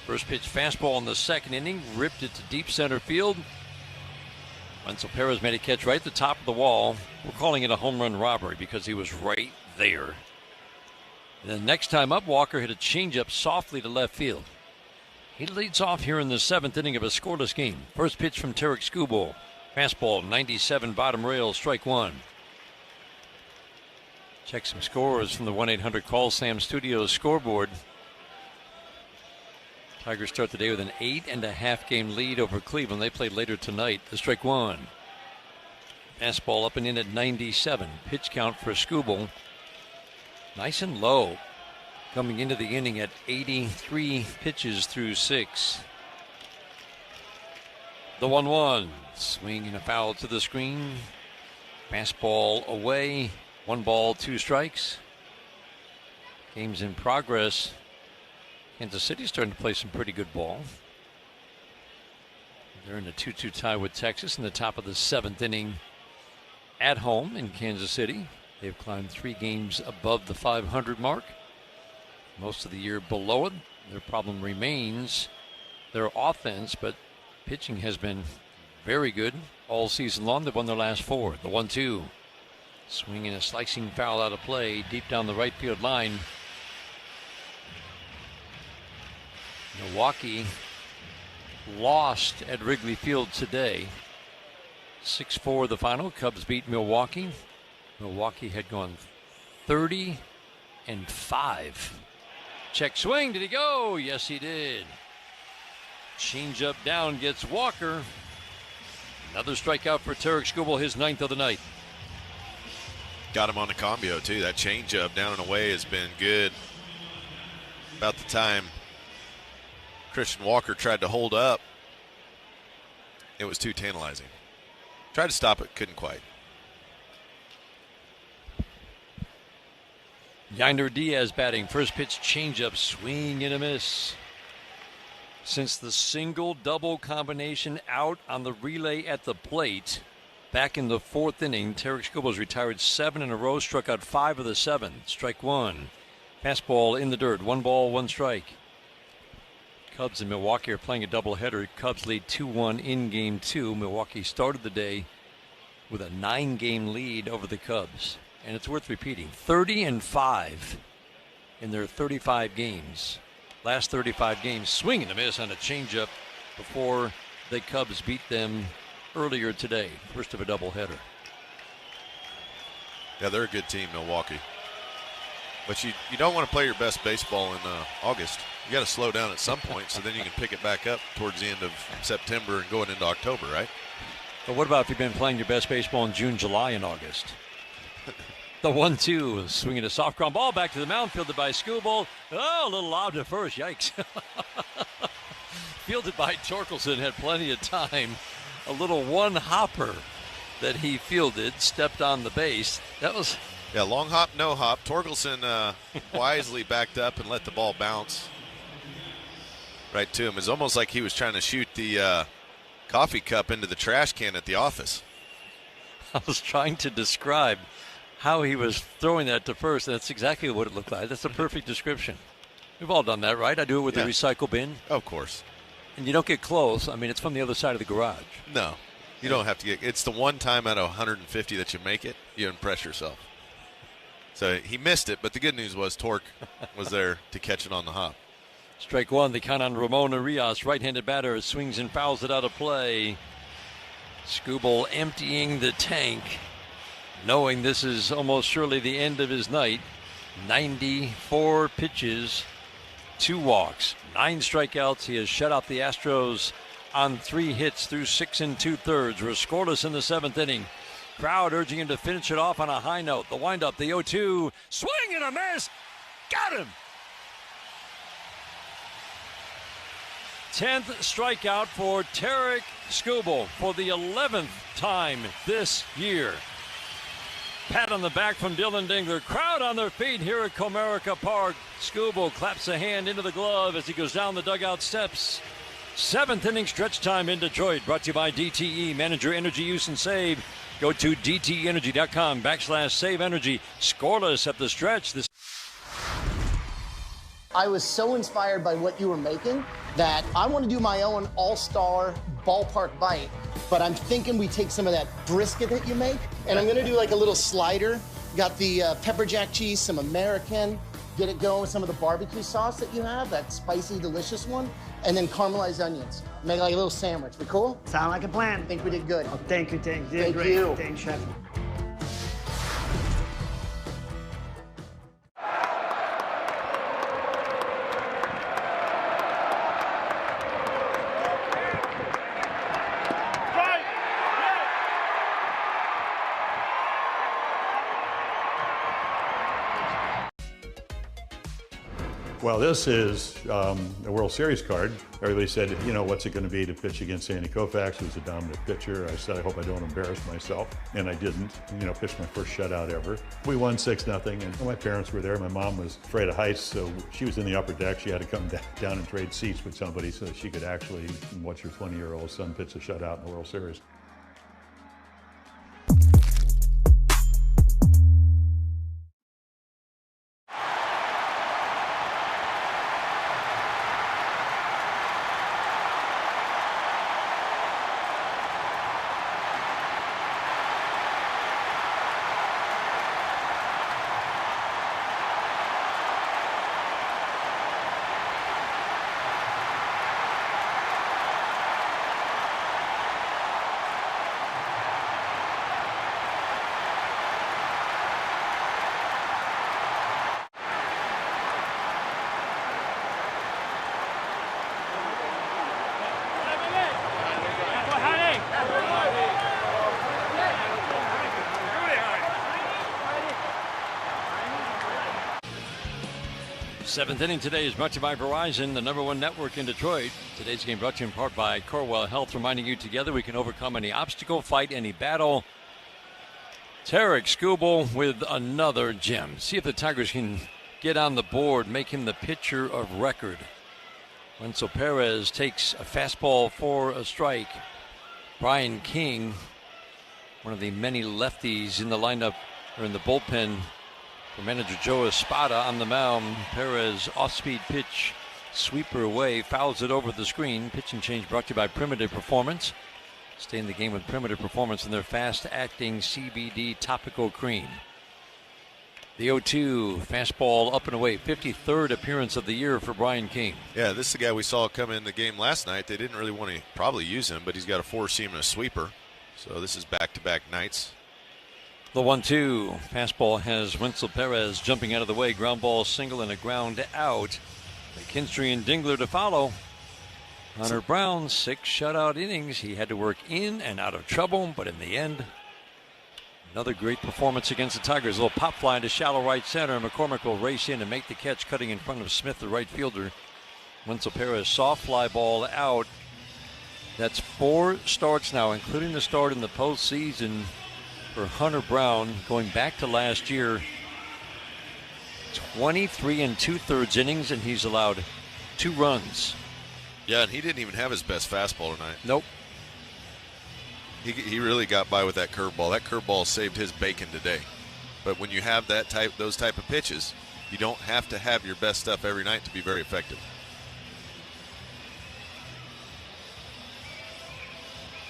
First pitch fastball in the 2nd inning, ripped it to deep center field. Wenzel Perez made a catch right at the top of the wall. We're calling it a home run robbery because he was right there. And then next time up, Walker hit a changeup softly to left field. He leads off here in the 7th inning of a scoreless game. First pitch from Tarik Skubal. Fastball, 97 bottom rail, strike 1. Check some scores from the 1-800-CALL-SAM Studios scoreboard. Tigers start the day with an 8.5 game lead over Cleveland. They play later tonight. The strike one. Fastball up and in at 97. Pitch count for Skubal. Nice and low. Coming into the inning at 83 pitches through 6. The 1-1. Swing and a foul to the screen. Fastball away. 1 ball, 2 strikes. Game's in progress. Kansas City's starting to play some pretty good ball. They're in a 2-2 tie with Texas in the top of the 7th inning at home in Kansas City. They've climbed 3 games above the 500 mark. Most of the year below it. Their problem remains their offense, but pitching has been very good all season long. They've won their last 4. The 1-2. Swinging a slicing foul out of play deep down the right field line. Milwaukee lost at Wrigley Field today. 6-4 the final. Cubs beat Milwaukee. Milwaukee had gone 30-5. Check swing. Did he go? Yes, he did. Change up down gets Walker. Another strikeout for Tarik Skubal, his 9th of the night. Got him on the combo, too. That changeup down and away has been good. About the time Christian Walker tried to hold up, it was too tantalizing. Tried to stop it, couldn't quite. Yainer Diaz batting. First pitch changeup, swing and a miss. Since the single-double combination out on the relay at the plate, back in the 4th inning, Tarik Skubal's retired 7 in a row, struck out 5 of the 7. Strike 1. Fastball in the dirt. 1 ball, 1 strike. Cubs and Milwaukee are playing a doubleheader. Cubs lead 2-1 in Game 2. Milwaukee started the day with a 9-game lead over the Cubs. And it's worth repeating, 30-5 in their 35 games. Last 35 games, swing and a miss on a changeup before the Cubs beat them earlier today. First of a doubleheader. Yeah, they're a good team, Milwaukee. But you don't want to play your best baseball in August. You got to slow down at some point so then you can pick it back up towards the end of September and going into October, right? But what about if you've been playing your best baseball in June, July, and August? The 1-2, swinging a soft ground ball back to the mound, fielded by Skubal. Oh, a little lob to first, yikes. Fielded by Torkelson, had plenty of time. A little one-hopper that he fielded, stepped on the base. That was... Yeah, long hop, no hop. Torkelson wisely backed up and let the ball bounce right to him. It's almost like he was trying to shoot the coffee cup into the trash can at the office. I was trying to describe how he was throwing that to first. That's exactly what it looked like. That's a perfect description. We've all done that, right? I do it with the recycle bin. Of course. And you don't get close. I mean, it's from the other side of the garage. No, you don't have to get. It's the one time out of 150 that you make it, you impress yourself. So he missed it, but the good news was Torque was there to catch it on the hop. Strike 1, the count on Ramon Arias, right-handed batter, swings and fouls it out of play. Skubal emptying the tank, knowing this is almost surely the end of his night. 94 pitches, 2 walks, 9 strikeouts. He has shut out the Astros on 3 hits through 6 2/3. We're scoreless in the 7th inning. Crowd urging him to finish it off on a high note. The windup, the 0-2, swing and a miss. Got him. 10th strikeout for Tarik Skubal for the 11th time this year. Pat on the back from Dylan Dingler. Crowd on their feet here at Comerica Park. Skubal claps a hand into the glove as he goes down the dugout steps. 7th inning stretch time in Detroit. Brought to you by DTE. Manage your energy use and save. Go to DTEnergy.com/save energy. Scoreless at the stretch. I was so inspired by what you were making that I want to do my own all-star ballpark bite, but I'm thinking we take some of that brisket that you make, and I'm going to do like a little slider. Got the pepper jack cheese, some American, get it going with some of the barbecue sauce that you have, that spicy, delicious one, and then caramelized onions. Make like a little sandwich. We cool? Sound like a plan. I think we did good. Oh, thank you, Tank. Thank you. Thanks, Chef. Well, this is a World Series card. Everybody said, you know, what's it going to be to pitch against Sandy Koufax, who's a dominant pitcher. I said, I hope I don't embarrass myself. And I didn't. You know, pitched my first shutout ever. We won 6-0, and my parents were there. My mom was afraid of heights, so she was in the upper deck. She had to come down and trade seats with somebody so that she could actually watch her 20-year-old son pitch a shutout in the World Series. Seventh inning today is brought to you by Verizon, the #1 network in Detroit. Today's game brought to you in part by Corewell Health, reminding you together we can overcome any obstacle, fight any battle. Tarik Skubal with another gem. See if the Tigers can get on the board, make him the pitcher of record. Wenzel Perez takes a fastball for a strike. Brian King, one of the many lefties in the lineup, or in the bullpen, for manager Joe Espada on the mound. Perez off-speed pitch, sweeper away, fouls it over the screen. Pitching change brought to you by Primitive Performance. Stay in the game with Primitive Performance and their fast-acting CBD topical cream. The 0-2 fastball up and away. 53rd appearance of the year for Brian King. Yeah, this is the guy we saw come in the game last night. They didn't really want to probably use him, but he's got a four-seam and a sweeper. So this is back-to-back nights. The 1-2 fastball has Wenzel Perez jumping out of the way. Ground ball single and a ground out. McKinstry and Dingler to follow. Hunter Brown, 6 shutout innings. He had to work in and out of trouble, but in the end, another great performance against the Tigers. A little pop fly into shallow right center. McCormick will race in and make the catch, cutting in front of Smith, the right fielder. Wenzel Perez, soft fly ball out. That's 4 starts now, including the start in the postseason for Hunter Brown, going back to last year. 23 2/3 innings, and he's allowed 2 runs. Yeah, and he didn't even have his best fastball tonight. Nope. He really got by with that curveball. That curveball saved his bacon today. But when you have those type of pitches, you don't have to have your best stuff every night to be very effective.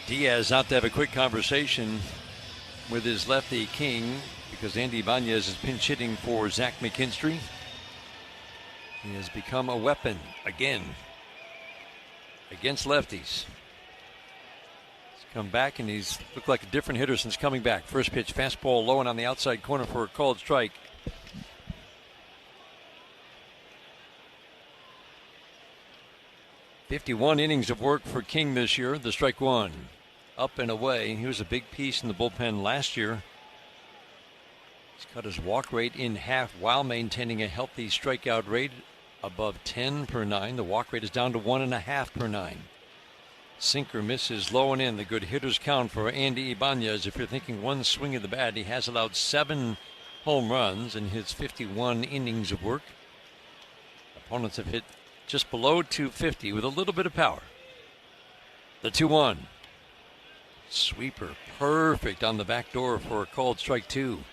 Diaz out to have a quick conversation with his lefty King, because Andy Ibanez is pinch hitting for Zach McKinstry. He has become a weapon again against lefties. He's come back and he's looked like a different hitter since coming back. First pitch, fastball low and on the outside corner for a called strike. "51 innings of work for King this year. The strike one. Up and away. He was a big piece in the bullpen last year. He's cut his walk rate in half while maintaining a healthy strikeout rate above 10 per 9. The walk rate is down to 1.5 per 9. Sinker misses low and in. The good hitters count for Andy Ibanez. If you're thinking one swing of the bat, he has allowed 7 home runs in his 51 innings of work. Opponents have hit just below 250 with a little bit of power. The 2-1. Sweeper, perfect on the back door for a called strike 2.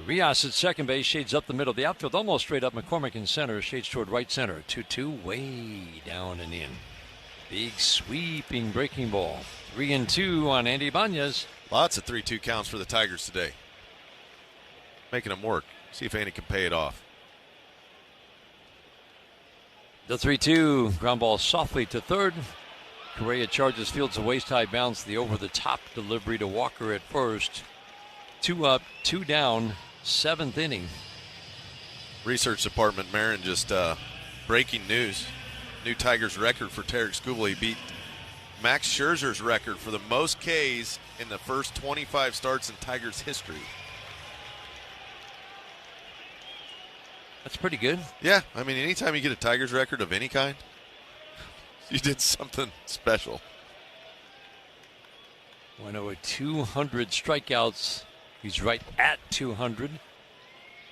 Rios at second base, shades up the middle. The outfield almost straight up. McCormick in center, shades toward right center. 2-2, way down and in. Big sweeping breaking ball. 3-2 on Andy Ibanez. Lots of 3-2 counts for the Tigers today. Making them work. See if Andy can pay it off. The 3-2, ground ball softly to third. Correa charges, fields a waist-high bounce, the over-the-top delivery to Walker at first. 2 up, 2 down, 7th inning. Research Department, Marin, just breaking news. New Tigers record for Tarik Skubal. He beat Max Scherzer's record for the most Ks in the first 25 starts in Tigers history. That's pretty good. Yeah, I mean, anytime you get a Tigers record of any kind, you did something special. Went over 200 strikeouts. He's right at 200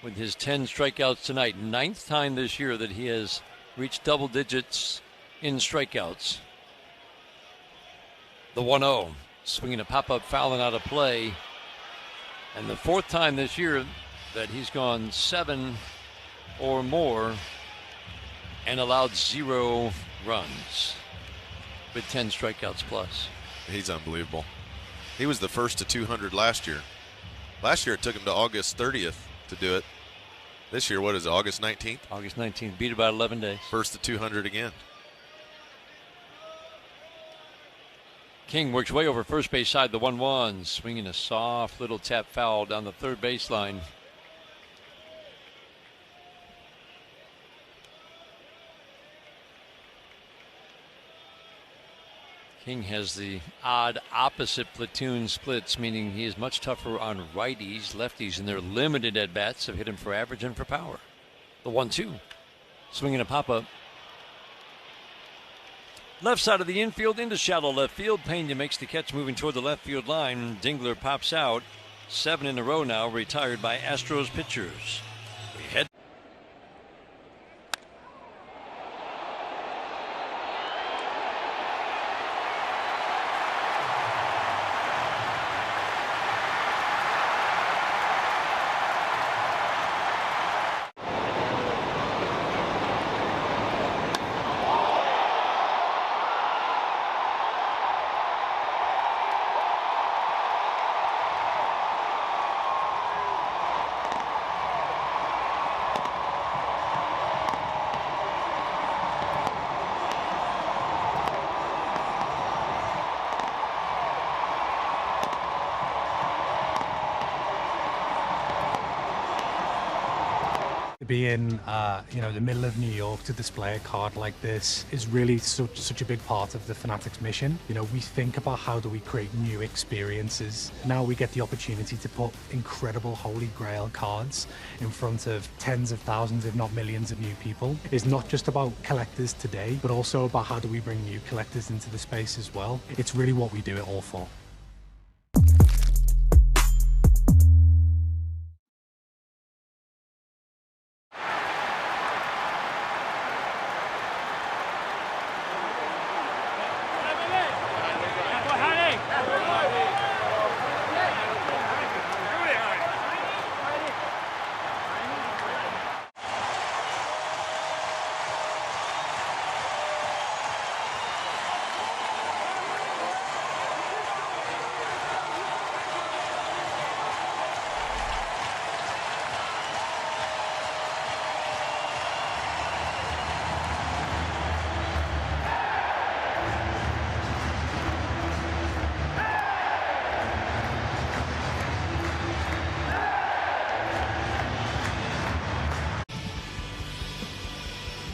with his 10 strikeouts tonight. 9th time this year that he has reached double digits in strikeouts. The 1-0, swinging a pop-up foul and out of play. And the 4th time this year that he's gone 7 or more and allowed 0 runs with 10 strikeouts plus. He's unbelievable. He was the first to 200 last year. Last year it took him to August 30th to do it. This year, what is it, August 19th? August 19th, beat it by 11 days. First to 200 again. King works way over first base side, the 1-1, swinging a soft little tap foul down the third baseline. King has the odd opposite platoon splits, meaning he is much tougher on righties, lefties, and their limited at-bats have hit him for average and for power. The 1-2, swinging a pop-up. Left side of the infield into shallow left field. Pena makes the catch moving toward the left field line. Dingler pops out. 7 in a row now retired by Astros pitchers. We head. Be in the middle of New York to display a card like this is really such a big part of the Fanatics mission. We think about how do we create new experiences. Now we get the opportunity to put incredible Holy Grail cards in front of tens of thousands, if not millions of new people. It's not just about collectors today, but also about how do we bring new collectors into the space as well. It's really what we do it all for.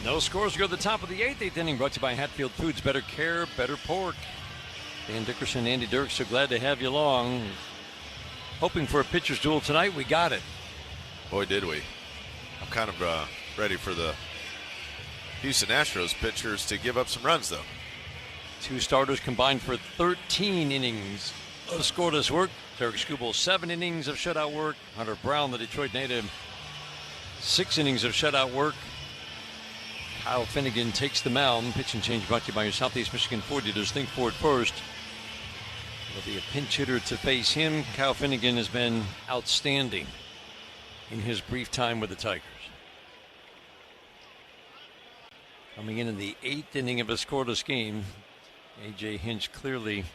No scores go to the top of the 8th inning, brought to you by Hatfield Foods. Better care, better pork. Dan Dickerson, Andy Dirks, so glad to have you along. Hoping for a pitcher's duel tonight. We got it. Boy, did we. I'm kind of ready for the Houston Astros pitchers to give up some runs, though. 2 starters combined for 13 innings of scoreless work. Tarik Skubal, 7 innings of shutout work. Hunter Brown, the Detroit native, 6 innings of shutout work. Kyle Finnegan takes the mound. Pitch and change brought to you by your Southeast Michigan Ford dealers. Think Ford first. There'll be a pinch hitter to face him. Kyle Finnegan has been outstanding in his brief time with the Tigers. Coming in the 8th inning of a scoreless game, A.J. Hinch clearly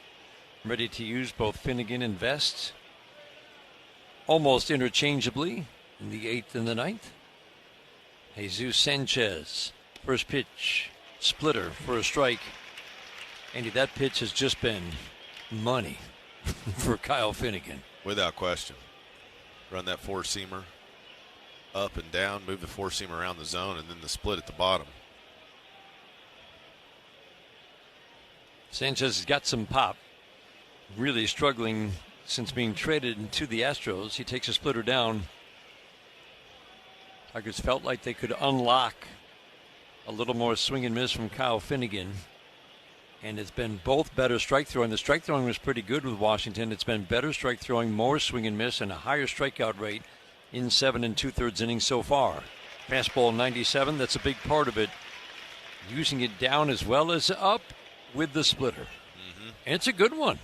ready to use both Finnegan and Vest almost interchangeably in the 8th and the 9th. Jesus Sanchez. First pitch, splitter for a strike. Andy, that pitch has just been money for Kyle Finnegan. Without question. Run that four-seamer up and down, move the four-seamer around the zone, and then the split at the bottom. Sanchez has got some pop. Really struggling since being traded to the Astros. He takes a splitter down. Tigers felt like they could unlock a little more swing and miss from Kyle Finnegan. And it's been both better strike throwing. The strike throwing was pretty good with Washington. It's been better strike throwing, more swing and miss, and a higher strikeout rate in 7 2/3 innings so far. Fastball 97, that's a big part of it. Using it down as well as up with the splitter. And it's a good one.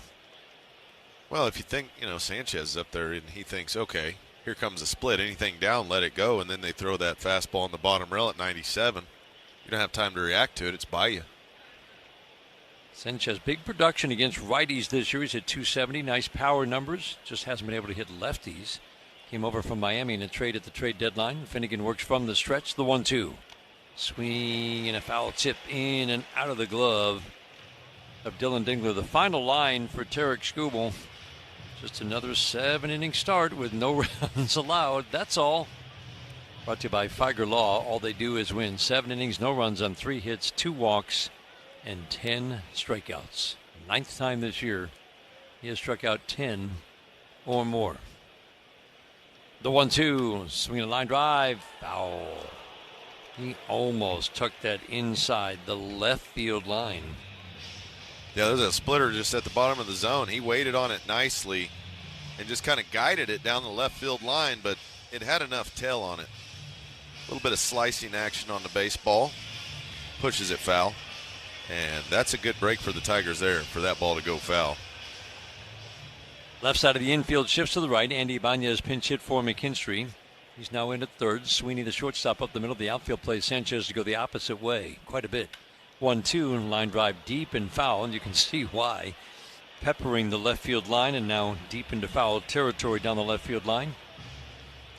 Well, if you think, Sanchez is up there and he thinks, okay, here comes a split. Anything down, let it go. And then they throw that fastball in the bottom rail at 97. You don't have time to react to it. It's by you. Sanchez, big production against righties this year. He's at 270. Nice power numbers. Just hasn't been able to hit lefties. Came over from Miami in a trade at the trade deadline. Finnegan works from the stretch. The 1-2. Swing and a foul tip in and out of the glove of Dylan Dingler. The final line for Tarik Skubal. Just another 7-inning start with no runs allowed. That's all. Brought to you by Figer Law. All they do is win. 7 innings, no runs on 3 hits, 2 walks, and 10 strikeouts. 9th time this year he has struck out 10 or more. The 1-2, swinging a line drive, foul. He almost tucked that inside the left field line. Yeah, there's a splitter just at the bottom of the zone. He waited on it nicely and just kind of guided it down the left field line, but it had enough tail on it. A little bit of slicing action on the baseball. Pushes it foul. And that's a good break for the Tigers there, for that ball to go foul. Left side of the infield shifts to the right. Andy Ibanez pinch hit for McKinstry. He's now in at third. Sweeney, the shortstop, up the middle. The outfield plays Sanchez to go the opposite way quite a bit. 1-2, line drive deep and foul, and you can see why. Peppering the left field line and now deep into foul territory down the left field line.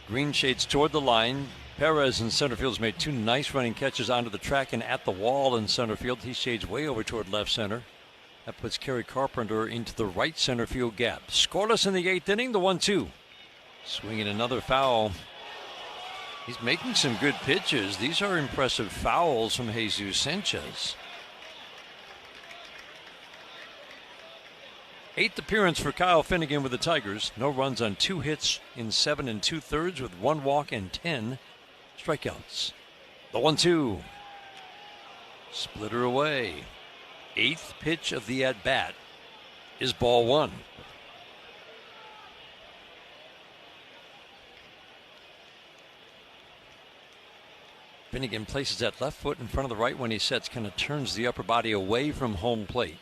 Green shades toward the line. Perez in center field has made 2 nice running catches onto the track and at the wall in center field. He shades way over toward left center. That puts Kerry Carpenter into the right center field gap. Scoreless in the 8th inning, the 1-2. Swinging another foul. He's making some good pitches. These are impressive fouls from Jesus Sanchez. 8th appearance for Kyle Finnegan with the Tigers. No runs on 2 hits in 7 2/3 with 1 walk and 10 strikeouts. The 1-2. Splitter away. 8th pitch of the at-bat is ball 1. Finnegan places that left foot in front of the right when he sets, kind of turns the upper body away from home plate.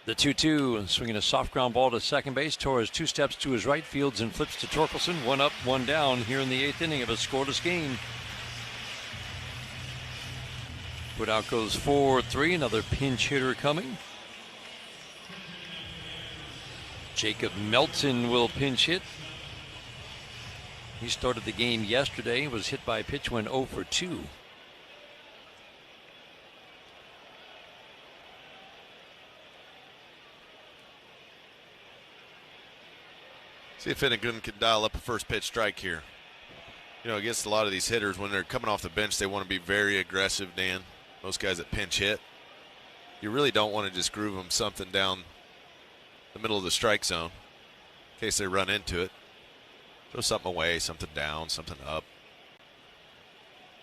The 2-2, and swinging a soft ground ball to second base. Torres 2 steps to his right, fields and flips to Torkelson. 1 up, 1 down here in the 8th inning of a scoreless game. Put out goes 4-3, another pinch hitter coming. Jacob Melton will pinch hit. He started the game yesterday, was hit by a pitch, went 0 for 2. See if Finnegan can dial up a first pitch strike here. Against a lot of these hitters, when they're coming off the bench, they want to be very aggressive, Dan. Most guys that pinch hit, you really don't want to just groove them something down the middle of the strike zone in case they run into it. Throw something away, something down, something up.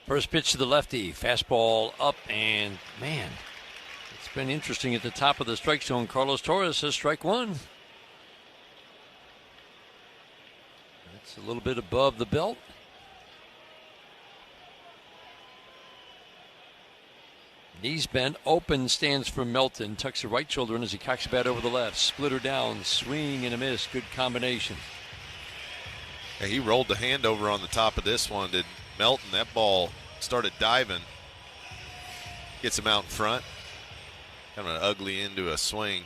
First pitch to the lefty. Fastball up, and man, it's been interesting at the top of the strike zone. Carlos Torres says strike 1. That's a little bit above the belt. Knees bent, open stance for Melton. Tucks the right shoulder in as he cocks the bat over the left. Splitter down, swing and a miss. Good combination. Yeah, he rolled the hand over on the top of this one. Did Melton? That ball started diving. Gets him out in front. Kind of an ugly into a swing.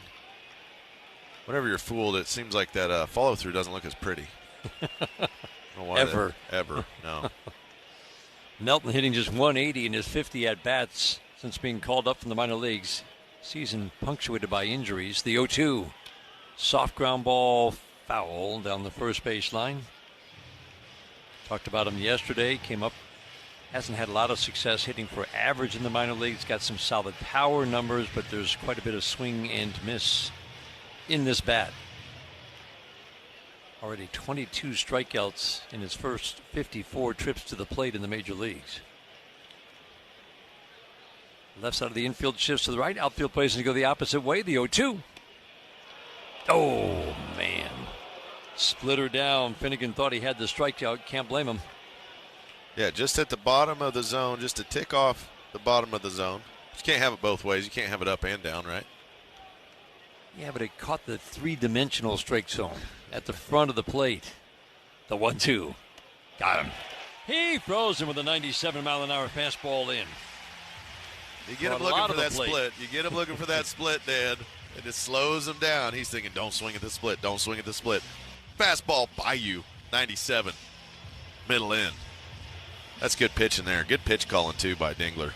Whenever you're fooled, it seems like that follow-through doesn't look as pretty. Ever. No. Melton hitting just 180 in his 50 at-bats since being called up from the minor leagues. Season punctuated by injuries. The 0-2. Soft ground ball, foul down the first base line. Talked about him yesterday. Came up, hasn't had a lot of success hitting for average in the minor leagues. Got some solid power numbers, but there's quite a bit of swing and miss in this bat. Already 22 strikeouts in his first 54 trips to the plate in the major leagues. Left side of the infield shifts to the right. Outfield plays to go the opposite way. The 0-2. Oh, man. Splitter down. Finnegan thought he had the strikeout. Can't blame him. Yeah, just at the bottom of the zone, just to tick off the bottom of the zone. You can't have it both ways. You can't have it up and down, right? Yeah, but it caught the three-dimensional strike zone at the front of the plate. The 1-2. Got him. He throws him with a 97-mile-an-hour fastball in. You get him looking for that split. You get him looking for that split, Dad. It just slows him down. He's thinking, don't swing at the split. Don't swing at the split. Fastball by you. 97. Middle end. That's good pitch in there. Good pitch calling, too, by Dingler.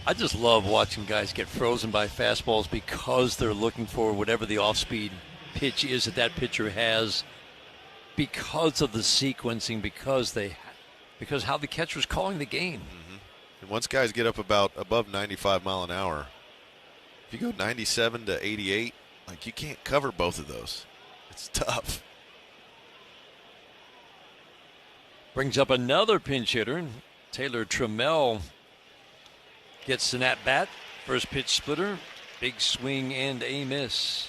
I just love watching guys get frozen by fastballs because they're looking for whatever the off-speed pitch is that pitcher has, because of the sequencing, because how the catcher's calling the game. Mm-hmm. And once guys get up about above 95 mile an hour, if you go 97 to 88, like, you can't cover both of those. It's tough. Brings up another pinch hitter. Taylor Trammell gets an at-bat. First pitch splitter. Big swing and a miss.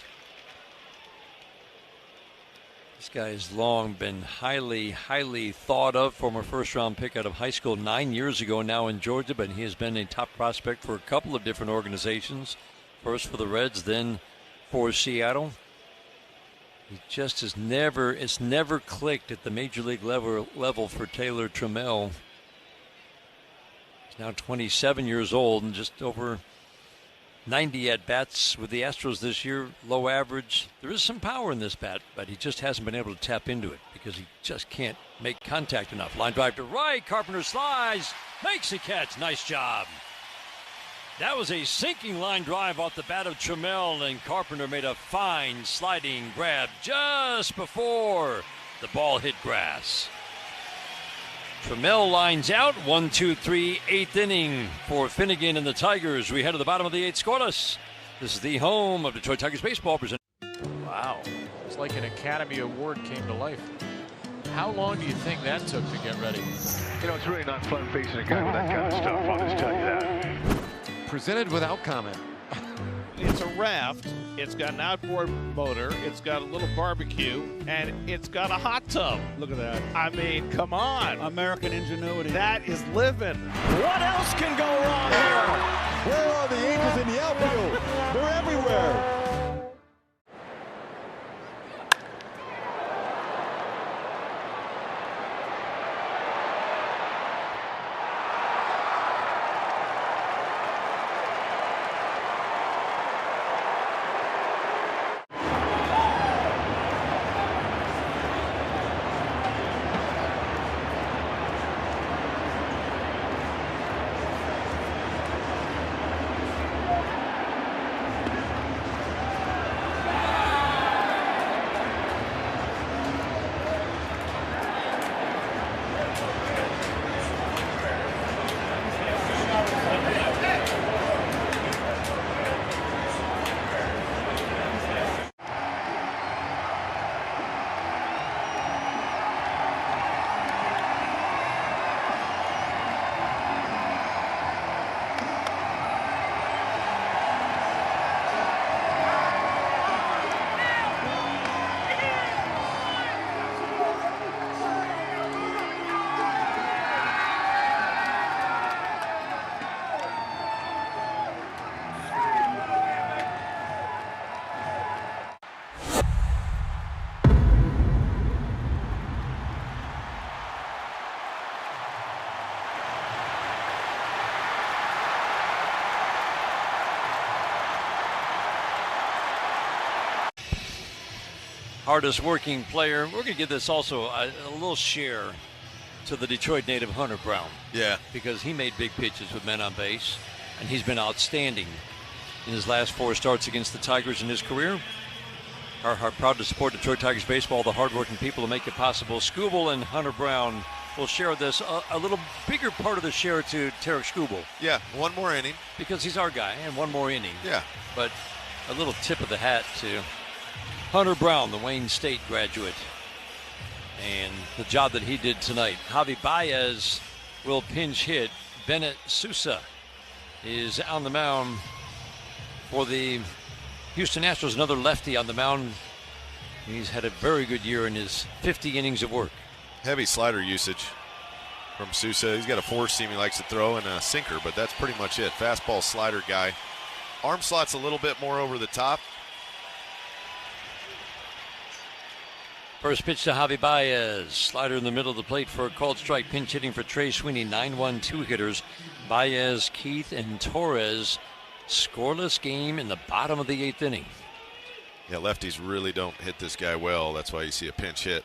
This guy has long been highly, highly thought of. Former first-round pick out of high school 9 years ago, now in Georgia, but he has been a top prospect for a couple of different organizations. First for the Reds, then for Seattle. He just has never clicked at the major league level for Taylor Trammell. He's now 27 years old and just over 90 at-bats with the Astros this year. Low average. There is some power in this bat, but he just hasn't been able to tap into it because he just can't make contact enough. Line drive to right. Carpenter slides. Makes a catch. Nice job. That was a sinking line drive off the bat of Trammell, and Carpenter made a fine sliding grab just before the ball hit grass. Trammell lines out. 1-2-3, 8th inning for Finnegan and the Tigers. We head to the bottom of the 8th scoreless. This is the home of Detroit Tigers baseball. Wow. It's like an Academy Award came to life. How long do you think that took to get ready? You know, it's really not fun facing a guy with that kind of stuff. I'll just tell you that. Presented without comment. It's a raft. It's got an outboard motor. It's got a little barbecue, and it's got a hot tub. Look at that. I mean, come on. American ingenuity. That is living. What else can go wrong here? Where are the Angels in the outfield? They're everywhere. Hardest working player. We're going to give this also a little share to the Detroit native Hunter Brown. Yeah. Because he made big pitches with men on base, and he's been outstanding in his last 4 starts against the Tigers in his career. Are proud to support Detroit Tigers baseball, the hardworking people who make it possible. Skubal and Hunter Brown will share this, a little bigger part of the share to Tarik Skubal. Yeah, one more inning. Because he's our guy, and one more inning. Yeah. But a little tip of the hat to Hunter Brown, the Wayne State graduate. And the job that he did tonight. Javi Baez will pinch hit. Bennett Sousa is on the mound for the Houston Astros. Another lefty on the mound. He's had a very good year in his 50 innings of work. Heavy slider usage from Sousa. He's got a four seam he likes to throw and a sinker, but that's pretty much it. Fastball slider guy. Arm slot's a little bit more over the top. First pitch to Javi Baez. Slider in the middle of the plate for a called strike. Pinch hitting for Trey Sweeney. 9-1-2 hitters. Baez, Keith, and Torres. Scoreless game in the bottom of the 8th inning. Yeah, lefties really don't hit this guy well. That's why you see a pinch hit.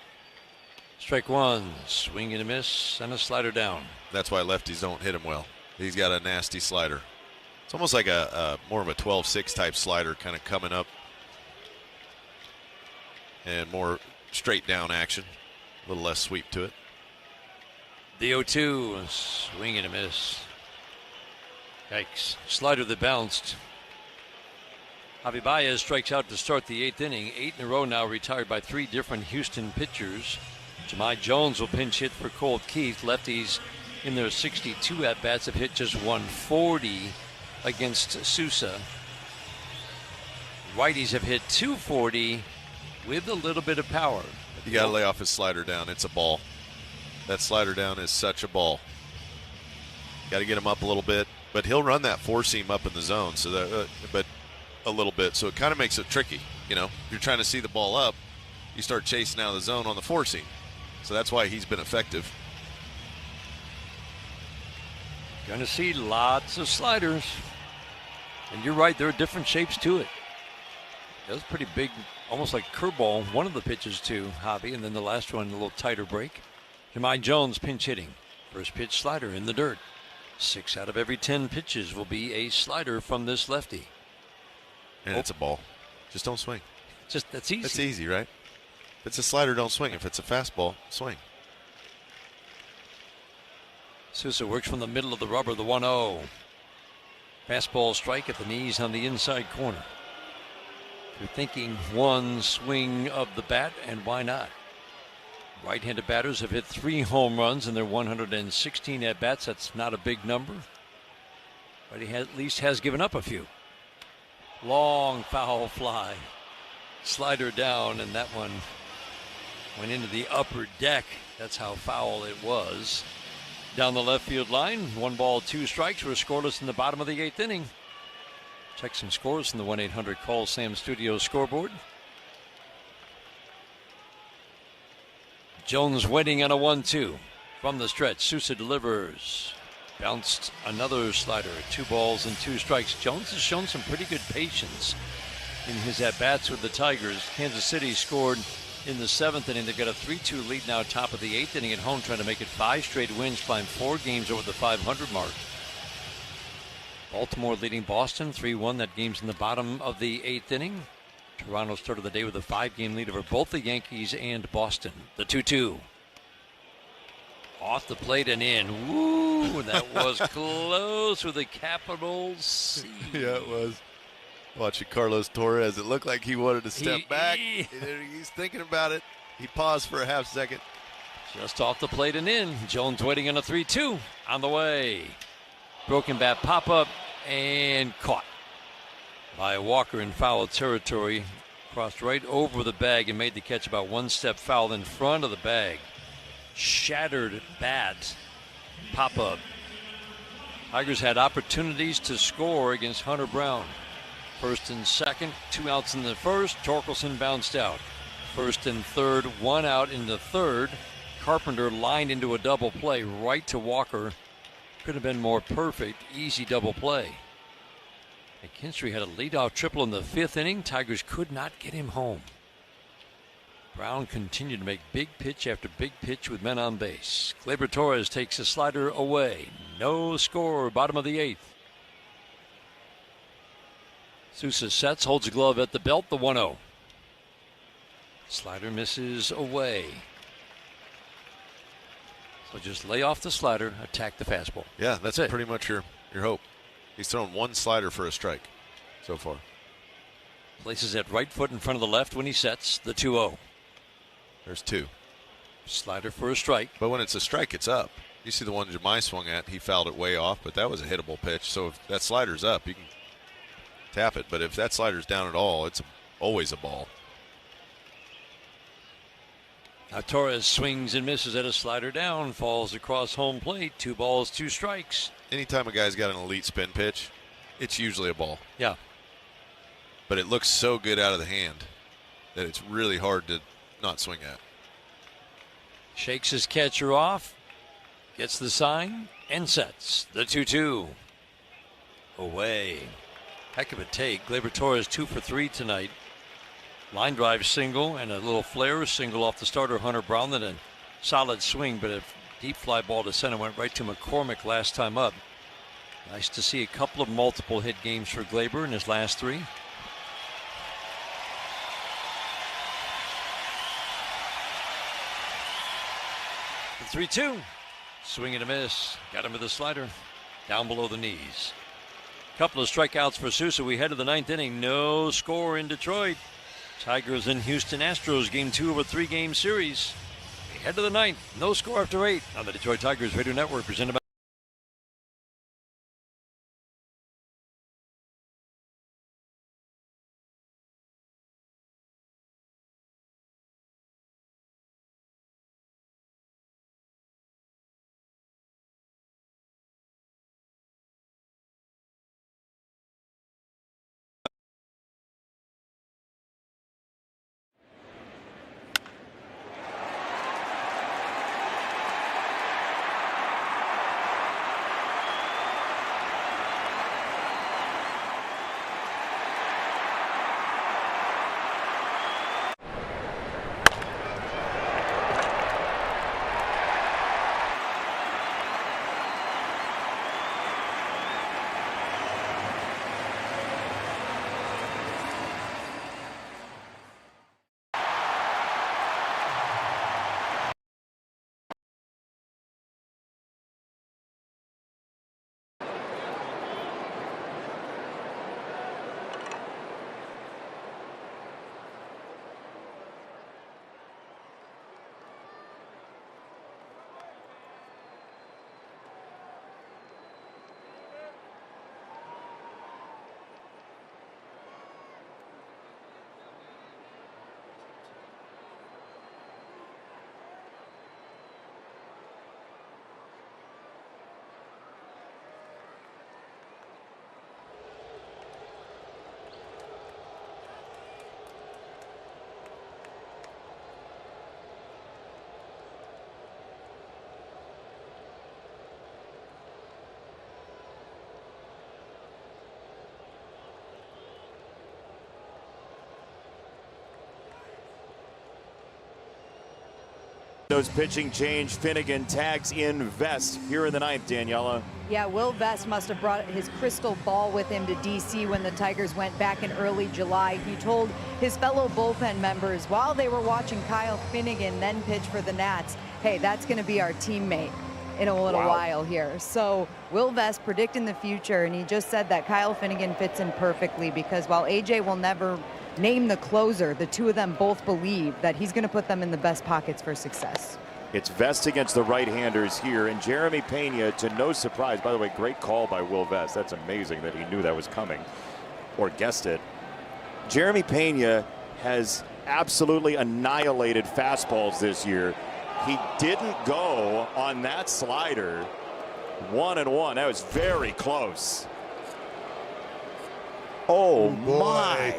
Strike one. Swing and a miss and a slider down. That's why lefties don't hit him well. He's got a nasty slider. It's almost like a more of a 12-6 type slider kind of coming up. And more straight down action. A little less sweep to it. The 0-2. Swing and a miss. Yikes. Slider that bounced. Javi Baez strikes out to start the 8th inning. 8 in a row now, retired by 3 different Houston pitchers. Jahmai Jones will pinch hit for Colt Keith. Lefties in their 62 at-bats have hit just 140 against Sousa. Righties have hit 240 with a little bit of power. You got to lay off his slider down. It's a ball. That slider down is such a ball. Got to get him up a little bit. But he'll run that four seam up in the zone, so that, but a little bit. So it kind of makes it tricky. You know, if you're trying to see the ball up, you start chasing out of the zone on the four seam. So that's why he's been effective. Going to see lots of sliders. And you're right, there are different shapes to it. That was pretty big, almost like curveball, one of the pitches to Javi, and then the last one, a little tighter break. Jahmai Jones pinch hitting. First pitch slider in the dirt. 6 out of every 10 pitches will be a slider from this lefty. And it's a ball. Just don't swing. That's easy. That's easy, right? If it's a slider, don't swing. If it's a fastball, swing. Sousa works from the middle of the rubber, the 1-0. Fastball strike at the knees on the inside corner. You're thinking one swing of the bat, and why not? Right-handed batters have hit 3 home runs in their 116 at-bats. That's not a big number, but he at least has given up a few. Long foul fly. Slider down, and that one went into the upper deck. That's how foul it was. Down the left field line, 1 ball, 2 strikes. We're scoreless in the bottom of the 8th inning. Check some scores from the 1-800-CALL-SAM Studio scoreboard. Jones waiting on a 1-2. From the stretch, Sousa delivers. Bounced another slider. 2 balls and 2 strikes. Jones has shown some pretty good patience in his at-bats with the Tigers. Kansas City scored in the 7th inning. They've got a 3-2 lead now, top of the 8th inning at home, trying to make it 5 straight wins, climb 4 games over the 500 mark. Baltimore leading Boston 3-1. That game's in the bottom of the 8th inning. Toronto started the day with a 5-game lead over both the Yankees and Boston. The 2-2. Off the plate and in. Woo! That was close with a capital C. Yeah, it was. Watching Carlos Torres, it looked like he wanted to step back. He's thinking about it. He paused for a half second. Just off the plate and in. Jones waiting on a 3-2 on the way. Broken bat pop-up and caught by Walker in foul territory. Crossed right over the bag and made the catch about 1 step foul in front of the bag. Shattered bat pop-up. Tigers had opportunities to score against Hunter Brown. First and second, 2 outs in the first. Torkelson bounced out. First and third, 1 out in the third. Carpenter lined into a double play right to Walker. Could have been more perfect, easy double play. McKinstry had a leadoff triple in the 5th inning. Tigers could not get him home. Brown continued to make big pitch after big pitch with men on base. Gleyber Torres takes a slider away. No score, bottom of the 8th. Sousa sets, holds a glove at the belt, the 1-0. Slider misses away. So just lay off the slider, attack the fastball. Yeah, that's it. Pretty much your hope. He's thrown 1 slider for a strike so far. Places that right foot in front of the left when he sets, the 2-0. There's 2. Slider for a strike. But when it's a strike, it's up. You see the one Jemai swung at, he fouled it way off, but that was a hittable pitch. So if that slider's up, you can tap it. But if that slider's down at all, it's always a ball. Now Torres swings and misses at a slider down, falls across home plate. 2 balls, 2 strikes. Anytime a guy's got an elite spin pitch, it's usually a ball. Yeah. But it looks so good out of the hand that it's really hard to not swing at. Shakes his catcher off, gets the sign, and sets the 2-2. Away. Heck of a take. Gleyber Torres 2 for 3 tonight. Line drive single and a little flare single off the starter Hunter Brown. Then a solid swing, but a deep fly ball to center went right to McCormick last time up. Nice to see a couple of multiple hit games for Gleyber in his last 3. The 3-2. Swing and a miss. Got him with a slider. Down below the knees. Couple of strikeouts for Sousa. We head to the 9th inning. No score in Detroit. Tigers and Houston Astros, game 2 of a 3-game series. We head to the 9th. No score after 8 on the Detroit Tigers Radio Network, presented by Those pitching change. Finnegan tags in Vest here in the 9th, Daniela. Yeah, Will Vest must have brought his crystal ball with him to D.C. when the Tigers went back in early July. He told his fellow bullpen members while they were watching Kyle Finnegan then pitch for the Nats, hey, that's going to be our teammate in a little while here. So Will Vest predicting the future, and he just said that Kyle Finnegan fits in perfectly because while A.J. will never name the closer, the two of them both believe that he's going to put them in the best pockets for success. It's Vest against the right-handers here, and Jeremy Pena, to no surprise, by the way, great call by Will Vest. That's amazing that he knew that was coming or guessed it. Jeremy Pena has absolutely annihilated fastballs this year. He didn't go on that slider. 1-1. That was very close. Oh my.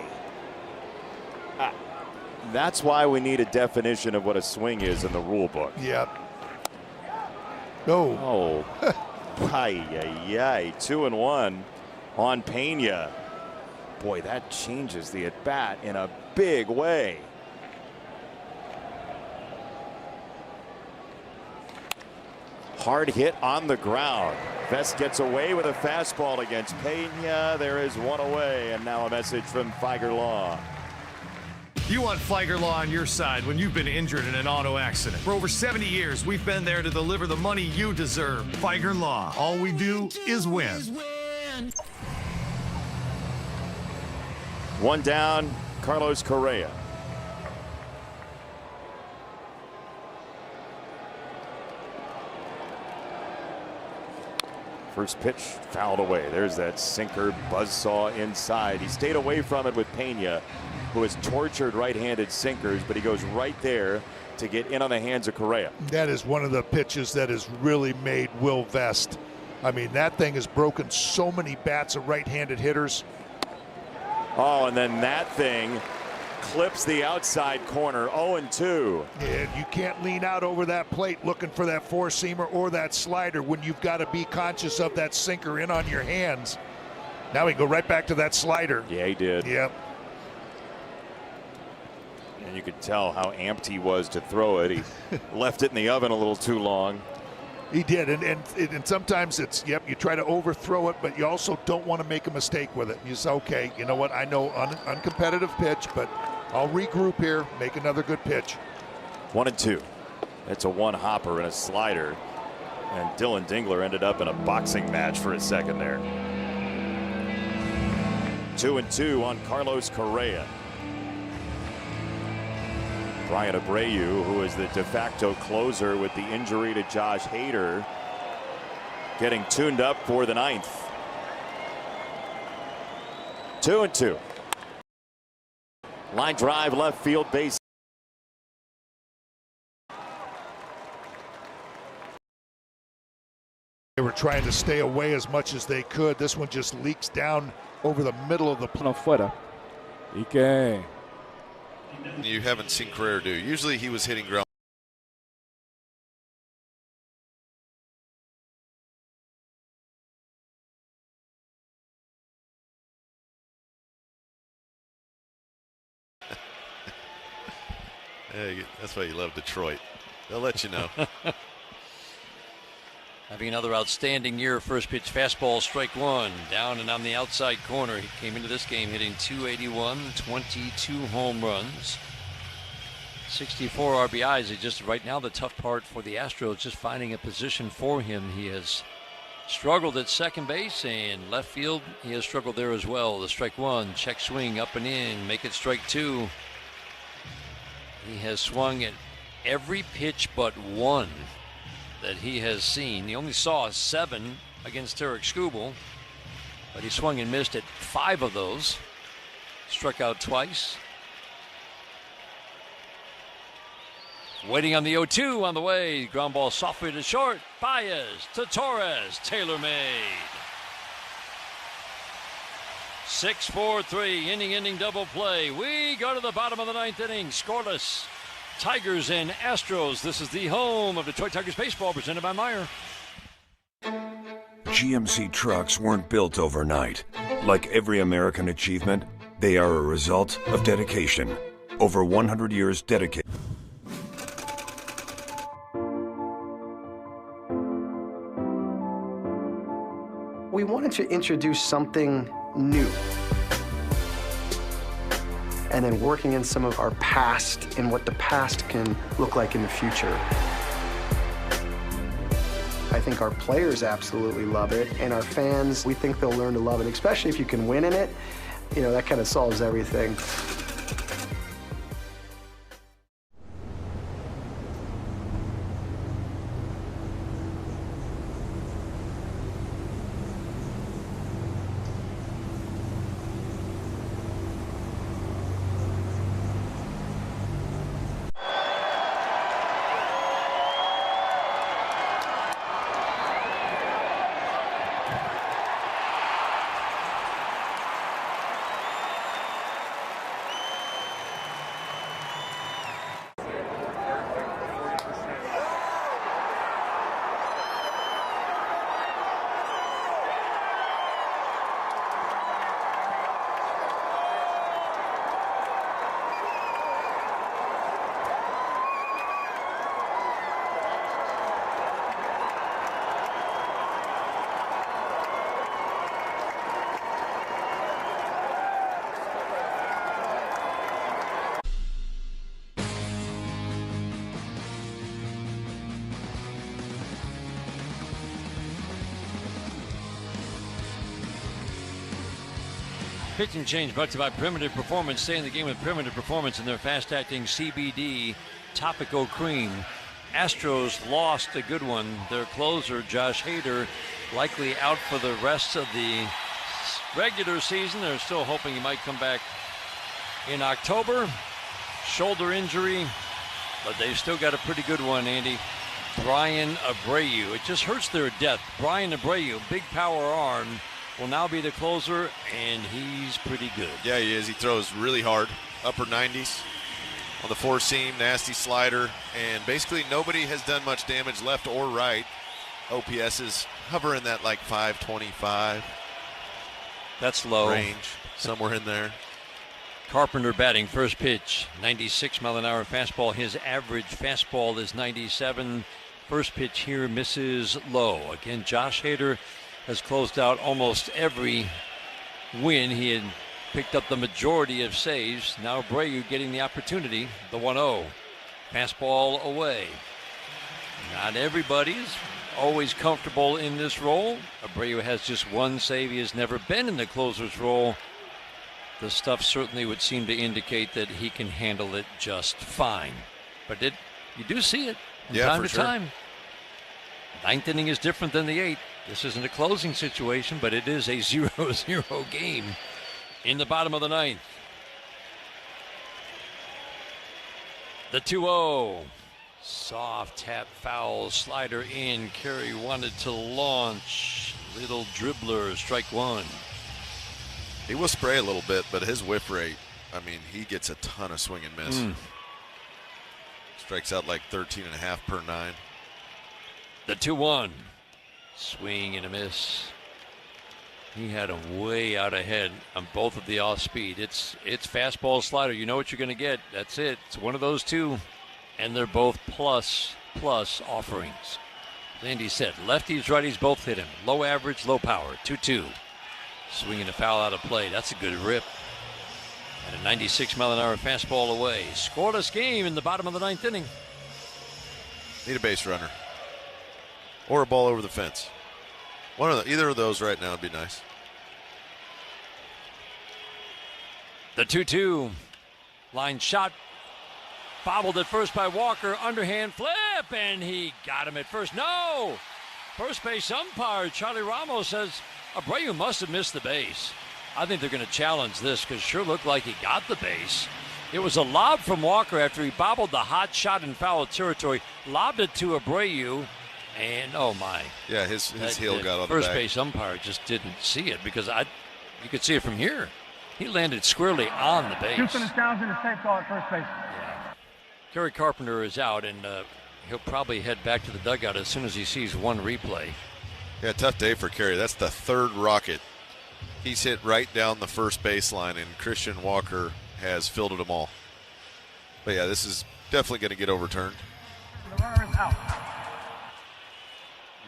That's why we need a definition of what a swing is in the rule book. Yep. No. Oh. Ay. 2-1 on Pena. Boy, that changes the at-bat in a big way. Hard hit on the ground. Vest gets away with a fastball against Pena. There is one away, and now a message from Feiger Law. You want Feiger Law on your side when you've been injured in an auto accident. For over 70 years, we've been there to deliver the money you deserve. Feiger Law. All we do is win. One down, Carlos Correa. First pitch fouled away. There's that sinker buzzsaw inside. He stayed away from it with Pena, who has tortured right-handed sinkers, but he goes right there to get in on the hands of Correa. That is one of the pitches that has really made Will Vest. I mean, that thing has broken so many bats of right-handed hitters. Oh, and then that thing clips the outside corner, 0-2. Yeah, you can't lean out over that plate looking for that four-seamer or that slider when you've got to be conscious of that sinker in on your hands. Now we go right back to that slider. Yeah, he did. Yep. And you could tell how amped he was to throw it. He left it in the oven a little too long. He did, and sometimes it's, yep, you try to overthrow it, but you also don't want to make a mistake with it. You say, okay, you know what, I know uncompetitive pitch, but I'll regroup here, make another good pitch. 1-2. It's a one-hopper and a slider, and Dylan Dingler ended up in a boxing match for a second there. 2-2 on Carlos Correa. Brian Abreu, who is the de facto closer with the injury to Josh Hader, getting tuned up for the 9th. 2-2. Line drive, left field, base. They were trying to stay away as much as they could. This one just leaks down over the middle of the plate. Fuera. Ike. You haven't seen Correa do. Usually he was hitting ground. Hey, that's why you love Detroit. They'll let you know. Having another outstanding year. First pitch fastball, strike one, down and on the outside corner. He came into this game hitting .281, 22 home runs, 64 RBIs. He just right now the tough part for the Astros just finding a position for him. He has struggled at second base and left field. He has struggled there as well. The strike one, check swing up and in, make it strike two. He has swung at every pitch but one that he has seen. He only saw 7 against tarik skubal, but he swung and missed at 5 of those. Struck out twice. Waiting on the 0-2 on the way. Ground ball softly to short. Baez to Torres. Taylor-made. 6-4-3. Inning double play. We go to the bottom of the 9th inning. Scoreless. Tigers and Astros. This is the home of Detroit Tigers baseball, presented by Meyer. GMC trucks weren't built overnight. Like every American achievement, they are a result of dedication. Over 100 years dedicated. We wanted to introduce something new. And then working in some of our past and what the past can look like in the future. I think our players absolutely love it, and our fans, we think they'll learn to love it, especially if you can win in it. You know, that kind of solves everything. Pitching change brought to you by Primitive Performance. Stay in the game with Primitive Performance and their fast-acting CBD topical cream. Astros lost a good one. Their closer, Josh Hader, likely out for the rest of the regular season. They're still hoping he might come back in October. Shoulder injury, but they've still got a pretty good one, Andy. Brian Abreu. It just hurts their depth. Brian Abreu, big power arm, will now be the closer, and he's pretty good. Yeah, he is. He throws really hard, upper 90s on the four seam, nasty slider, and basically nobody has done much damage left or right. OPS is hovering that like 525. That's low. Range, somewhere in there. Carpenter batting, first pitch, 96-mile-an-hour fastball. His average fastball is 97. First pitch here misses low. Again, Josh Hader has closed out almost every win. He had picked up the majority of saves. Now Abreu getting the opportunity. The 1-0. Fastball away. Not everybody is always comfortable in this role. Abreu has just one save. He has never been in the closer's role. The stuff certainly would seem to indicate that he can handle it just fine. But you do see it from time to time. Ninth inning is different than the eighth. This isn't a closing situation, but it is a 0-0 game in the bottom of the ninth. The 2-0. Soft tap foul, slider in. Carey wanted to launch. Little dribbler, strike one. He will spray a little bit, but his whiff rate, I mean, he gets a ton of swing and miss. Strikes out like 13.5 per 9. The 2-1. Swing and a miss. He had him way out ahead on both of the off speed. It's fastball, slider. You know what you're going to get. That's it. It's one of those two. And they're both plus offerings. As Andy said, lefties, righties both hit him. Low average, low power. 2-2. Swinging a foul out of play. That's a good rip. And a 96-mile-an-hour fastball away. Scoreless game in the bottom of the ninth inning. Need a base runner. Or a ball over the fence. Either of those right now would be nice. The 2-2. Line shot. Bobbled at first by Walker. Underhand flip. And he got him at first. No! First base umpire Charlie Ramos says Abreu must have missed the base. I think they're going to challenge this because it sure looked like he got the base. It was a lob from Walker after he bobbled the hot shot in foul territory. Lobbed it to Abreu. And, oh, my. Yeah, his heel got on the back. First base umpire just didn't see it because you could see it from here. He landed squarely on the base. Houston is Townsend is safe call at first base. Yeah. Kerry Carpenter is out, and he'll probably head back to the dugout as soon as he sees one replay. Yeah, tough day for Kerry. That's the third rocket. He's hit right down the first baseline, and Christian Walker has fielded them all. But, yeah, this is definitely going to get overturned. The runner is out.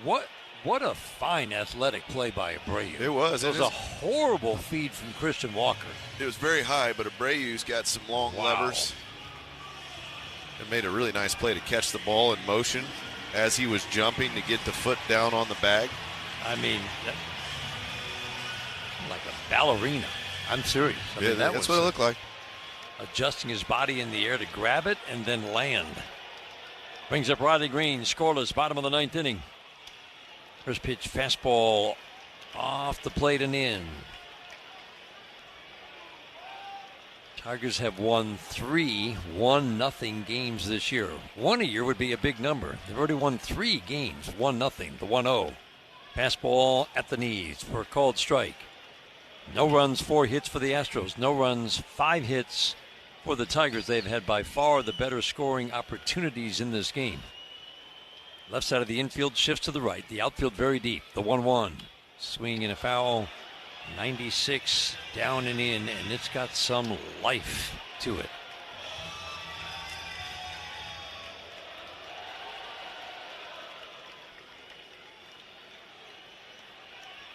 What a fine athletic play by Abreu. It was. It was a horrible feed from Christian Walker. It was very high, but Abreu's got some long levers. And made a really nice play to catch the ball in motion as he was jumping to get the foot down on the bag. I mean, like a ballerina. I'm serious. I mean, that's what it looked like. Adjusting his body in the air to grab it and then land. Brings up Riley Green, scoreless, bottom of the ninth inning. First pitch, fastball off the plate and in. Tigers have won 3 1-0 games this year. One a year would be a big number. They've already won 3 games, 1-0, the 1-0. Fastball at the knees for a called strike. No runs, 4 hits for the Astros. No runs, 5 hits for the Tigers. They've had by far the better scoring opportunities in this game. Left side of the infield shifts to the right. The outfield very deep. The 1-1. Swing and a foul. 96 down and in, and it's got some life to it.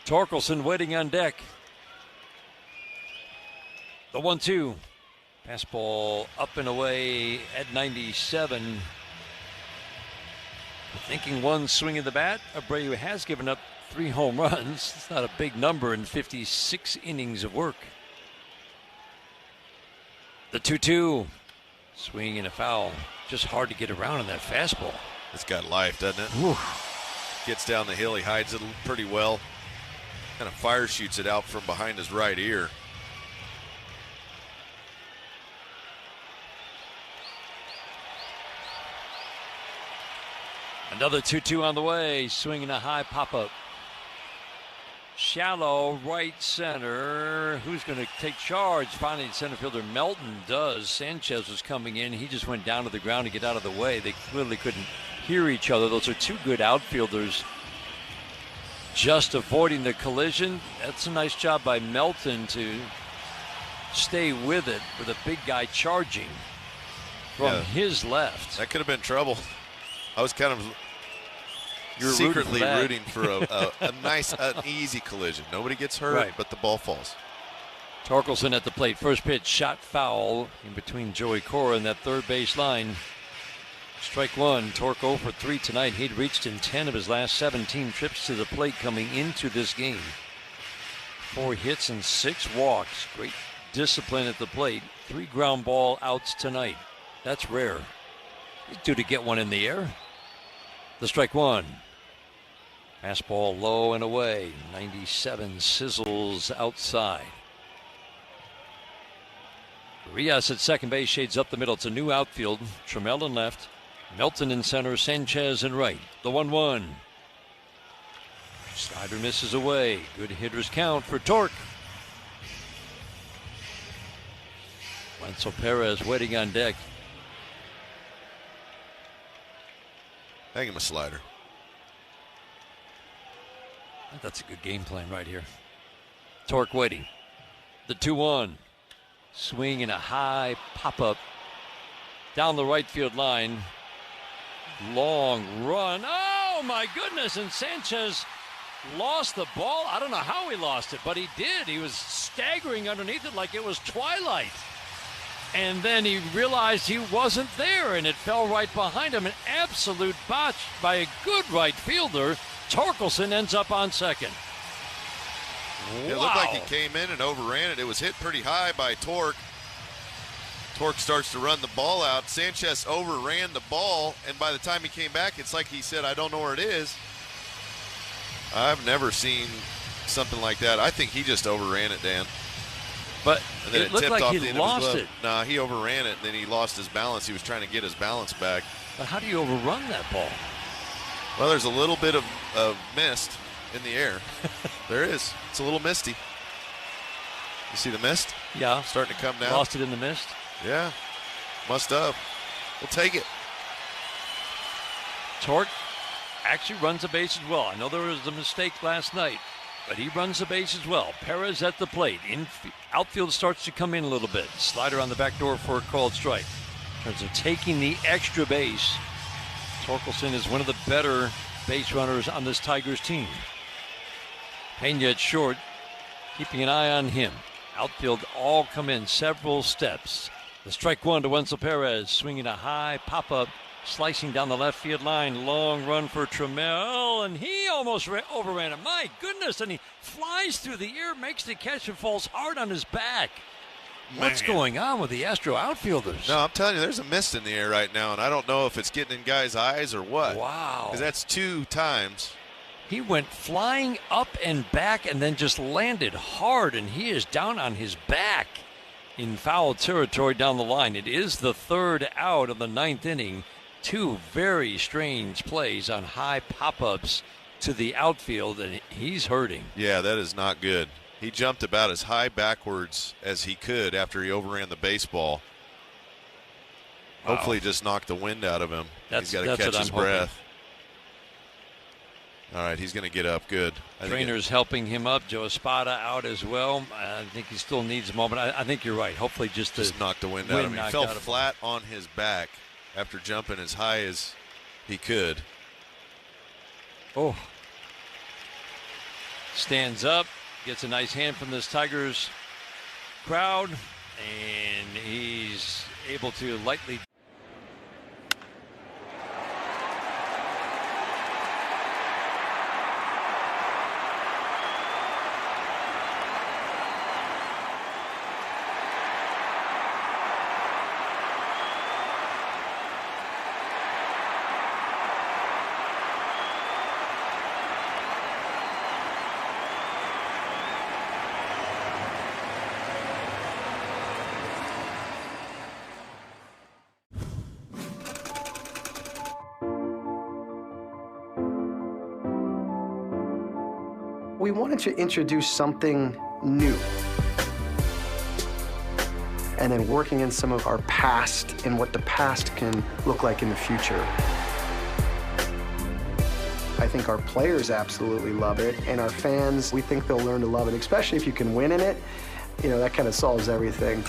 Torkelson waiting on deck. The 1-2. Fastball up and away at 97. Thinking one swing of the bat. Abreu has given up 3 home runs. It's not a big number in 56 innings of work. The 2-2. Swing and a foul. Just hard to get around on that fastball. It's got life, doesn't it? Whew. gets down the hill. He hides it pretty well. Kind of fire shoots it out from behind his right ear. Another 2-2 on the way, swinging a high pop-up. Shallow right center. Who's going to take charge? Finally, center fielder Melton does. Sanchez was coming in. He just went down to the ground to get out of the way. They clearly couldn't hear each other. Those are two good outfielders just avoiding the collision. That's a nice job by Melton to stay with it with a big guy charging from his left. That could have been trouble. I was kind of secretly rooting for a nice, an easy collision. Nobody gets hurt, but the ball falls. Torkelson at the plate. First pitch, shot foul in between Joey Cora and that third base line. Strike one. Torque 0 for 3 tonight. He'd reached in 10 of his last 17 trips to the plate coming into this game. 4 hits and 6 walks. Great discipline at the plate. 3 ground ball outs tonight. That's rare. He's due to get one in the air. The strike one. Fastball low and away. 97 sizzles outside. Rios at second base, shades up the middle. It's a new outfield. Trammell in left. Melton in center. Sanchez in right. The 1-1. Slider misses away. Good hitter's count for Torque. Wenzel Perez waiting on deck. Hang him a slider. That's a good game plan right here. Torque waiting. The 2-1. Swing and a high pop-up down the right field line. Long run. Oh, my goodness. And Sanchez lost the ball. I don't know how he lost it, but he did. He was staggering underneath it like it was twilight. And then he realized he wasn't there, and it fell right behind him. An absolute botch by a good right fielder. Torkelson ends up on second. It looked like he came in and overran it. It was hit pretty high by Torque. Torque starts to run the ball out. Sanchez overran the ball, and by the time he came back, it's like he said, I don't know where it is. I've never seen something like that. I think he just overran it, Dan. But and then it looked like he lost it. Nah, he overran it, and then he lost his balance. He was trying to get his balance back. But how do you overrun that ball? Well, there's a little bit of mist in the air. There is. It's a little misty. You see the mist? Yeah. Starting to come down. Lost it in the mist? Yeah. Must have. We'll take it. Torque actually runs the bases well. I know there was a mistake last night, but he runs the bases well. Perez at the plate. Outfield starts to come in a little bit. Slider on the back door for a called strike. In terms of taking the extra base, Torkelson is one of the better base runners on this Tigers team. Pena at short, keeping an eye on him. Outfield all come in several steps. The strike one to Wenzel Perez, swinging a high pop-up, slicing down the left field line. Long run for Trammell, and he almost overran him. My goodness, and he flies through the air, makes the catch, and falls hard on his back. What's going on with the Astro outfielders? No, I'm telling you, there's a mist in the air right now, and I don't know if it's getting in guys' eyes or what. Wow. Because that's 2 times. He went flying up and back and then just landed hard, and he is down on his back in foul territory down the line. It is the 3rd out of the 9th inning. 2 very strange plays on high pop-ups to the outfield, and he's hurting. Yeah, that is not good. He jumped about as high backwards as he could after he overran the baseball. Wow. Hopefully just knocked the wind out of him. He's got to catch his breath. All right, he's going to get up. Good. Trainer's helping him up. Joe Espada out as well. I think he still needs a moment. I think you're right. Hopefully just knock the wind out of him. He fell flat on his back after jumping as high as he could. Oh. Stands up. Gets a nice hand from this Tigers crowd, and he's able to lightly. we wanted to introduce something new. And then working in some of our past and what the past can look like in the future. I think our players absolutely love it, and our fans, we think they'll learn to love it, especially if you can win in it. You know, that kind of solves everything.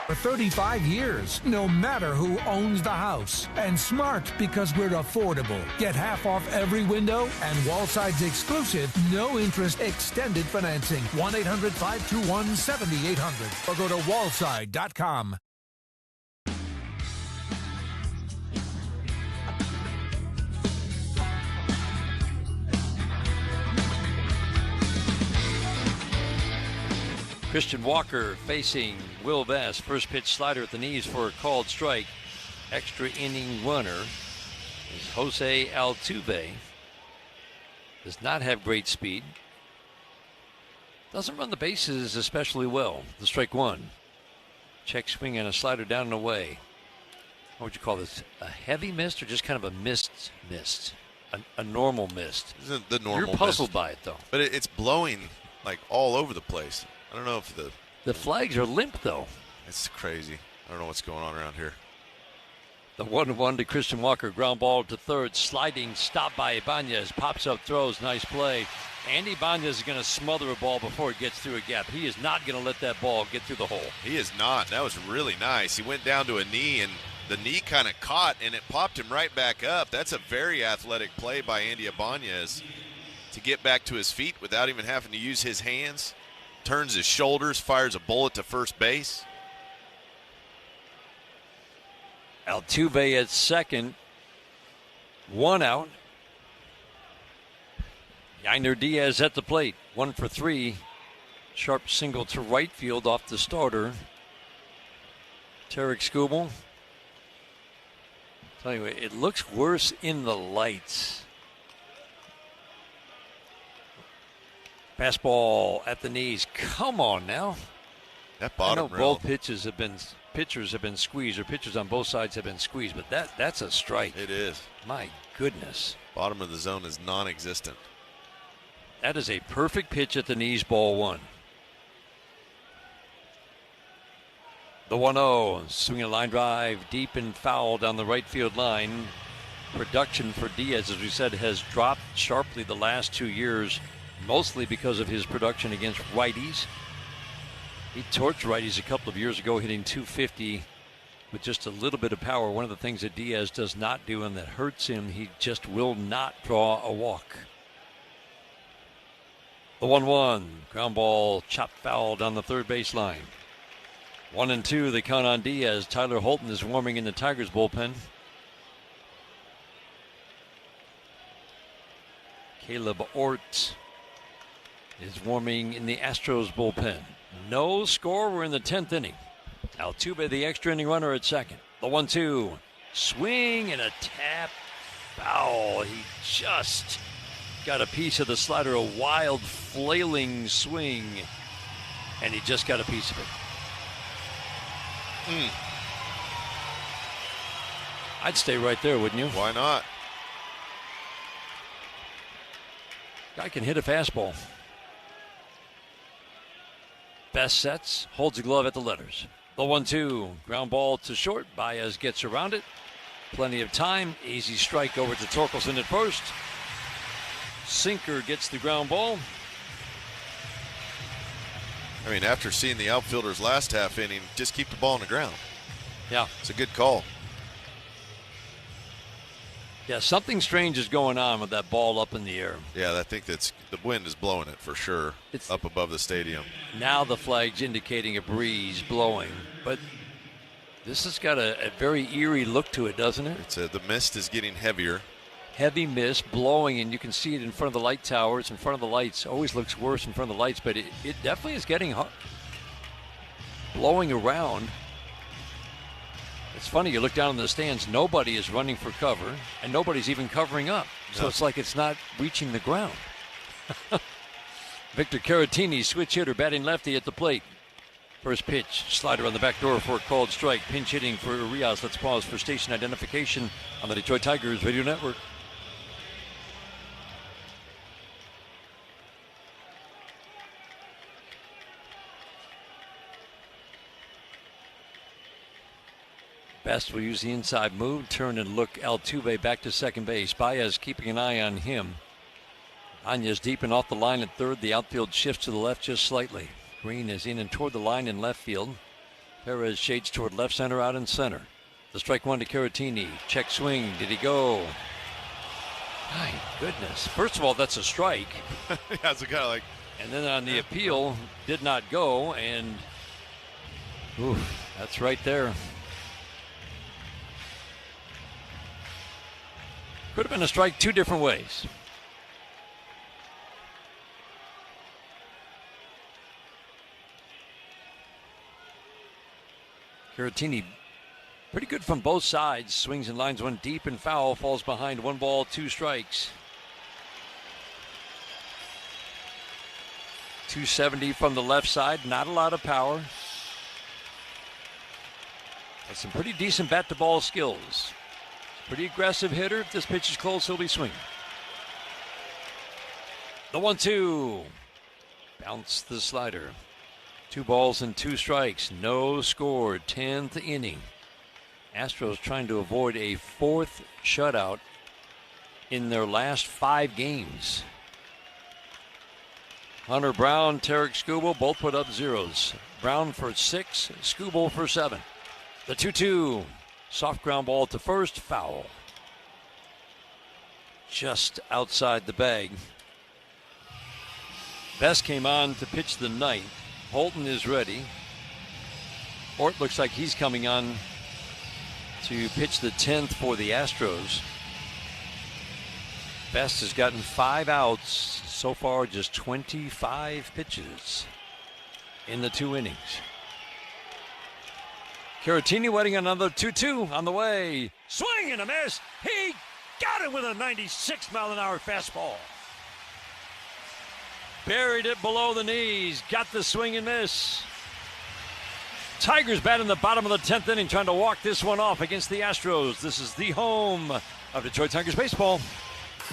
For 35 years, no matter who owns the house. And smart because we're affordable. Get half off every window and Wallside's exclusive no-interest extended financing. 1-800-521-7800 or go to wallside.com. Christian Walker facing Will Vest. First pitch slider at the knees for a called strike. Extra inning runner is Jose Altuve. Does not have great speed. Doesn't run the bases especially well. The strike one. Check swing and a slider down and away. What would you call this? A heavy mist or just kind of a mist? A normal mist. Isn't the normal You're puzzled mist. by it though. But it's blowing like all over the place. I don't know if the flags are limp though. It's crazy. I don't know what's going on around here. The 1-1 to Christian Walker, ground ball to third, sliding, stop by Ibanez, pops up, throws, nice play. Andy Ibanez is going to smother a ball before it gets through a gap. He is not going to let that ball get through the hole. He is not. That was really nice. He went down to a knee, and the knee kind of caught, and it popped him right back up. That's a very athletic play by Andy Ibanez to get back to his feet without even having to use his hands. Turns his shoulders, fires a bullet to first base. Altuve at second. One out. Yainer Diaz at the plate. 1 for 3. Sharp single to right field off the starter. Tarik Skubal. Tell you what, it looks worse in the lights. Fastball at the knees. Come on now. That bottom I know rail. both pitchers have been squeezed, or pitchers on both sides have been squeezed, but that's a strike. It is. My goodness. Bottom of the zone is non-existent. That is a perfect pitch at the knees, ball one. The 1-0, swinging a line drive deep and foul down the right field line. Production for Diaz, as we said, has dropped sharply the last 2 years, mostly because of his production against righties. He torched righties a couple of years ago, hitting .250 with just a little bit of power. One of the things that Diaz does not do and that hurts him, he just will not draw a walk. The 1-1, ground ball, chopped foul down the third base line. 1-2, they count on Diaz. Tyler Holton is warming in the Tigers bullpen. Caleb Ort is warming in the Astros bullpen. No score. We're in the 10th inning. Altuve, the extra inning runner at second. The 1-2. Swing and a tap. Foul. He just got a piece of the slider. A wild, flailing swing. And he just got a piece of it. I'd stay right there, wouldn't you? Why not? Guy can hit a fastball. Best sets, holds a glove at the letters. The 1-2, ground ball to short. Baez gets around it. Plenty of time. Easy strike over to Torkelson at first. Sinker gets the ground ball. I mean, after seeing the outfielders last half inning, just keep the ball on the ground. Yeah. It's a good call. Yeah, something strange is going on with that ball up in the air. Yeah, I think that's the wind is blowing it for sure. It's up above the stadium. Now the flag's indicating a breeze blowing, but this has got a very eerie look to it, doesn't it? It's the mist is getting heavier. Heavy mist blowing, and you can see it in front of the light towers, in front of the lights. Always looks worse in front of the lights, but it definitely is getting hot. Blowing around. It's funny, you look down in the stands, nobody is running for cover, and nobody's even covering up. So it's like it's not reaching the ground. Victor Caratini, switch hitter, batting lefty at the plate. First pitch, slider on the back door for a called strike. Pinch hitting for Urias. Let's pause for station identification on the Detroit Tigers Radio Network. Best will use the inside move, turn and look Altuve back to second base. Baez keeping an eye on him. Anya's deep and off the line at third. The outfield shifts to the left just slightly. Green is in and toward the line in left field. Perez shades toward left center, out in center. The strike one to Caratini. Check swing. Did he go? My goodness. First of all, that's a strike. Yeah, it's kind of like. And then on the appeal, did not go. And that's right there. Could have been a strike two different ways. Caratini, pretty good from both sides. Swings and lines one deep and foul. Falls behind. 1 ball, 2 strikes. 270 from the left side. Not a lot of power. Has some pretty decent bat-to-ball skills. Pretty aggressive hitter. If this pitch is close, he'll be swinging. The 1-2. Bounce the slider. 2 balls and 2 strikes. No score. 10th inning. Astros trying to avoid a 4th shutout in their last 5 games. Hunter Brown, Tarik Skubal both put up zeros. Brown for 6, Skubal for 7. The 2-2. Soft ground ball to first, foul. Just outside the bag. Best came on to pitch the 9th. Holton is ready. Ort looks like he's coming on to pitch the 10th for the Astros. Best has gotten 5 outs. So far, just 25 pitches in the 2 innings. Caratini waiting another 2-2 on the way. Swing and a miss. He got it with a 96-mile-an-hour fastball. Buried it below the knees. Got the swing and miss. Tigers bat in the bottom of the 10th inning, trying to walk this one off against the Astros. This is the home of Detroit Tigers baseball.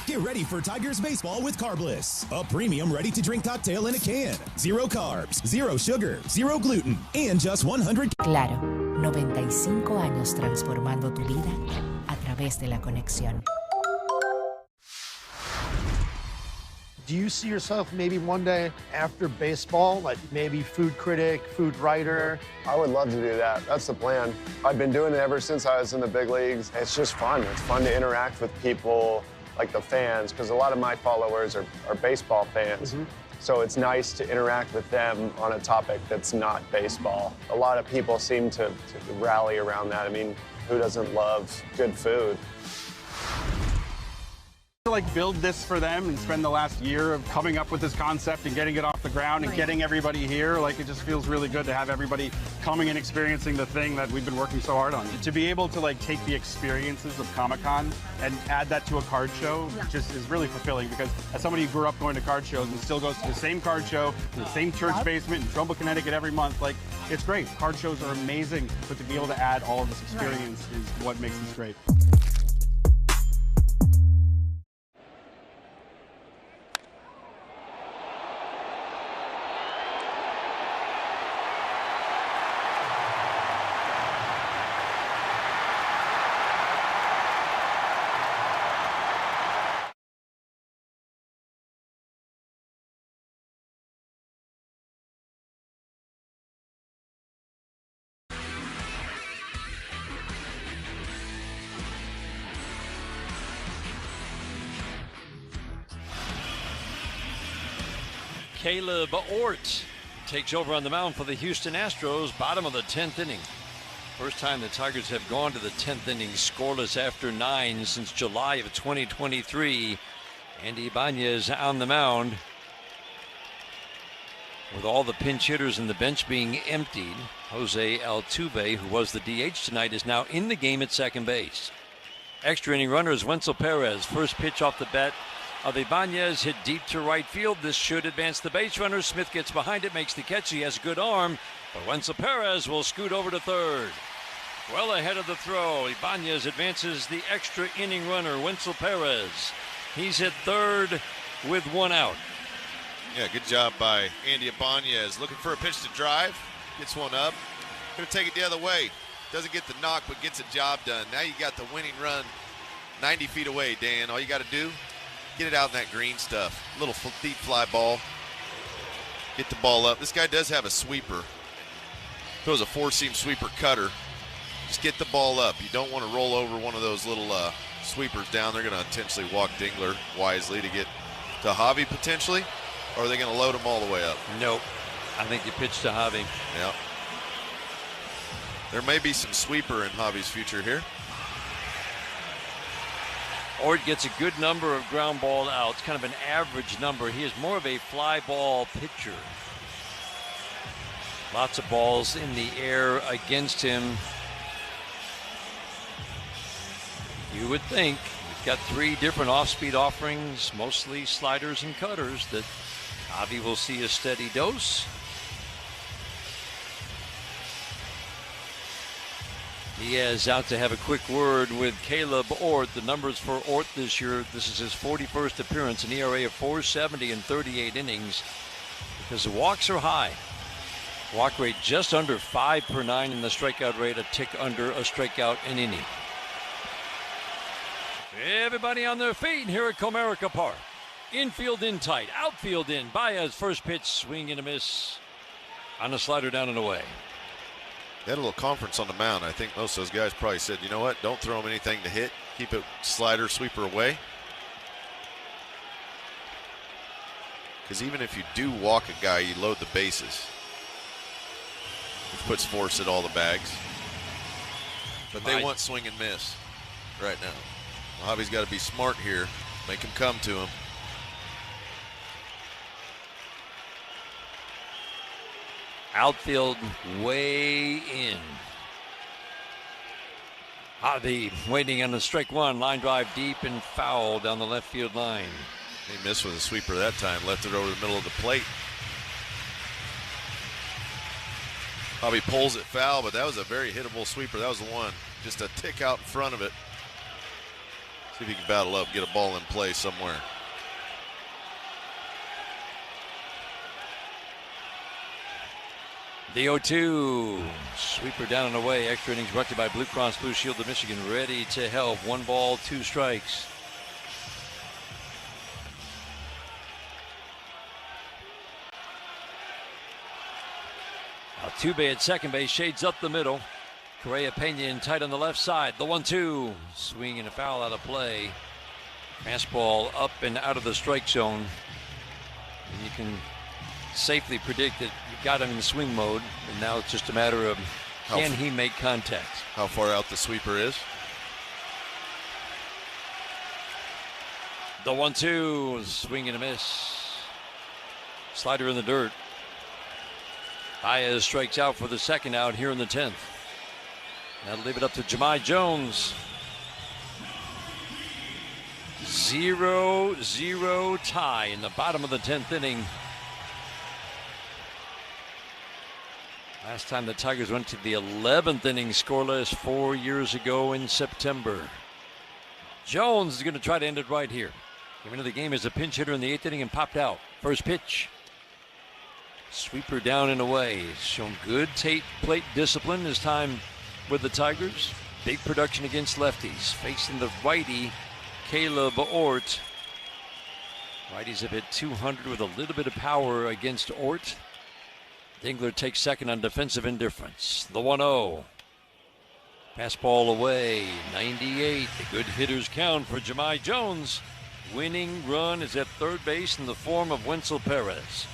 Get ready for Tigers baseball with Carbliss, a premium ready-to-drink cocktail in a can. 0 carbs, 0 sugar, 0 gluten, and just 100. Claro, 95 años transformando tu vida a través de la conexión. Do you see yourself maybe one day after baseball, like maybe food critic, food writer? I would love to do that. That's the plan. I've been doing it ever since I was in the big leagues. It's just fun. It's fun to interact with people like the fans, because a lot of my followers are baseball fans. Mm-hmm. So it's nice to interact with them on a topic that's not baseball. A lot of people seem to rally around that. I mean, who doesn't love good food? To like build this for them and spend the last year of coming up with this concept and getting it off the ground and getting everybody here, like it just feels really good to have everybody coming and experiencing the thing that we've been working so hard on. To be able to like take the experiences of Comic-Con and add that to a card show just is really fulfilling, because as somebody who grew up going to card shows and still goes to the same card show in the same church basement in Trumbull, Connecticut every month, like it's great. Card shows are amazing, but to be able to add all of this experience is what makes this great. Caleb Ort takes over on the mound for the Houston Astros, bottom of the 10th inning. First time the Tigers have gone to the 10th inning scoreless after 9 since July of 2023. Andy Ibanez on the mound. With all the pinch hitters and the bench being emptied, Jose Altuve, who was the DH tonight, is now in the game at second base. Extra inning runner is Wenzel Perez. First pitch off the bat of Ibanez, hit deep to right field. This should advance the base runner. Smith gets behind it, makes the catch. He has a good arm, but Wenzel Perez will scoot over to third. Well ahead of the throw, Ibanez advances the extra inning runner, Wenzel Perez. He's at third with one out. Yeah, good job by Andy Ibanez. Looking for a pitch to drive. Gets one up. Going to take it the other way. Doesn't get the knock, but gets a job done. Now you got the winning run 90 feet away, Dan. All you got to do, get it out in that green stuff. Little deep fly ball. Get the ball up. This guy does have a sweeper. Throws a four-seam sweeper cutter. Just get the ball up. You don't want to roll over one of those little sweepers down. They're going to intentionally walk Dingler wisely to get to Javi potentially. Or are they going to load him all the way up? Nope. I think you pitch to Javi. Yeah. There may be some sweeper in Javi's future here. Ort gets a good number of ground ball outs, kind of an average number. He is more of a fly ball pitcher. Lots of balls in the air against him. You would think he's got 3 different off-speed offerings, mostly sliders and cutters, that Javi will see a steady dose. Diaz out to have a quick word with Caleb Ort. The numbers for Ort this year, this is his 41st appearance, an ERA of .470 in 38 innings, because the walks are high. Walk rate just under 5 per 9, and the strikeout rate a tick under a strikeout an inning. Everybody on their feet here at Comerica Park. Infield in tight, outfield in. Baez first pitch, swing and a miss on a slider down and away. They had a little conference on the mound. I think most of those guys probably said, you know what, don't throw him anything to hit. Keep it slider, sweeper away. Because even if you do walk a guy, you load the bases, which puts force at all the bags. But they want swing and miss right now. Well, Javi's got to be smart here. Make him come to him. Outfield way in. Javi waiting on the strike one. Line drive deep and foul down the left field line. He missed with a sweeper that time. Left it over the middle of the plate. Javi pulls it foul, but that was a very hittable sweeper. That was the one. Just a tick out in front of it. See if he can battle up, get a ball in play somewhere. The 0-2. Sweeper down and away. Extra innings brought to you by Blue Cross Blue Shield of Michigan. Ready to help. 1 ball, 2 strikes. Altuve at second base. Shades up the middle. Correa Pena in tight on the left side. The 1-2. Swing and a foul out of play. Fastball up and out of the strike zone. And you can safely predict that you got him in swing mode, and now it's just a matter of can he make contact. How far out the sweeper is. The 1-2, swing and a miss. Slider in the dirt. Baez strikes out for the second out here in the 10th. That'll leave it up to Jahmai Jones. 0-0 tie in the bottom of the 10th inning. Last time the Tigers went to the 11th inning scoreless 4 years ago in September. Jones is going to try to end it right here. Came into the game as a pinch hitter in the 8th inning and popped out. First pitch. Sweeper down and away. He's shown good plate discipline his time with the Tigers. Big production against lefties. Facing the righty, Caleb Ort. Righties have hit 200 with a little bit of power against Ort. Dingler takes second on defensive indifference. The 1-0. Fastball away. 98. The good hitters count for Jahmai Jones. Winning run is at third base in the form of Wenzel Perez.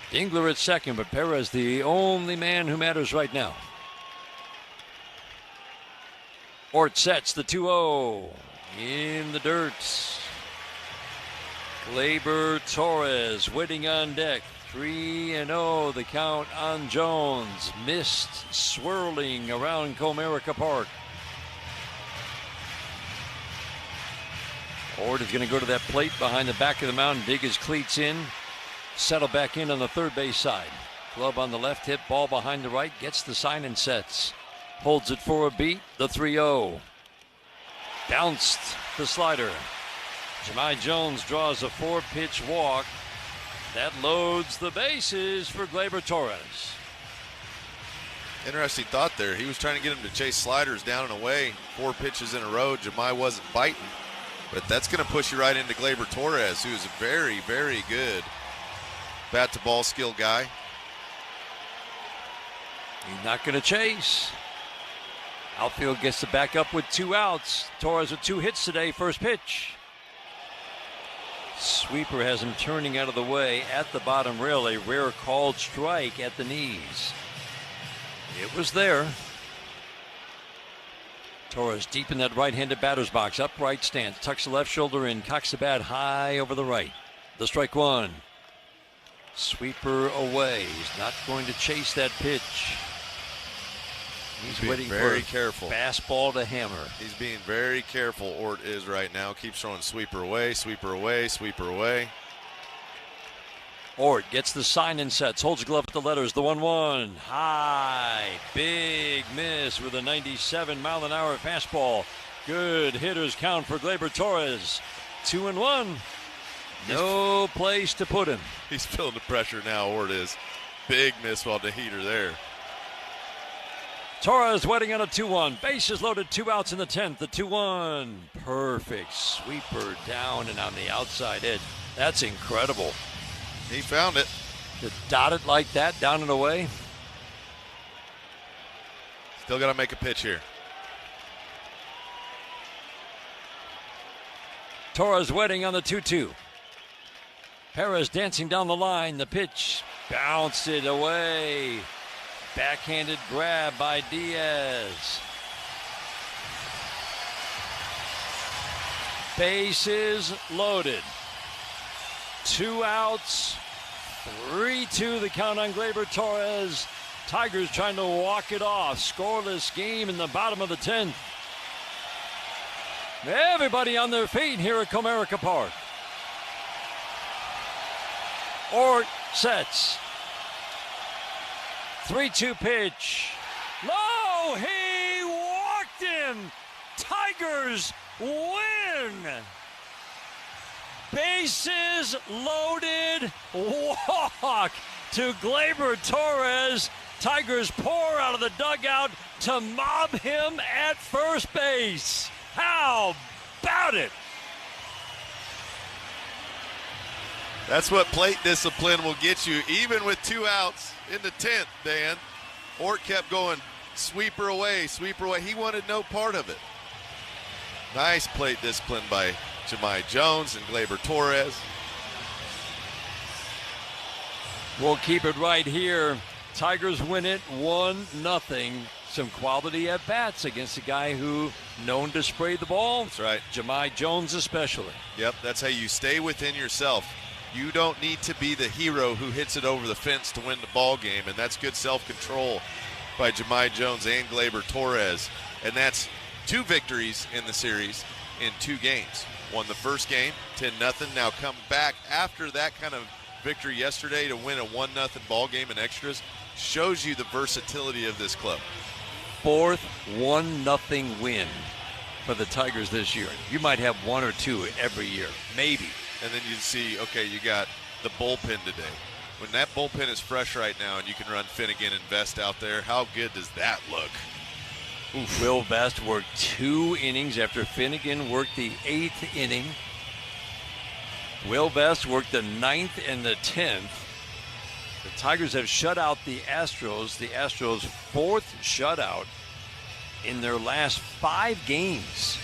Dingler at second, but Perez the only man who matters right now. Ort sets the 2-0 in the dirt. Gleyber Torres waiting on deck. 3-0 the count on Jones. Mist swirling around Comerica Park. Ord is going to go to that plate behind the back of the mound, dig his cleats in, settle back in on the third base side. Glove on the left, hit ball behind the right, gets the sign and sets. Holds it for a beat, the 3-0. Bounced the slider. Jahmai Jones draws a 4-pitch walk. That loads the bases for Gleyber Torres. Interesting thought there. He was trying to get him to chase sliders down and away. 4 pitches in a row. Jahmai wasn't biting. But that's going to push you right into Gleyber Torres, who is a very, very good bat-to-ball skill guy. He's not going to chase. Outfield gets to back up with 2 outs. Torres with 2 hits today, first pitch. Sweeper has him turning out of the way at the bottom rail, a rare called strike at the knees. It was there. Torres deep in that right-handed batter's box, upright stance, tucks the left shoulder in, cocks the bat high over the right. The strike one. Sweeper away. He's not going to chase that pitch. He's waiting very for careful. Fastball to hammer. He's being very careful, Ort is right now. Keeps throwing sweeper away, sweeper away, sweeper away. Ort gets the sign and sets, holds a glove at the letters, the 1-1. High, big miss with a 97-mile-an-hour fastball. Good hitters count for Gleyber Torres. 2-1. No place to put him. He's feeling the pressure now, Ort is. Big miss while the heater there. Torres waiting on a 2-1. Bases loaded, 2 outs in the 10th. The 2-1. Perfect sweeper down and on the outside edge. That's incredible. He found it. To dot it like that, down and away. Still got to make a pitch here. Torres waiting on the 2-2. Perez dancing down the line. The pitch bounced it away. Backhanded grab by Diaz. Bases loaded. 2 outs. 3-2 the count on Gleyber Torres. Tigers trying to walk it off. Scoreless game in the bottom of the 10th. Everybody on their feet here at Comerica Park. Ort sets. 3-2 pitch. No, he walked him. Tigers win. Bases loaded. Walk to Gleyber Torres. Tigers pour out of the dugout to mob him at first base. How about it? That's what plate discipline will get you, even with 2 outs in the 10th, Dan. Ort kept going sweeper away, sweeper away. He wanted no part of it. Nice plate discipline by Jahmai Jones and Gleyber Torres. We'll keep it right here. Tigers win it 1-0. Some quality at bats against a guy who known to spray the ball. That's right. Jahmai Jones especially. Yep, that's how you stay within yourself. You don't need to be the hero who hits it over the fence to win the ball game, and that's good self-control by Jahmai Jones and Gleyber Torres. And that's 2 victories in the series in 2 games. Won the first game, 10-0. Now come back after that kind of victory yesterday to win a 1-0 ball game in extras. Shows you the versatility of this club. 4th 1-0 win for the Tigers this year. You might have 1 or 2 every year, maybe. And then you see, okay, you got the bullpen today. When that bullpen is fresh right now and you can run Finnegan and Vest out there, how good does that look? Oof. Will Vest worked 2 innings after Finnegan worked the 8th inning. Will Vest worked the 9th and the 10th. The Tigers have shut out the Astros. The Astros' 4th shutout in their last 5 games.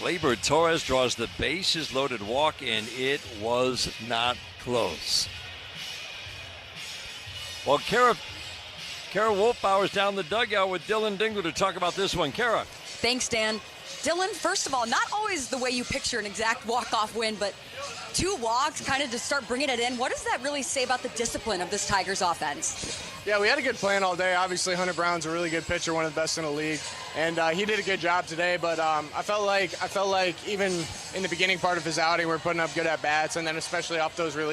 Gleyber Torres draws the bases loaded walk, and it was not close. Well, Kara Wolfbauer's down the dugout with Dylan Dingler to talk about this one. Kara. Thanks, Dan. Dylan, first of all, not always the way you picture an exact walk-off win, but 2 walks kind of to start bringing it in. What does that really say about the discipline of this Tigers offense? Yeah, we had a good plan all day. Obviously, Hunter Brown's a really good pitcher, one of the best in the league, and he did a good job today. But I felt like even in the beginning part of his outing, we were putting up good at bats, and then especially off those relief